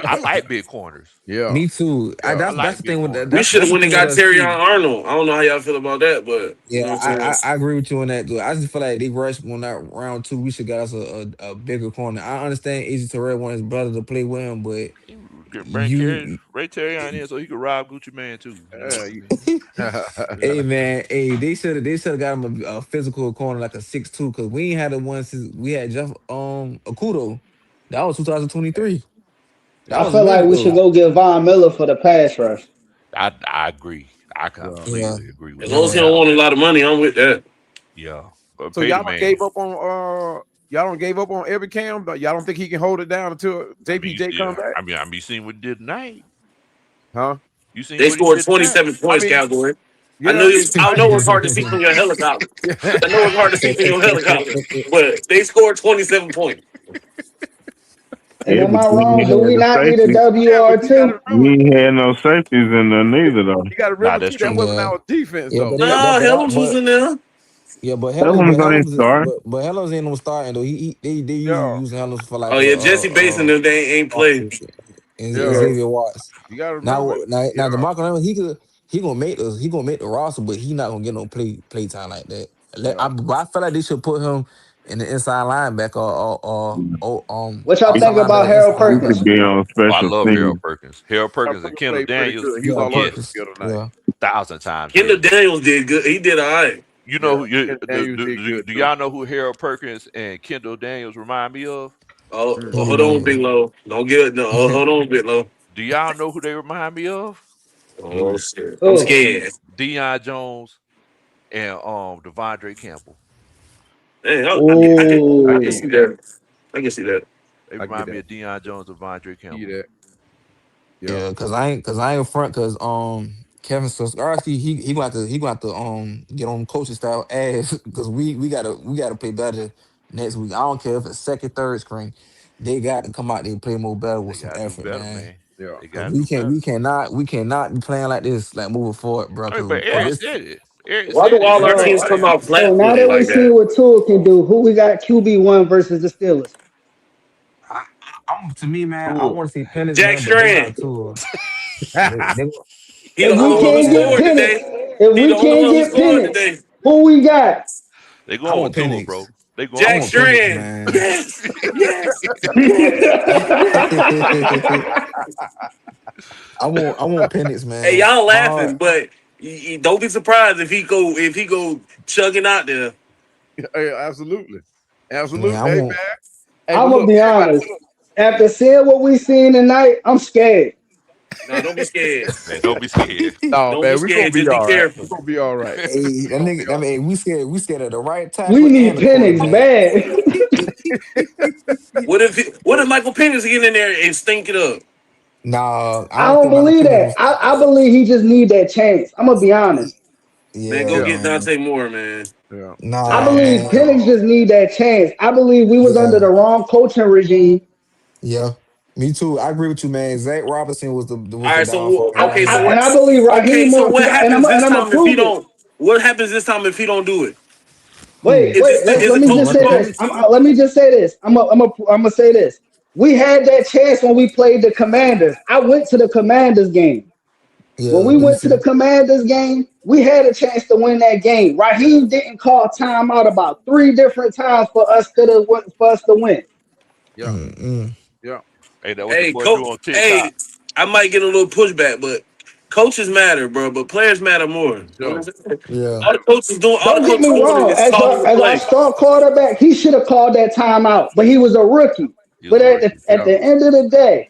I like big corners.
Yeah,
Me too.
yeah.
I
That's
like
the
big
thing with
corners.
We should
that's
have
the
went and
thing with
got
us
Terry on
too.
Arnold. I don't know how y'all feel about that, but you know
Yeah,
what I'm saying.
I agree with you on that, dude. I just feel like they rushed when that round two. We should got us a bigger corner. I understand AJ Terrell want his brother to play with him, but
You can bring
you
Ray Terry on in so he could rob Gucci Man too. You know what I
You-
mean?
hey man, hey, they should have got him a physical corner like a 6'2", because we ain't had the one since we had Jeff Okudo. That was 2023. That
I
was a
feel like
minute
we
though.
should go get Von Miller for the pass rush.
I agree. I
yeah.
Yeah,
completely agree
As
with
long
you on
as he
yeah.
don't
that
want
one.
a lot of money, I'm with that.
Yeah, but
So
pay the
y'all done
man.
gave up on Y'all don't gave up on every Cam, but y'all don't think he can hold it down until JPJ comes back,
You seen what he did tonight.
huh?
You seen
They
what he
scored
did tonight.
27
I
points,
mean,
Cowboy.
yeah,
I
I
know it's hard to see from your helicopter. I know it's hard to see from your helicopter, but they scored 27 points.
And
Yeah,
am
but
I
you
wrong?
ain't
Do
had
we
the
not need a
safety.
yeah, but
WR
you got to
too?
You
remember,
ain't had no safeties in there neither though.
you got to
Nah,
remember
that's
too. That
true.
wasn't
Yeah,
our defense
yeah,
though.
but
Yeah.
that,
Nah,
but I,
Helms was in there.
yeah,
That one was on his
Helms,
star.
but Helms ain't no starting though. They usually
Yeah,
using Helms for
Oh
like
yeah, Jesse Bates and them they ain't played.
and
yeah.
Yeah.
Xavier Watts.
You got to remember,
Now
yeah,
the Marco Lemon, he gonna make the roster, but he not gonna get no play time like that.
yeah.
But I feel like they should put him in the inside linebacker
What y'all
outside
think about
linebacker,
Harold
inside
He could
Perkins?
linebacker.
be on
Oh, I
special
love Harold
teams.
Perkins. Harold
Our
Perkins and
first
Kendall
played pretty
Daniels.
good. He was
Yeah,
all over the
Yes,
Perkins.
field tonight.
Yeah,
1,000 times
Kendall
yes.
Daniels did good. He did all right.
You know
Yeah,
who you
and Daniels did good
do
too.
y'all know who Harold Perkins and Kendall Daniels remind me of?
Oh,
Mm.
hold on, Big
yeah.
Low. Don't get it. No, hold on, Big Low.
Do y'all know who they remind me of?
Oh
Who?
shit, I'm
Who?
scared.
Deion Jones and Devondre Campbell.
Dang,
I
I can
give
Oh,
see
you that.
that. I can see that.
They
I get
remind me
that.
of Deion Jones and Devondre
Give you
Campbell.
that. Yeah.
Yeah, cause I ain't front cause Kevin Soskarski he gonna have to get on coaching style ass because we gotta play better next week. I don't care if it's second, third string. They got to come out there and play more better with
They
some
gotta do
effort,
better,
man.
man.
Yeah.
They
Cause
gotta do better.
we cannot be playing like this, like moving forward, bro.
I mean, but
Cause
Eric
this
said it. Eric
Why
said
do
it.
all
You
our
heard him
teams
so
come
say it.
out
so
flat
now
footed
that we
like
see
that?
what Tua can do, who we got QB1 versus the Steelers?
to me, man, I
Cool.
want to see Penix,
Jack
man, but they gonna have
Strand.
two. They
He the
If we
only one who
can't get
scored
Penix,
today.
if
He
we
the only
can't
one who
get
scored
Penix,
today.
who we got?
They
I
going with
want
Tua,
Penix.
bro. They
I
going
Jack
with
want
Tua.
Penix,
Strand.
man.
Yes. Yes. Yes.
I want Penix,
Hey,
man.
y'all
My heart.
laughing, but don't be surprised if he go chugging out there.
Yeah, absolutely.
Man,
Absolutely.
I
Hey,
want.
man. Hey,
I'm
but
gonna
look,
be
everybody,
honest. After seeing what we seen tonight, I'm scared.
No, don't be scared.
Man, don't be scared.
no,
Don't be
man, we're gonna
scared.
be
Just be
all right.
careful.
We're gonna be all right.
Hey,
We're
that
gonna be
nigga. I
all
mean, we scared at the right
We
tackle and
need
the
Penix
quarterback.
bad.
What if Michael Penix get in there and stink it up?
Nah, I
I
don't
don't
think Michael
believe
Penix
that.
was.
I believe he just need that chance. I'm gonna be honest.
Man,
Yeah,
go
yeah,
get
man.
Dante Moore, man.
yeah.
I
Nah,
believe
Dang.
man.
Penix just need that chance. I believe we was under
Yeah,
the wrong coaching regime.
yeah. Me too. I agree with you, man. Zach Robinson was
All
the
right,
downfall.
okay, so
And
what?
I believe
Okay,
Raheem
so
Morris,
what
and
happens
I'm
this
gonna
time if he
prove it.
don't? What happens this time if he don't do it?
Who?
Is
Let
the
me
coach
just
his
say
Michael
fault?
this.
Penix?
Let me just say this. I'm gonna say this. We had that chance when we played the Commanders. I went to the Commanders game. When
Yeah,
we
let me
went to the
see.
Commanders game, we had a chance to win that game. Raheem didn't call timeout about 3 different times for us to win.
Yeah,
Mm-mm.
yeah,
Hey, that what the
Hey,
boy do
coach.
on TikTok.
Hey, I might get a little pushback, but coaches matter, bro. But players matter more. You know what I'm
sure.
saying?
Yeah,
All the
Don't get
coaches
me
doing
wrong.
is calling the
As our
play.
star quarterback, he should have called that timeout, but he was a rookie.
He was
But
a rookie.
at
Yeah,
the end of the day,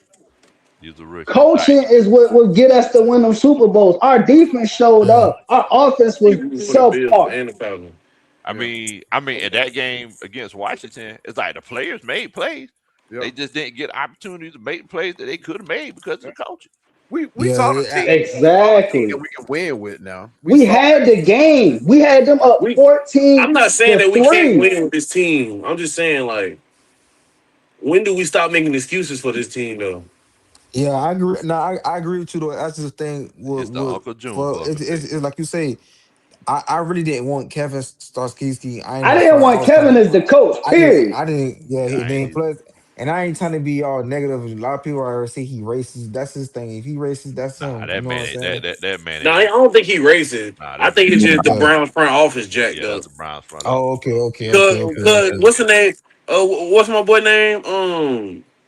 He was a rookie. Like,
coaching is what will get us to win them Super Bowls. Our defense showed
yeah,
up. Our offense
He
was
rooting for the Bills
subpar.
and the Falcons.
yeah,
I mean, in that game against Washington, it's like the players made plays.
yeah.
They just didn't get opportunities to make plays that they could have made because of the coaching.
We saw the
yeah.
team. We saw the team that
Exactly.
we can win with now. We
We
saw
had the game. We had them up
We,
14
I'm not saying
to
that we can't
3.
win with this team. I'm just saying, like, when do we stop making excuses for this team, though?
Yeah, I agree. No, I agree with you though. That's just the thing.
It's the
With
Uncle
for
Junebug effect.
it's like you say. I really didn't want Kevin Starskiski. I ain't
I
no
didn't
front. I
want
was kind
Kevin
of.
as the coach, period.
I didn't. Yeah,
Yeah, I ain't
then
either.
plus, and I ain't trying to be all negative. A lot of people are say he racist. That's his thing. If he racist, that's
Nah,
him. You
that
know what
man
I'm
ain't
saying?
that man
No,
ain't
I
racist.
don't think he racist.
Nah,
I
that
think
man
it's
ain't
just the
racist.
Yeah.
Browns front office jack,
Yeah,
though.
that's the Browns front
Oh,
office,
okay,
bro.
okay,
Yeah,
okay,
Cause,
okay,
cause
okay.
what's the name? What's my boy name?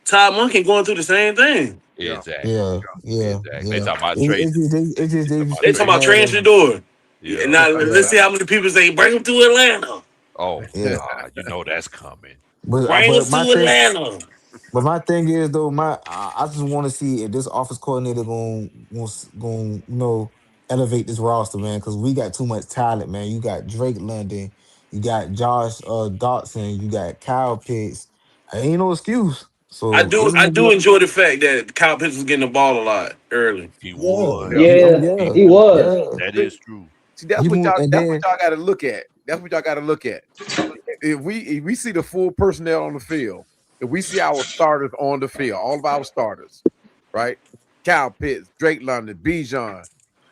Todd Monken going through the same thing.
yeah,
exactly.
Yeah, yeah,
Exactly. They
yeah.
talking about trading.
They
Talking
just
about
They
feel
talking about
trading.
bad.
transfer door. Yeah,
Yeah.
now
Yeah,
let's see how many people say bring him to Atlanta.
Oh
yeah.
God, you know that's coming.
Bring
But
us to
my thing.
Atlanta.
But my thing is though, I just want to see if this office coordinator going elevate this roster, man, because we got too much talent, man. You got Drake London, You got Josh Dotson. You got Kyle Pitts. Ain't no excuse.
I
So
do
it's
I
gonna be
do enjoy the fact that Kyle Pitts was getting the ball a lot early.
He
yeah.
would.
Yeah.
Oh
Yeah,
He
yeah,
he
would.
was.
yeah.
That is true.
See,
People and
that's what
then
y'all got to look at. That's what y'all got to look at. If we see the full personnel on the field, if we see our starters on the field, all of our starters, right? Kyle Pitts, Drake London, Bijan,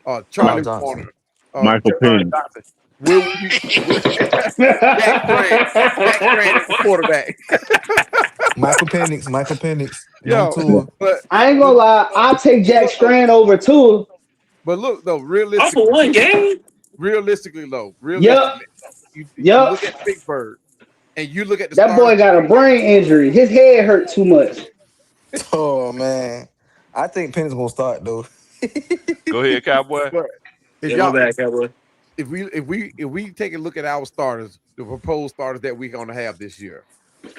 Carl
Charlie
Johnson,
Warner,
Michael
Jahan
Penny.
Johnson. Will we? Jack Strand. Jack Strand is the quarterback.
Michael Penix, young
Yeah,
Tua.
but
I ain't
but
gonna lie. I'll take
but
Jack
look though,
Strand over Tua.
but look though,
Off of
realistically,
one game?
Yep,
you
yep.
look at Pittsburgh and you look at the
That
starters
boy
that
got a
we got.
brain injury. His head hurt too much.
Oh man, I think Penix gonna start though.
Go ahead, Cowboy.
But if
Yeah, my
y'all
bad, Cowboy.
if we take a look at our starters, the proposed starters that we're gonna have this year,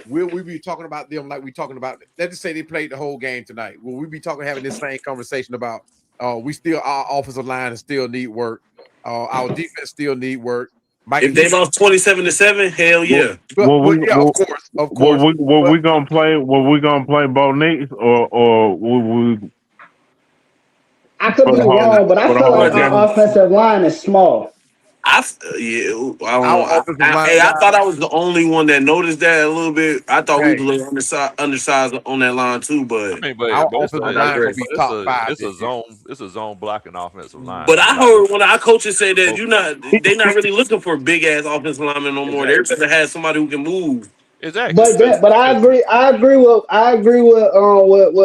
will we be talking about them like we talking about? Let's just say they played the whole game tonight. Will we be talking having this same conversation about we still our offensive line still need work, our defense still need work. Mike
If they
Hughes,
lost 27-7, hell
What,
yeah.
but yeah, of course,
what
but
we gonna play? What we gonna play? Bo Nix or we
I could
for
be
the whole
wrong, but I
for the
feel
whole
like
But
game?
our offensive line is small.
yeah, I
our
don't.
offensive line,
Hey, I thought I was the only one that noticed that a little bit. I thought we was a
hey,
little undersized on that line too,
I
but
mean,
our
but it's a
offensive
I
line gonna
digress.
be top five
it's
this
a
year.
zone blocking offensive line.
But
So
I
you got to
heard one of our coaches say that
both.
they not really looking for big ass offensive linemen no more. They're
Exactly.
trying to have somebody who can move.
Exactly.
But
Because
but I agree with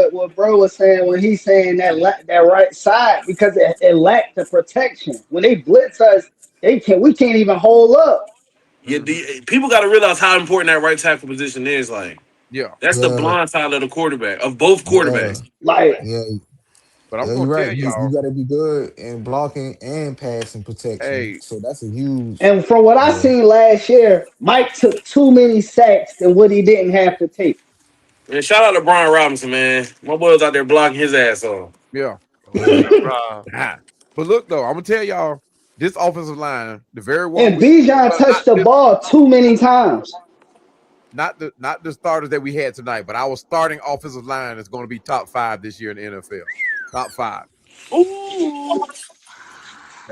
what bro was saying when he's saying that that right side because it lacked the protection. When they blitz us, we can't even hold up.
Yeah,
Mhm.
people got to realize how important that right tackle position is. Like
Yeah,
that's the
Yeah,
blind side of the quarterback of both
yeah,
quarterbacks.
Like
yeah,
but I'm
yeah.
gonna
You're
tell
right. You
y'all,
got to be good in blocking and passing protection.
hey,
So that's a huge.
and from what I
Yeah,
seen last year, Mike took too many sacks than what he didn't have to take.
And shout out to Brian Robinson, man. My boy was out there blocking his ass off.
yeah.
yeah.
But look though, I'm gonna tell y'all this offensive line, the very one
And
we
Bijan
well,
touched the ball too many times.
not the starters that we had tonight, but our starting offensive line is going to be top five this year in the NFL. Top five.
Ooh.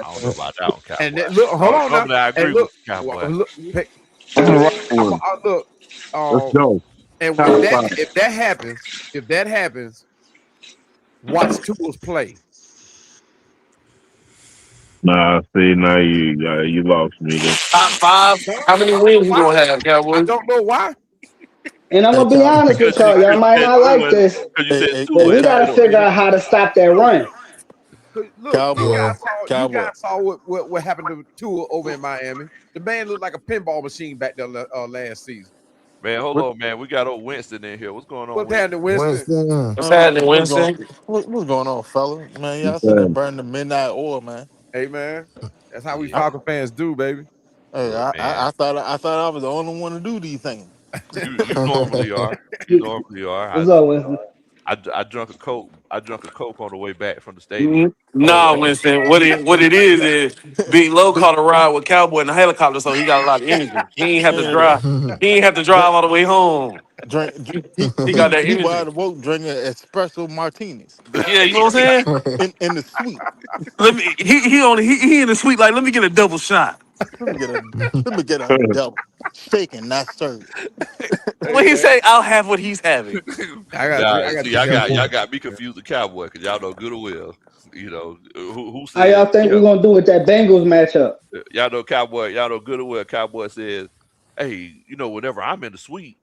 I don't know about that one,
And
Cowboy.
then, look, hold on now,
Normally, I
and
agree with
look,
the Cowboy.
look,
I'm
look,
right with him.
look.
Let's
Uh,
go.
and
Top five.
if that happens, watch Tua's play.
Nah, see, now you lost me there.
Top five. How many
I don't know
wins you
why.
gonna have,
I
Cowboys?
don't know why.
And I'm
Hey,
gonna be
Cowboy.
honest with
Because you,
y'all. Y'all
cause you
might
said
not like
Tua,
this,
because you
Hey,
said
hey,
but
hey,
Tua,
we
and I
gotta
said
Cowboy.
figure
Penix.
out how to stop that run.
'Cause look,
Cowboy.
Yeah.
you
Cowboy.
guys saw what happened to Tua over in Miami. The man looked like a pinball machine back there last season.
Man, hold
What,
on, man. We got old Winston in here. What's going on,
What's
Winston?
happening, Winston?
Winston.
What's happening,
what's going
Winston?
what's going on, fella? Man, y'all sitting there
Okay.
burning the midnight oil, man.
Hey man, that's how we
I,
Yeah,
Falcon fans do, baby.
hey,
look, man.
I thought I was the only one to do these things.
You normally are. You normally are.
What's up, Winston?
I drunk a coke. I drunk a coke on the way back from the stadium.
Mhm. Nah,
So
Winston. What it is Big Low caught a ride with Cowboy in the helicopter, so he got a lot of energy. He ain't have to
Man,
drive. He ain't have to drive
drink,
all the way home. He got that
he
energy.
wide awoke drinking espresso martinis
Yeah, you know what I'm saying?
in the suite.
Let me. He in the suite. Like, let me get a double shot.
Let me get a double shaken, not stirred.
Hey
What he
man,
say? I'll have what he's having.
I got to drink.
yeah,
I got to
see,
drink that
y'all
water.
got me confused with Cowboy because y'all know good or well. Who
How
said
y'all think
yeah?
we're gonna do with that Bengals matchup?
Y'all know Cowboy. Y'all know good or well. Cowboy says, "Hey, whenever I'm in the suite,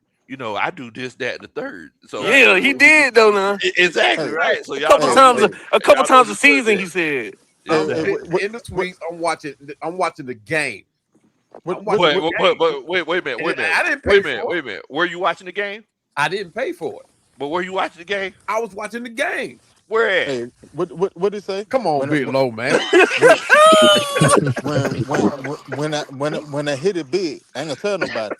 I do this, that, and the third. So
Yeah, he did though. Now
exactly
Hey,
right. So
a
y'all
couple
hey,
know,
times,
hey,
a couple
y'all know
times a
the
season,
subject.
he said.
hey,
I'm
hey,
Exactly.
sitting in the suites. I'm watching. I'm watching the game. I'm
what,
watching
But
the
what,
but
game.
but wait a minute,
And
wait a minute,
I didn't
wait
pay
a minute,
for it.
wait a minute. Were you watching the game?
I didn't pay for it.
But were you watching the game?
I was watching the game.
Where at?
hey, what did it say?
Come on,
When,
big low man.
when, when I hit it big, I ain't gonna tell nobody.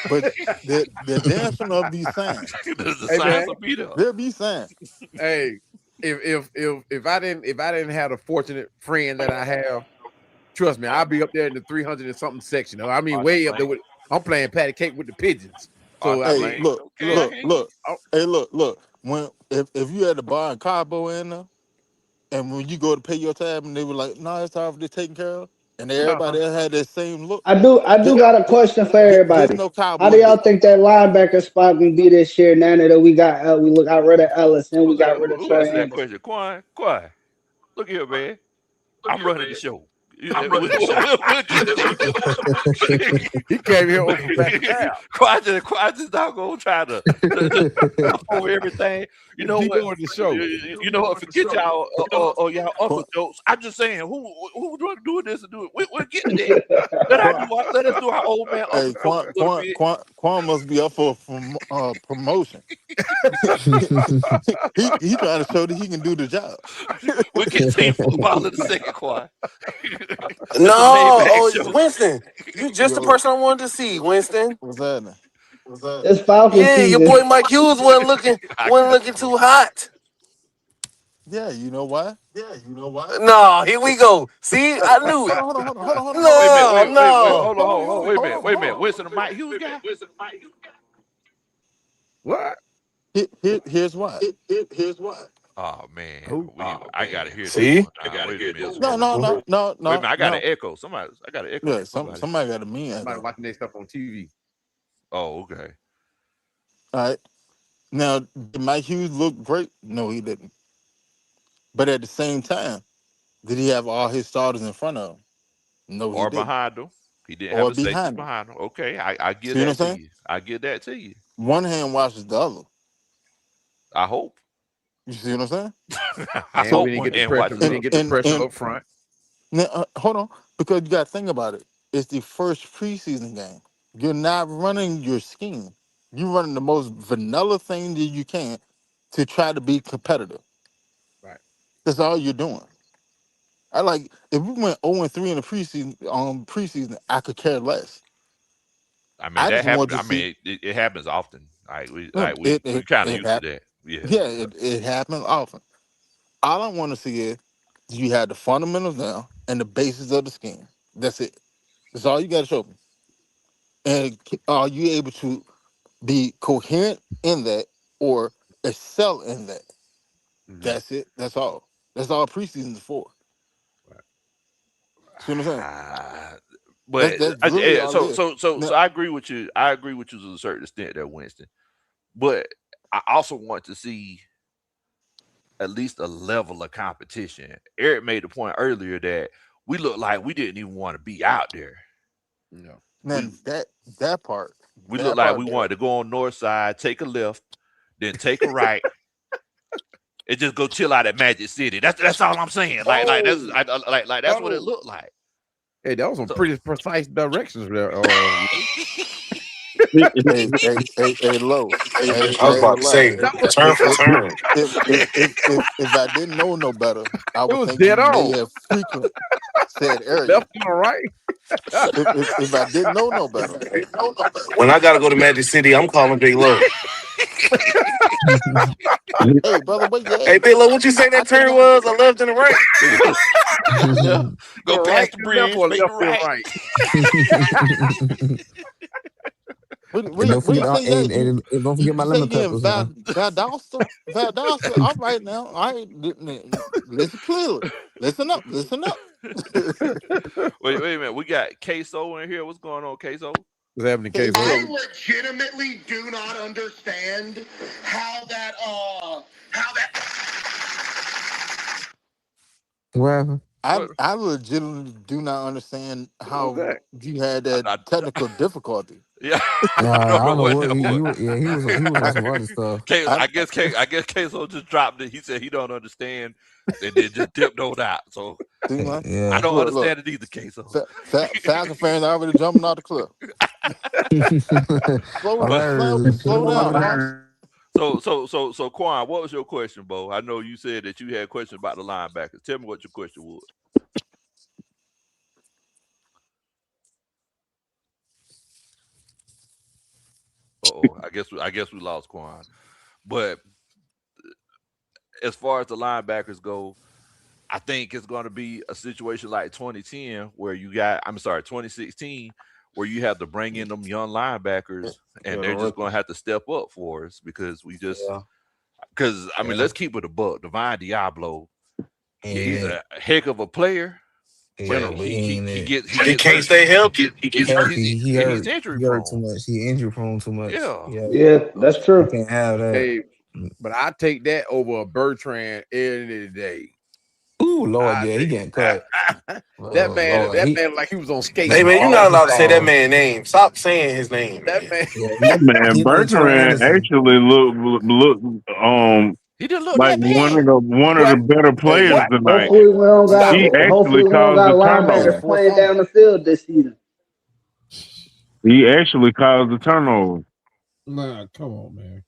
But the dancing of these signs,
The
Hey man.
signs will be there.
there'll be signs.
Hey, if I didn't have the fortunate friend that I have, Trust me, I'll be up there in the 300 and something section. I mean, way up there with. I'm playing patty cake with the pigeons. So I
Hey,
mean,
look,
Okay, I can't.
look.
oh,
Hey, look. When if you had to buy a Cabo in there, and when you go to pay your tab, and they were like, "No, it's already taken care of," and
uh-huh.
everybody else had that same look.
I do
Just,
got a question for
just
everybody.
no
How do
Cowboys
y'all
did.
think that linebacker spot gonna be this year? Now that we got rid of Ellis and we got rid of
Who
Troy
answered that
Anderson.
question? Quan. Look here, man. I'm running the show. We'll get to you.
He came here over back to tab.
Quad just not gonna try to jump over everything. You
The
know what?
GO of the show.
You know what? Forget y'all or y'all uncle
Quan,
jokes. I'm just saying who doing this and do it. We'll get to that.
Quan,
Let us do our old man
hey,
uncle jokes a little bit.
Quan must be up for promotion. He trying to show that he can do the job.
We'll get team football in a second, Quad.
No,
It's a laid back
oh
show.
Winston, you just the
Yo,
person I wanted to see, Winston.
what's happening?
It's Falcon
Yeah, your
season.
boy Mike Hughes
I
wasn't
got
looking
you.
too hot.
Yeah, you know why?
No, here we go. See, I knew it.
Hold on.
Wait a minute.
No,
Wait.
no.
Hold. Wait a minute. Winston the Mike Hughes guy.
What?
Here's why.
Oh man,
Who?
I gotta hear this
See?
one now. Wait a minute.
No, no, no, no,
Wait a
no,
minute. I got an
no.
echo. I got an echo
Yeah,
from somebody.
somebody got a mean
Somebody
echo.
watching their stuff on TV.
Oh, okay.
All right. Now, did Mike Hughes look great? No, he didn't. But at the same time, did he have all his starters in front of him? No, he
Or
didn't.
behind him. He didn't have
Or
a safety
behind him.
behind him. Okay, I give
See what I'm
that to
saying?
you. I give that to you.
One hand washes the other.
I hope.
You see what I'm saying?
I
And we
So
hope
didn't
one
get the
hand
pressure.
watches
We
the
and
didn't
other.
get the pressure
and
up front.
now, hold on, because you got to think about it. It's the first preseason game. You're not running your scheme. You're running the most vanilla thing that you can to try to be competitive.
Right.
That's all you're doing. I like if we went 0-3 in the preseason, I could care less.
I mean,
I
that
just want
happened.
to
I
see
mean, it happens often.
no,
We kind of
it
used to
happened.
that. Yeah.
Yeah, it happens often. All I want to see is you had the fundamentals down and the basis of the scheme. That's it. That's all you got to show me. And are you able to be coherent in that or excel in that?
Mm-hmm.
That's it. That's all. That's all preseason is for.
Right.
See what I'm saying?
Ah,
That's
but
that's really all it is.
so
Now,
I agree with you. I agree with you to a certain extent there, Winston. But I also want to see at least a level of competition. Eric made the point earlier that we look like we didn't even want to be out there.
No.
now
We
that part,
we look
that
like
part
we
there.
wanted to go on north side, take a left, then take a right, and just go chill out at Magic City. That's all I'm saying.
Oh,
Like that's what it
oh.
looked like.
Hey, that was some
So
pretty precise directions there.
Hey, low.
I
I
was
ain't
about
gonna
to
lie.
say
That was
turn for turn.
If I didn't know no better, I
it
would
was
think you
dead
may
on.
have frequent said area.
Left and right.
If I didn't know no better,
When I gotta go to Magic City, I'm calling Big Low.
hey brother, where you
Hey,
at?
Big Low, what you say
I
that
take
turn
y'all.
was? A left and a right.
yeah,
The
go
right
past the
and left
bridge,
or
make the
left and
right.
right.
Where
And
you,
don't
where
forget,
you say you at?
and don't forget my
You say
lemon
you in
peppers now.
Valdosta? Valdosta? All right now. All right. Listen clearly. Listen up. Listen up.
Wait a minute. We got Queso in here. What's going on, Queso?
What's happening,
Okay,
Queso?
I
so
legitimately do not understand how that
What happened?
What?
I legitimately do not understand
What was
how
that?
you had that
I,
technical difficulty.
yeah,
Yeah,
I
I
don't know
don't know
what
what
that was.
he was on some other stuff.
Queso,
I,
I guess Queso just dropped it. He said he don't understand, and then just dipped on out. So
see, man.
I
Yeah.
don't
Look.
understand it either, Queso.
Falcon fans already jumping out the cliff.
but
Slow down,
Hilarious.
boss.
so Quan, what was your question, Bo? I know you said that you had questions about the linebackers. Tell me what your question was. Oh, I guess we lost Quan. But as far as the linebackers go, I think it's going to be a situation like 2010 where you got, I'm sorry, 2016, where you have to bring in them young linebackers and they're just going to have to step up for us because we just,
Yeah,
because I mean,
yeah,
let's keep it a buck. Divine Diablo, he's
yeah,
a heck of a player, but
yeah. But
he
he
he
ain't
he
it.
gets he
He
gets
can't
hurt.
stay healthy.
He gets
Healthy. He
and he's
hurt.
injury
He hurt too
prone.
much. He injury prone too much.
Yeah.
Yeah,
Yeah,
So,
that's
you
true.
can't have that.
Hey,
Mm.
but I take that over a Bertrand any day.
Ooh, Lord,
I
yeah, he
take
getting cut.
that
Oh
man.
Lord,
That
he
man like he was on
he
Hey
skates
man, you're
all
not
he
allowed to say that
fall.
man's name. Stop saying his name,
that
man.
man.
Yeah,
That man
he like Troy
Bertrand
Anderson.
actually look
he didn't look
like
that bad.
one of the
What?
better players
What?
tonight.
Hopefully we don't got.
Stop
He
it.
actually
Hopefully we don't
caused
got
the
linebackers
turnover.
What's
playing
wrong?
down the field this season.
He actually caused the turnover.
Nah, come on, man.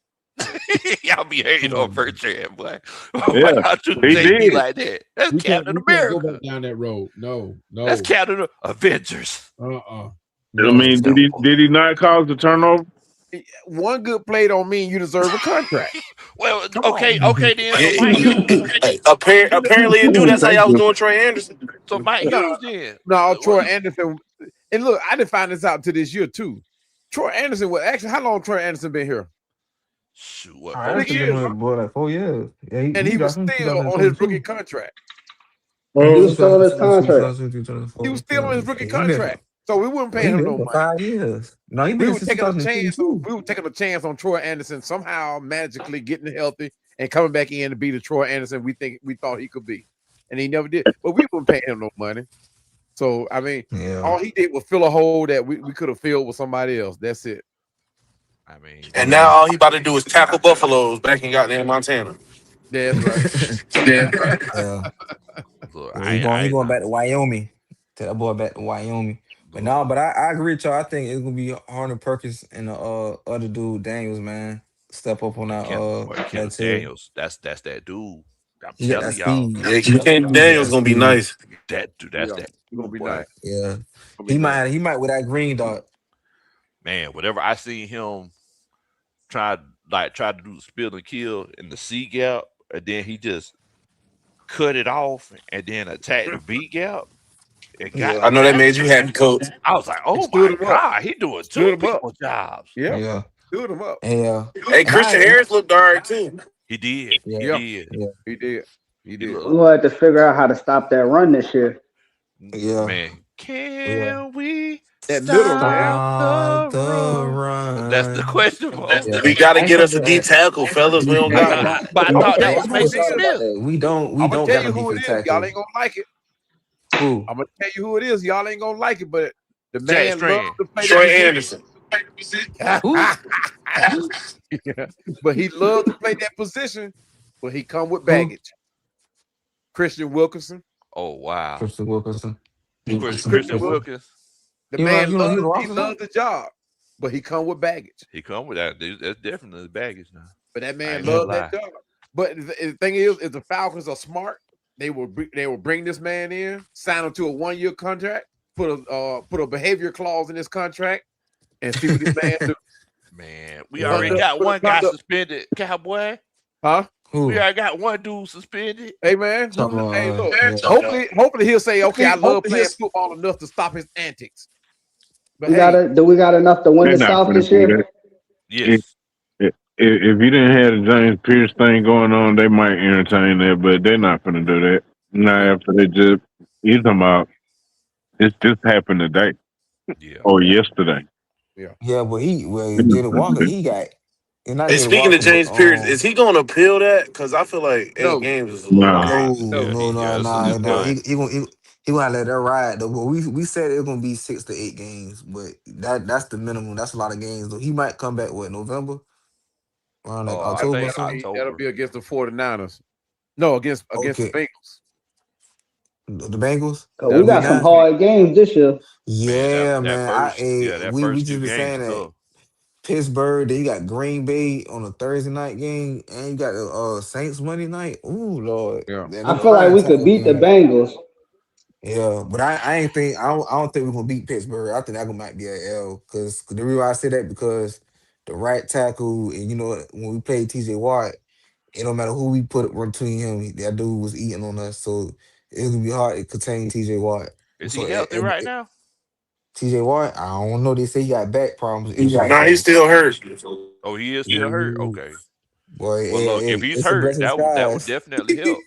Y'all be hating
Come
on
on, man.
Bertrand, boy. Why
Yeah,
y'all do
he
JB
did.
like that? That's
We can't
Captain
we can't go
America.
back down that road. No,
That's
no,
Captain Avengers.
I
no.
mean, did he not cause the turnover?
One good play don't mean you deserve a contract.
Well,
Come on.
okay then. So
Yeah,
Mike Hughes.
apparently it do. That's how y'all was doing Trey Anderson.
So Mike
No,
Hughes then.
no, Troy Anderson. And look, I didn't find this out to this year too. Troy Anderson was actually how long Troy Anderson been here?
Shoot, what,
All right,
4
Anderson been
Years,
years?
huh?
here boy like 4 years. Yeah,
And
we
he was
drafted him
still on his rookie
2022.
contract.
Yeah,
He
Oh,
was still on his
2022,
contract.
2023,
He was
2024.
still on his
Yeah,
rookie
he been for
contract. So we weren't
he
paying him
been
no
for
money.
5 years. No, he been
We
here
were
since
taking a chance on
2022.
we were taking a chance on Troy Anderson somehow magically getting healthy and coming back in to be the Troy Anderson we thought he could be. And he never did. But we weren't paying him no money. So I mean,
Yeah,
all he did was fill a hole that we could have filled with somebody else. That's it.
I mean,
And
yeah.
now all he about to do is tackle buffaloes back in goddamn Montana.
That's right.
Yeah.
look,
Yeah, he
I ain't
going
lying.
back to Wyoming. Take that boy back to Wyoming. But
Look,
no, but I agree with y'all. I think it's gonna be Harner Perkins and the other dude Daniels, man. Step up on
boy,
that
Kenneth
tier.
Daniels. That's that dude. I'm
He got that
telling y'all,
speed.
Yeah,
He
Ken
he got
Daniels
that
gonna be
speed.
nice.
that dude. That's
Yeah.
that
It's gonna
dude,
be
boy.
nice.
Yeah.
It's gonna be nice.
He might with that green dot.
Man, whatever I seen him try to do the spill and kill in the C gap, and then he just cut it off and then attacked the B gap and got
I
the
Yeah.
know that made
tackle.
you happy, coach.
I was like,
He
oh
stood
my
him up.
god, he doing two
Stood him up.
people jobs.
Yep.
Yeah.
Stood him up.
Yeah.
Hey,
And I
Christian
and
Harris looked all right too.
He did. He
yeah.
Yeah.
did.
Yeah.
He did. He
He
did.
We
looked
gonna have to figure out how to stop that run this year.
Yeah.
man.
Yeah.
Can we
That middle, man.
stop
Stop
the
the
run? That's the
run.
question, folks.
Yeah.
We got to
I ain't
get
gonna
us a
say
D tackle, fellas. We don't
Hey,
got
But
one.
I
I'm
thought that
hey,
was
I'm
who
gonna
it
Mason
talk
is?
about
Smith.
that. We
I'm gonna
don't
tell
got a
you who it
defense
is. Y'all
tackle.
ain't gonna like it.
Who?
I'm gonna tell you who it is. Y'all ain't gonna like it, but the
Jack
man loves
Strand.
to play that
Troy
position.
Anderson.
Who?
Yeah. But he loves to play that position, but he come with
Who?
baggage. Christian Wilkinson.
Oh wow.
Christian Wilkerson.
Christian
Christian
Wilkinson.
Wilkins.
The man
He
loves
the
he
roster now?
loves the job, but he come with baggage.
He come with that. Dude. That's definitely the baggage now.
But that
I
man
ain't gonna
Yeah.
loves that
lie.
job. But the thing is, if the Falcons are smart, they will bring this man in, sign him to a 1 year contract, put a behavior clause in his contract, and see what this man do.
Man, we already
Yeah.
got
Put a
one guy
conduct,
suspended, Cowboy.
huh?
We
Who?
already got one dude suspended.
Hey man,
Talking about
hey look.
yeah.
Hopefully he'll say, okay, I love playing football enough to stop his antics. But
We
hey,
got do we got enough to win
they're
the
not
South
going
this
to do
year?
that. If,
Yes.
if you didn't have the James Pierce thing going on, they might entertain that, but they're not going to do that. Not after they just, you talking about, this just happened today
Yeah.
or yesterday.
yeah.
Yeah, but
They're not
Jalen
gonna
Walker,
do
he got and not
Hey,
Jalen
speaking of
Walker, but
James Pierce, is he going to appeal that? Because I feel like 8 games is a little
Nah.
high.
No,
Yeah,
nah.
it's done.
He gonna let that ride though. But we said it's gonna be 6 to 8 games, but that's the minimum. That's a lot of games though. He might come back November around like
I
I
October or
think
think
something.
that'll
October.
be against the 49ers. No, against the
Okay,
Bengals.
the Bengals.
Cause we
That'll be
got
Week
some
next
nine.
week.
hard games this year.
Man,
Yeah,
that
man.
first yeah, that
We
first few
just been
games
saying
is
that
tough.
Pittsburgh. Then you got Green Bay on a Thursday night game, and you got the Saints Monday night. Ooh, Lord,
Yeah.
man,
I
them
feel like
prime
we could
time
beat the
games.
Bengals.
Yeah, but I don't think we're gonna beat Pittsburgh. I think that might be an L. Because the reason why I say that because the right tackle and when we played TJ Watt, It don't matter who we put between him. That dude was eating on us, so it's gonna be hard to contain T.J. Watt.
Is he
So
healthy right now?
T.J. Watt, I don't know. They say he got back problems issues.
Nah, he's
So
still hurt.
Oh, he is still hurt.
ooh,
Okay.
boy,
Well, look, if he's
it's a
hurt,
blessing in
that would
disguise.
definitely help.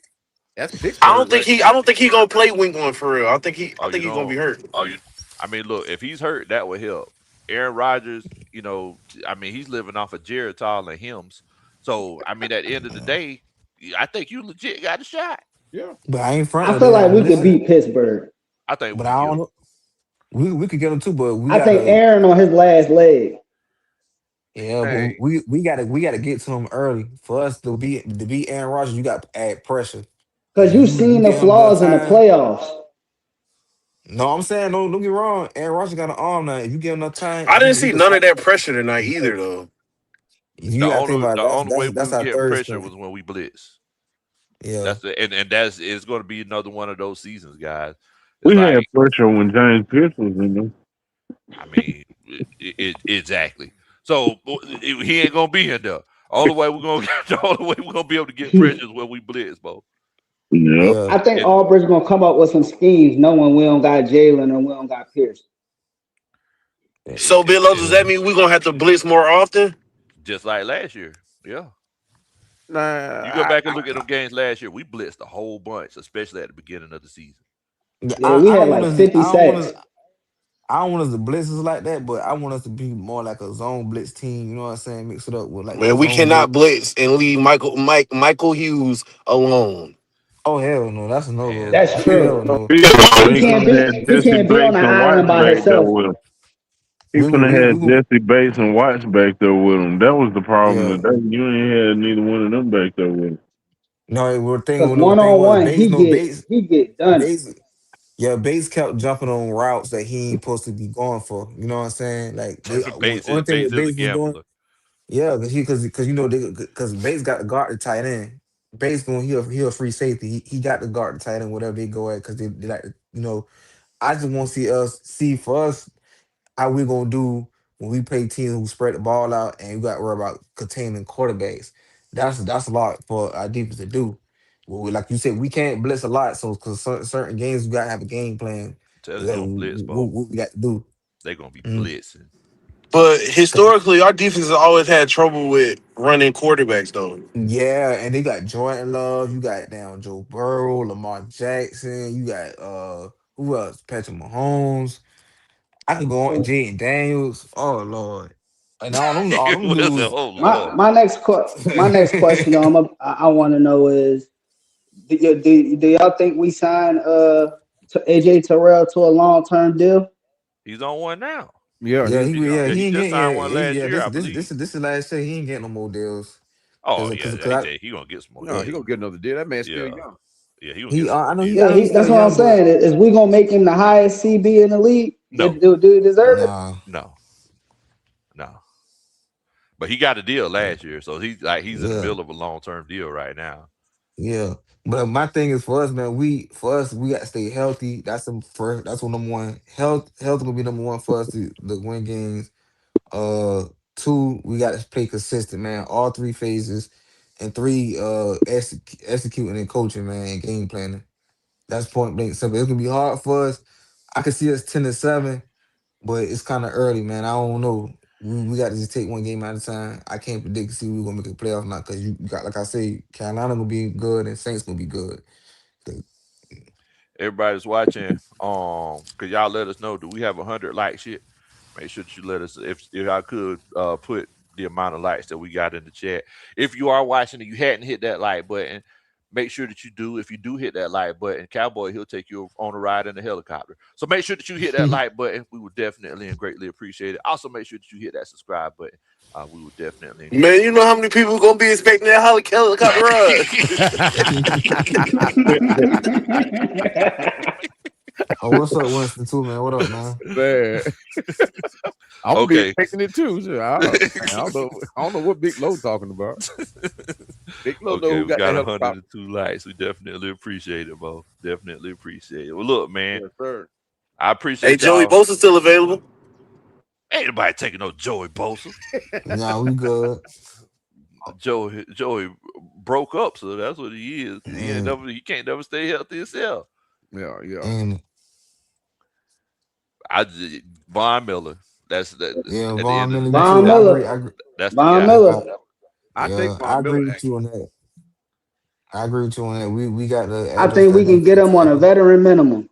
That's
I
Pittsburgh,
don't think
right?
he. I don't think he gonna play week 1 for real. I
Oh,
think
you
he's gonna be
don't.
hurt.
I mean, look, if he's hurt, that would help. Aaron Rodgers, I mean, he's living off of Geritol and hymns. So, I mean, at the end of the
Yeah.
day, I think you legit got a shot.
Yeah.
But I ain't front
I
though.
feel
They
like we could
listen.
beat Pittsburgh.
I think we
But I
can get
don't
him.
know. We could get him too, but we
I think
gotta.
Aaron on his last leg.
Yeah, but
Hey,
we gotta get to him early for us to beat Aaron Rodgers. You got to add pressure.
Because you
You
seen the
get him the
flaws in the
time.
playoffs.
No, I'm saying don't get me wrong. Aaron Rodgers got an arm now. If you give him enough time,
I didn't
he
see
could
none of
stop.
that pressure tonight
Yeah.
either, though.
You got to think about
The
it. That's
only way
that's
we
that's
was
our
getting
third
pressure
string.
was when we blitz.
Yeah,
That's the and that's it's going to be another one of those seasons, guys. It's
We had
like,
pressure when James Pierce was in there.
I mean, exactly. So he ain't gonna be in there. All the way we're gonna the only way we're gonna be able to get pressure is when we blitz, bro.
Yep.
yeah.
I think
And
Auburn's gonna come up with some schemes knowing we don't got Jalen and we don't got Pierce.
So,
and,
Bill, does
and
that
Yeah.
mean we're gonna have to blitz more often?
just like last year, yeah. You go
nah,
back and look at them games last year. We blitzed a whole bunch, especially at the beginning of the season.
Yeah,
Yeah, we
I
had
don't want
like
us.
50 sacks.
I don't want us to blitz us like that, but I want us to be more like a zone blitz team. You know what I'm saying? Mix it up with like
Man, we
zone
cannot
blitz.
blitz and leave Michael Hughes alone.
Oh hell no, that's a no
Hell
go.
That's
no.
Hell
true.
no.
Yeah,
He
he
We
can't
finna have
be he
Jesse
can't be on
Bates
the
and
island
Watts
by
back there
himself.
with him. He
we
finna
we,
have
we
Jesse Bates and Watts back there with him. That was the problem
yeah.
today. You ain't had neither one of them back there with him.
No,
Cause
the
one
thing
on
was
one
Bates. No
he get done.
Bates. Yeah, Bates kept jumping on routes that he ain't supposed to be going for. You know what I'm saying? Like only thing
Bates
what
is a
Bates was doing.
gambler.
Yeah, because because Bates got to guard the tight end. Bates going he a free safety. He got to guard the tight end whatever they go at because they like I just want to see for us how we gonna do when we play teams who spread the ball out and we got to worry about containing quarterbacks. That's a lot for our defense to do. Well, like you said, we can't blitz a lot, so because certain games we gotta have a game plan.
Tell you
That
don't blitz, Bo.
what we got to do.
They're gonna be
Mm.
blitzing.
But historically, our defense has always had trouble with running quarterbacks, though.
Yeah, and they got Jordan Love, you got down Joe Burrow, Lamar Jackson, you got who else? Patrick Mahomes. I could go on
So
Jaden Daniels. Oh Lord. And all them
Wilson,
dudes.
oh
my
Lord.
my next question I want to know is do y'all think we sign AJ Terrell to a long term deal?
He's on one now.
yeah,
Yeah,
He
he
ain't
just
getting
signed one last year, I
this
believe.
this is last year. He ain't getting no more deals.
Oh
Cause
yeah,
cause,
yeah.
cause
He
I,
said he gonna get some more
no, he
deals.
gonna get another deal. That man's still
Yeah,
young.
yeah. He gonna
he
get some more
Yeah,
deals.
I know he's
that's what I'm
still young,
saying.
but
Is we gonna make him the highest CB in the league?
No,
Do he deserve it?
nah,
no, no. But he got a deal last year, so he's in the
yeah.
middle of a long term deal right now.
Yeah, but my thing is for us, man. We got to stay healthy. That's the first. That's what number one. Health gonna be number one for us to win games. Uh, two, we got to play consistent, man. All three phases, and three, executing and coaching, man, and game planning. That's point blank simple. It's gonna be hard for us. I can see us 10-7, but it's kind of early, man. I don't know. We got to just take one game at a time. I can't predict to see we're gonna make a playoff or not because you got, like I say, Carolina gonna be good and Saints gonna be good. 'Cause-
Everybody's watching. Could y'all let us know? Do we have 100 likes yet? Make sure that you let us. If I could put the amount of likes that we got in the chat. If you are watching and you hadn't hit that like button, make sure that you do. If you do hit that like button, Cowboy, he'll take you on a ride in the helicopter. So make sure that you hit that like button. We would definitely and greatly appreciate it. Also, make sure that you hit that subscribe button. We would definitely and
Man,
greatly.
you know how many people gonna be expecting that helicopter ride?
Oh, what's up, Winston? Too, man. What up, man?
Man, I'm gonna be
Okay.
expecting it too. Sure. I don't know. I don't know what Big Low talking about. Big Low know
Okay,
who
we
got the
got
helicopter.
102 likes. We definitely appreciate it, Bo. Definitely appreciate it. Well, look, man,
Yes, sir.
I
Hey,
appreciate
Joey
y'all.
Bosa's still available.
Ain't nobody taking no Joey Bosa.
Nah, we good.
Joey broke up. So that's what he is. He ain't
and
never. He can't never stay healthy himself.
Yeah, yeah,
and
I Von Miller. That's that.
yeah,
At the
Vaughn
end of
Miller,
the
me
day,
Von
too.
Miller.
I agree.
that's the
Von
guy.
Yeah,
Miller.
I
yeah,
take
I
Von Miller
agree with you
actually.
on that. I agree with you on that. We got to
I
address
think we
that
can get him on a
defense.
veteran minimum.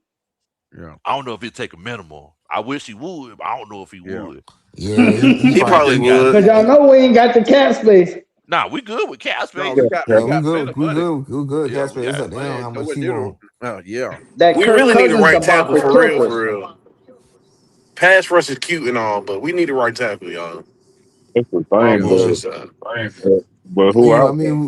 Yeah,
I don't know if he'd take a minimal. I wish he would, but I don't know if he
yeah.
would.
Yeah, he
He
probably
probably
Just
he
got.
would.
Cause y'all know we ain't got the cap space.
Nah, we good with cap
No,
space.
we
Yeah,
got
yeah.
we
yeah,
got plenty of money.
we good.
Yeah, we
Casper, it's
got
up to
plenty.
him
Man,
how
know
much
what
he
they don't.
want.
Yeah,
That
We
Kirk
really need a
Cousins
right
about
tackle
to
for
cook
real,
us.
for real. Pass rush is cute and all, but we need a right tackle, y'all.
That's the
All
thing,
Yeah,
bullshit
but
aside.
but who
we. I
out there?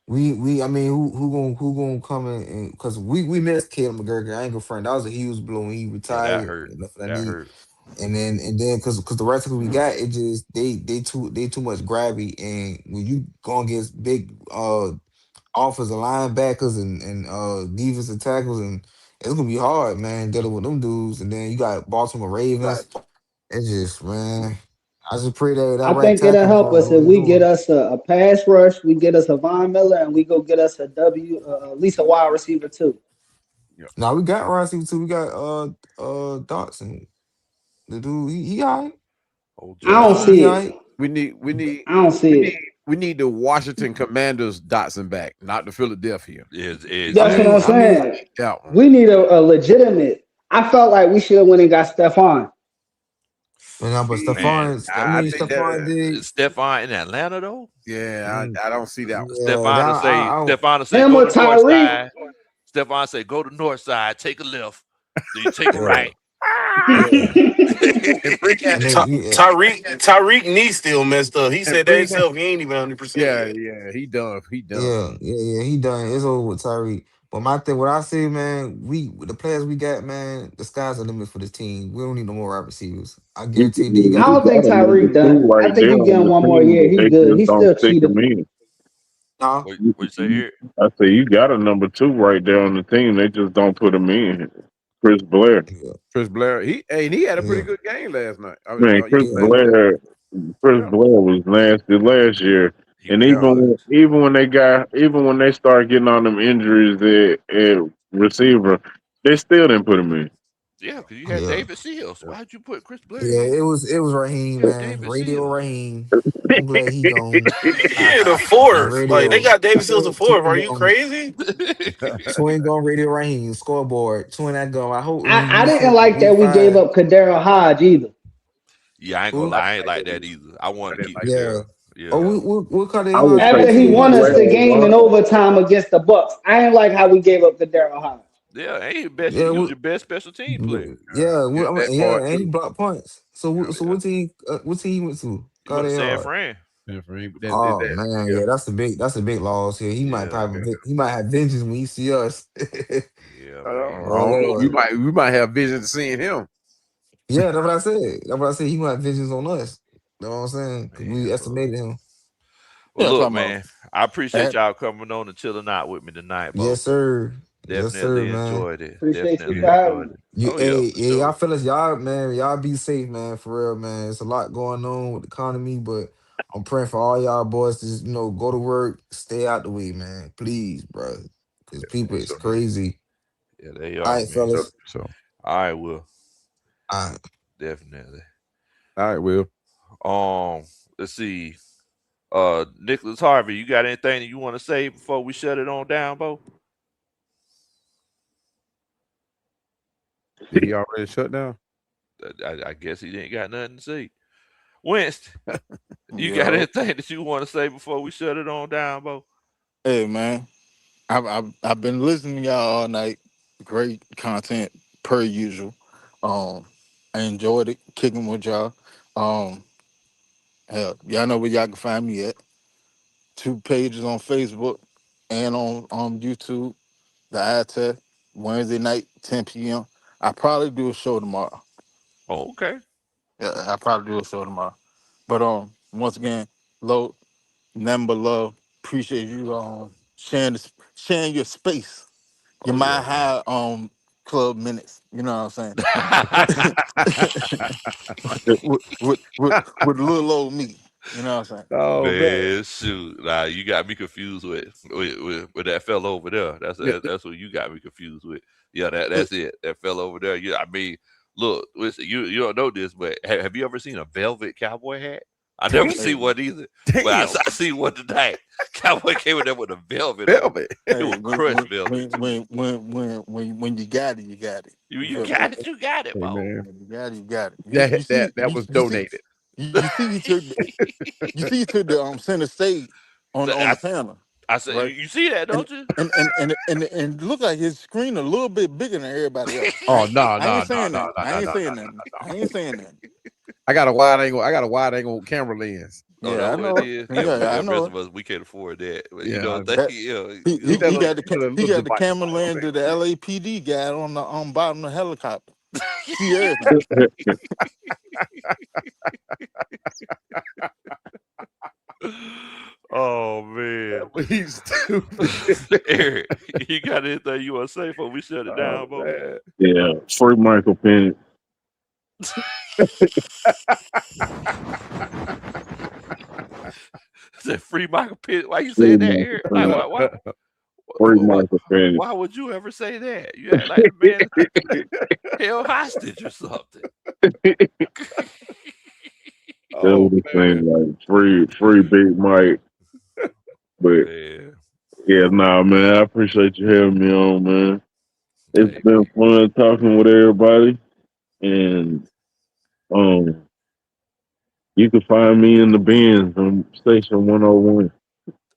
mean, I mean, who gonna come in? And because we missed Caleb McGregor. I ain't gonna front. That was a huge blow when he
Yeah, that
retired
hurt.
and left that
That
knee.
hurt.
And then because the rest of who we got, it just they too much grabby. And when you going against big offensive linebackers and defensive tackles, and it's gonna be hard, man, dealing with them dudes. And then you got Baltimore Ravens. It's just, man, I just pray that that
I
right
think it'll
tackle
help
doing
us
what
if
he's
we get
doing.
us a pass rush, we get us a Von Miller, and we go get us a at least a wide receiver too.
yeah.
Now we got Rossi too. We got Dotson. The dude, he all right.
Old
I
Joe
don't
He
see
Shiesty.
all
it.
right.
We need we need
I don't
we
see
need
it.
we need the Washington Commanders Dotson back, not the Philadelphia.
Is
I
That's what
exactly.
I'm
mean, I mean,
saying.
That one.
We need a legitimate. I felt like we should have went and got Stephon.
but
Man,
Stephon, I
I
mean,
think that.
Stephon did.
Stephon in Atlanta though.
Yeah,
mm,
I don't see that one.
Yeah, that
Stephon will say
Him
go
or
to north
Tyreek.
side. Stephon say go to north side, take a left, then you take a
yeah,
right.
yeah,
And freak
and
out.
then
Tyreek knee still messed up. He
And
said that
freak out.
himself. He ain't even 100%
Yeah,
yet.
yeah, he done. He done.
yeah, he done. It's over with Tyreek. But my thing, what I say, man, we with the players we got, man, the sky's the limit for this team. We don't need no more wide receivers. I guarantee you, you
I
got
You
don't think
got a number
Tyreek done.
two
I
right
think
there
you get
on
him
the
one more
team,
year.
but
He
they
good.
just
He
don't
still
stick
cheated.
him in.
nah,
What you say here?
I say you got a number two right there on the team. They just don't put him in. Chris Blair,
yeah,
Chris Blair. He had a pretty
yeah,
good game last night. I mean,
man,
yeah,
Chris
yeah,
Blair was nasty last year.
He
And
yeah,
was.
even when they started getting on them injuries at receiver, they still didn't put him in.
Yeah, because you had
yeah.
David Seals. Why'd you put Chris Blair
Yeah,
in?
it was Raheem,
You had
man.
David
Radio
Seals.
Raheem. I'm glad he gone.
Yeah, the
And
fourth. Like they
radio
got David Sills the fourth.
twin
Are you
gone.
crazy?
Twin gone radio Raheem. Scoreboard. Twin that go. I hope
I
we
didn't
see
like
week
that we gave
five.
up Kadero Hodge either.
Yeah, I ain't gonna
Who?
lie. I ain't like that either. I
I
wanted to
didn't
keep
like that.
Yeah.
Kadero.
Oh,
Yeah.
we'll cut it
I
hard
would
too.
take
After
See
he
Chris
what
won
he
us
Blair
the
say.
game in
over.
overtime against the Bucks, I ain't like how we gave up Kadero Hodge.
Yeah, ain't your best.
Yeah,
He was your best special team player.
yeah,
Yeah,
I
that
mean, yeah,
part
and he
too.
blocked punts. So,
Yeah,
so
Yeah.
what team he went to?
He
Got
went to
it
San
hard.
Fran.
And for him,
is
Oh
that.
man,
Yeah,
yeah, that's a big loss here.
Yeah.
He might have vengeance when he see us.
Yeah,
I
man.
don't know.
Oh Lord.
We might have vision to seeing him.
Yeah, that's what I said. That's what I said. He might have vengeance on us. You know what I'm saying? Because
Man,
we
look.
estimated him.
Well,
Yeah,
look,
talking about
man. I appreciate
that.
y'all coming on and chilling out with me tonight,
Yes,
Bo.
sir. Yes, sir,
Definitely
man.
enjoyed it.
Appreciate you
Definitely
for having
enjoyed
me.
it.
You,
Oh yeah,
hey,
for
yeah, y'all
sure.
fellas, y'all, man, y'all be safe, man, for real, man. It's a lot going on with the economy, but I'm praying for all y'all boys to just, go to work, stay out the way, man. Please, bro. Because people, it's
So,
crazy.
Yeah, they
All
are,
right,
man.
fellas.
All right, Will.
All right.
Definitely.
all right, Will.
Um, let's see. Nicholas Harvey, you got anything that you want to say before we shut it on down, Bo?
Did he already shut down?
I guess he didn't got nothing to say. Winston, you got
Yo,
anything that you want to say before we shut it on down, Bo?
hey man, I've been listening to y'all all night. Great content per usual. Um, I enjoyed it kicking with y'all. Um, hell, y'all know where y'all can find me at. Two pages on Facebook and on YouTube. The eye test Wednesday night, 10 p.m. I probably do a show tomorrow.
Oh, okay.
Yeah, I probably do a show tomorrow. But once again, low, nothing but love. Appreciate you sharing your space. Your
Oh yeah,
mind high club minutes. You know what I'm
man.
saying? with, with little old me. You know what I'm saying?
Oh man.
Man, shoot. Nah, you got me confused with that fella over there.
Yeah,
That's what you got me confused with. Yeah, that's it. That fella over there. Yeah, I mean, look, listen, you don't know this, but have you ever seen a velvet cowboy hat? I never
damn,
seen one either. But
damn,
I seen one tonight. Cowboy came in there with a velvet on.
velvet.
It
Hey,
was
when
crushed
when
velvet
when
too.
when when you got it, you got it. You
You
feel me?
got it, you got it,
Hey
Bo.
man,
When you got it, you got it. You
that
see
was
you see
donated.
you took the center stage
So
on the panel,
I said,
right?
you see that,
And
don't you?
and it looked like his screen a little bit bigger than everybody else.
Oh no,
I
no,
ain't
no,
saying
no,
that.
no,
I
no,
ain't
no,
saying
no,
that. I
no.
ain't saying that.
I got a wide angle. I got a wide angle camera lens.
Oh,
Yeah,
that's
I
what it
know.
is. Yeah,
Yeah, I
the rest
know.
of us we can't afford that. But you know,
Yeah,
they,
That
yeah,
need that
he
little
got the
device.
camera landed the LAPD guy on bottom of the helicopter. See everything.
oh man,
He's stupid.
Eric, you got anything you want to say before we shut it
Oh
down, Bo?
man.
Yeah, free Michael Penix.
Said free Michael Pitt. Why you
Free
saying that,
Michael
Eric? Like,
Penix. Free
why,
Michael Penix.
why would you ever say that? You act like the man held hostage or something.
That
Oh
was the
man.
thing, like free Big Mike. But
Man,
yeah, nah, man, I appreciate you having me on, man. It's
hey
been
man,
fun talking with everybody, and um, you can find me in the bins on Station 101.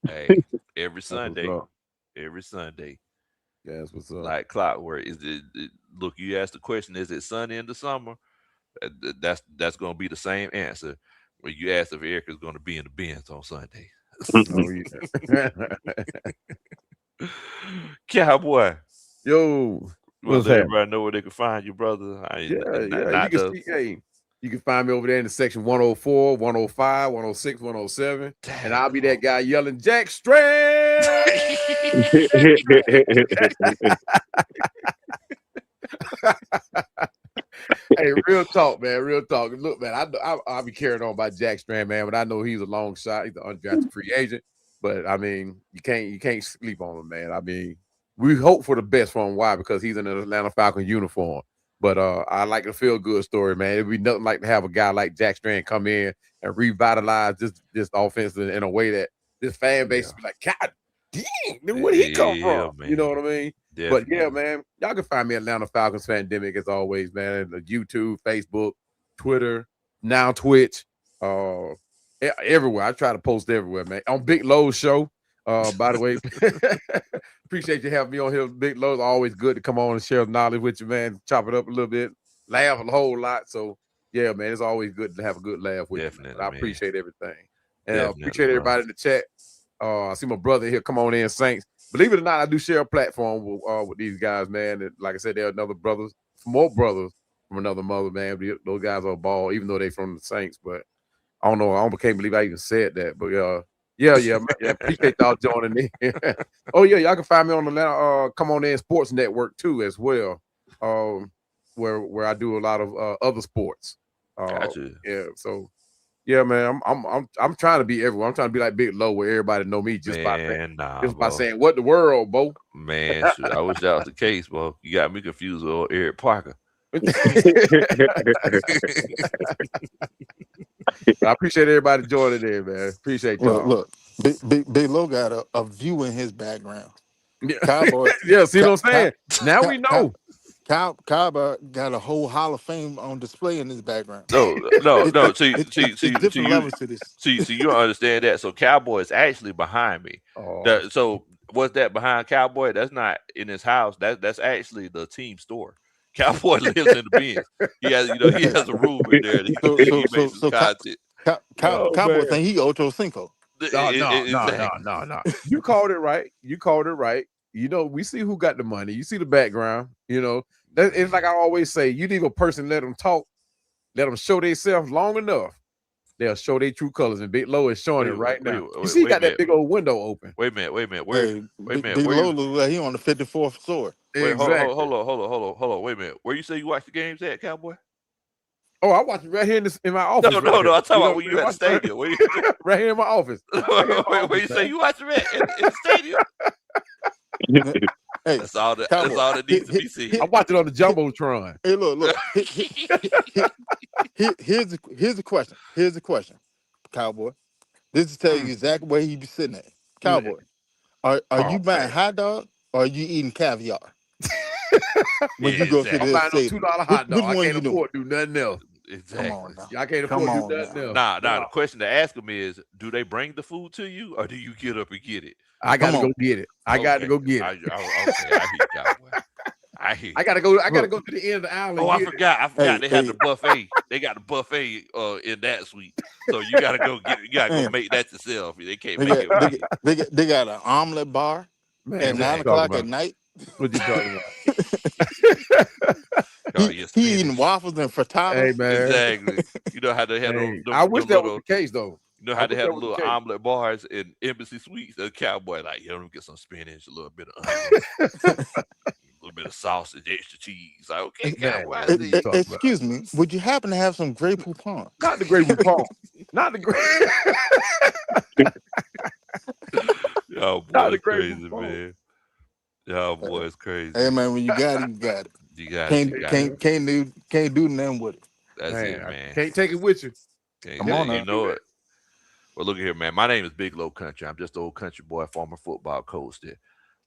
hey, every
That's what's
Sunday,
up.
every Sunday,
Yeah, that's what's up.
like clockwork. Look? You asked the question: is it sunny in the summer? That's going to be the same answer when you ask if Eric is going to be in the bins on Sunday.
Oh yeah.
Cowboy,
Yo,
you want
what's
to let
happening?
everybody know where they can find you, brother?
Yeah, yeah. You
Not
can
the
see, hey, you can find me over there in the section 104, 105, 106, 107. And I'll be that
daggone.
guy yelling, Jack Strand. Hey, real talk, man. Real talk. Look, man, I'll be carried on by Jack Strand, man, but I know he's a long shot. He's an undrafted free agent. But I mean, you can't sleep on him, man. I mean, we hope for the best for him. Why? Because he's in an Atlanta Falcons uniform. But I like the feel good story, man. It'd be nothing like to have a guy like Jack Strand come in and revitalize this offense in a way that this fan base
Yeah,
be like, God dang, where would he come
yeah,
from? You know
man,
what I mean? But yeah,
definitely.
man, y'all can find me at Atlanta Falcons Pandemic as always, man. YouTube, Facebook, Twitter, now Twitch, uh, everywhere. I try to post everywhere, man. On Big Lowe's show. By the way, appreciate you having me on here, Big Lowe's. Always good to come on and share knowledge with you, man. Chop it up a little bit, laugh a whole lot. So yeah, man, it's always good to have a good laugh with you, man. But
Definitely,
I
man.
appreciate everything, and
Definitely,
appreciate
bro.
everybody in the chat. I see my brother here. Come on in, Saints. Believe it or not, I do share a platform with these guys, man. And like I said, they're another brothers, more brothers from another mother, man. Those guys are a ball, even though they from the Saints. But I don't know. I can't believe I even said that. But yeah, man, yeah. Appreciate y'all joining in. Oh yeah, y'all can find me on the Come On In Sports Network too, as well. Where I do a lot of other sports.
Gotcha,
Yeah, so yeah, man, I'm trying to be everywhere. I'm trying to be like Big Low, where everybody know me
man. Nah,
just by
bro.
saying what the world, Bo.
Man, shoot, I wish that was the case, bro. You got me confused with old Eric Parker.
I appreciate everybody joining in, man. Appreciate y'all.
Look. Big Low got a view in his background.
Yeah,
Cowboy,
yeah. See what
cow,
I'm
cow,
saying? Now we know.
Cowboy got a whole Hall of Fame on display in his background.
No, no,
It,
no.
it, it, it it's
See
different
you.
levels to this.
See, you don't understand that. So Cowboy is actually behind me.
Oh,
So what's that behind Cowboy? That's not in his house. That's actually the team store. Cowboy lives in the bins. He has, he
Hey,
has a room in there. That
so
he
so so
makes his
so
content.
oh
Cowboy
man.
think he Ocho Cinco.
No, no, no, no,
Exactly.
no, no. You called it right. You called it right. We see who got the money. You see the background. It's like I
Man,
always say. You leave a person, let them talk, let them show themselves long enough. They'll show their true colors. And Big Low is showing it right now. You see, he
wait a
got that
minute.
big old window open.
Wait a minute.
Hey,
Wait a minute.
Big
Where you?
Low look like he on the 54th floor.
Wait,
Exactly.
hold on. Wait a minute. Where you say you watch the games at, Cowboy?
Oh, I watch it right here in my office.
No,
right
no,
here.
no. I'm talking
You know,
about when you at the stadium. Where you,
right here in my office.
where you say you watch him at in the stadium?
Hey,
That's all that. That's
Cowboy.
all that needs to be seen.
I watch it on the jumbotron.
Hey, look. Here's the question. Here's the question, Cowboy. This is tell you exactly where he be sitting at. Cowboy, are you
Oh
buying
man,
hot dog or are you eating caviar when
Yeah,
you go to
I'm
exactly.
the
buying no
stadium?
$2
Which,
hot dog.
which
I
one
can't
you doing?
afford to do nothing else.
Come
Exactly.
on now.
I can't
Come
afford to do
on
nothing
now.
else.
Nah, the
No,
question to ask them is, do they bring the food to you, or do you get up and get it?
I got
Come
to go
on.
get it. I got to
Okay,
go get it.
okay. I hear you, Cowboy. I hear
I
you.
gotta go. I gotta
Look,
go to the end of the aisle
Oh,
and
I
get it.
forgot. I forgot
hey,
they had
hey,
the buffet. They got the buffet in that suite. So you gotta go get. You gotta go
man,
make that yourself. They can't
they
make
got
it
they
for
got,
you.
they got they got an omelet bar at
Man, what
nine
you talking
Exactly.
o'clock at
about?
night.
What you talking about?
Oh,
he
your
he eating
spinach.
waffles and
Hey
frittatas.
man,
Exactly. You know how they had
hey,
them,
I wish
them
that was
little.
the case though.
You know
I
how they
wish
had
that
the
was the
little
case.
omelet bars in Embassy Suites. The Cowboy like, yeah, let me get some spinach, a little bit of onions, a little bit of sausage, extra cheese. Like, okay,
Man,
Cowboy, I
what
see
you
you.
talking about?
Excuse me, would you happen to have some Grey Poupon?
Not the Great Poupon. Not the Great.
Y'all
Not the
boys
Great
crazy,
Poupon.
man. Y'all
Uh,
boys
Hey
crazy.
man, when you got it, you got it.
You got it.
Can't
You
Hey
got it.
man,
do nothing with it.
That's
man,
it,
I
man.
can't take it with you.
Okay,
Come on
you
now.
know it. Well, look at here, man. My name is Big Low Country. I'm just an old country boy, former football coach that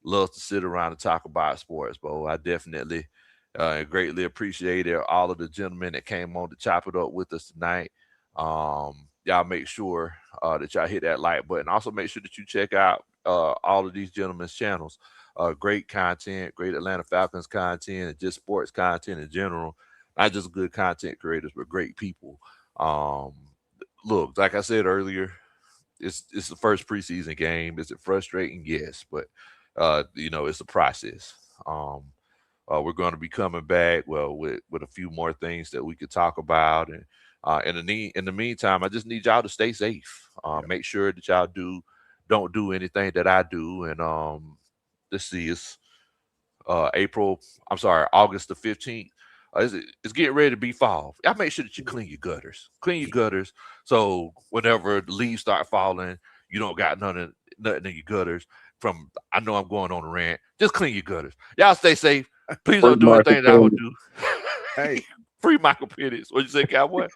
loves to sit around and talk about sports, bro. I definitely greatly appreciate all of the gentlemen that came on to chop it up with us tonight. Y'all make sure that y'all hit that like button. Also, make sure that you check out all of these gentlemen's channels. Great content, great Atlanta Falcons content, and just sports content in general. Not just good content creators, but great people. Um, Look, like I said earlier, it's the first preseason game. Is it frustrating? Yes, but it's a process. We're going to be coming back, well, with a few more things that we could talk about, and in the meantime, I just need y'all to stay safe. Make sure that y'all don't do anything that I do, and let's see, it's April. I'm sorry, August the 15th. It's getting ready to be fall. Y'all make sure that you clean your gutters. Clean your gutters so whenever the leaves start falling, you don't got nothing in your gutters. From I know I'm going on a rant. Just clean your gutters. Y'all stay safe. Please
Free
don't do
Michael
anything that I would
Penix.
do.
Hey,
Free Michael Penix. What'd you say, Cowboy?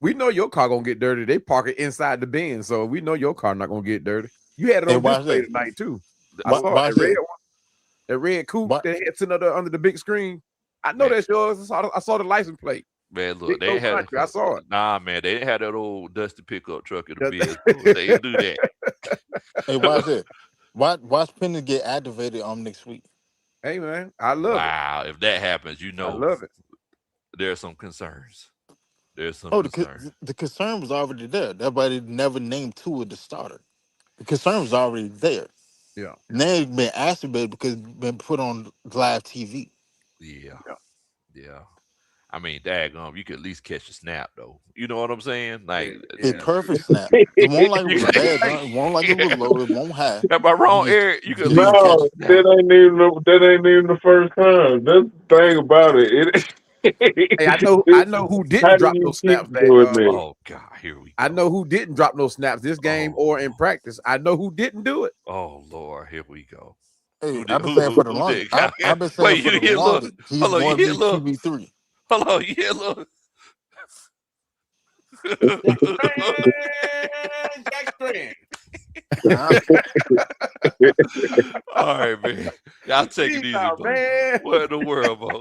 we know your car gonna get dirty. They park it inside the bin, so we know your car not gonna get dirty. You had it
Hey,
on
watch
display
this.
tonight too. I saw it.
Watch this.
The red coupe
What?
that had sitting under the big screen. I know
Man,
that's yours. I saw the license plate.
man, look,
Big
they
Low
ain't had
Country. I saw it.
nah, man, they didn't have that old dusty pickup truck in the biz. They
That-
didn't do that.
Hey, watch this. Watch Penny get activated next week.
hey man, I love it.
Wow, if that happens,
I love it.
there's some concerns. There's some
Oh,
concern.
the concern was already there. Everybody never named Tua the starter. The concern was already there.
Yeah.
Now it's been exacerbated because it's been put on live TV.
Yeah,
Yeah.
yeah. I mean, daggum, you could at least catch a snap though. You know what I'm saying? Like,
A
Yeah.
perfect snap. It won't like it
you
was a bad
could,
jump. It won't like it was low. It won't high.
am I
You
wrong,
just
Eric? You
you
could at
just
least
need to
catch a
No,
snap.
that ain't even the first time. That's the thing about it.
Hey, I
It,
know who
how
didn't
do
drop
you
those
keep
snaps that
doing that?
Oh God, here we
I know
go.
who didn't drop those snaps this game or in
Oh,
practice. I know who didn't do it.
oh Lord, here we go.
Hey,
Who did?
I've been saying for the
Who
longest.
did?
I've been saying
Wait,
for
you
the
hit look.
longest. He's
Hold on, you
going to
hit
be
look.
QB3.
Hold on, you hit look.
Jack Strand, Jack Strand.
Nah,
All right, man. Y'all take it easy,
Peace out,
bro.
man.
What in the world, bro?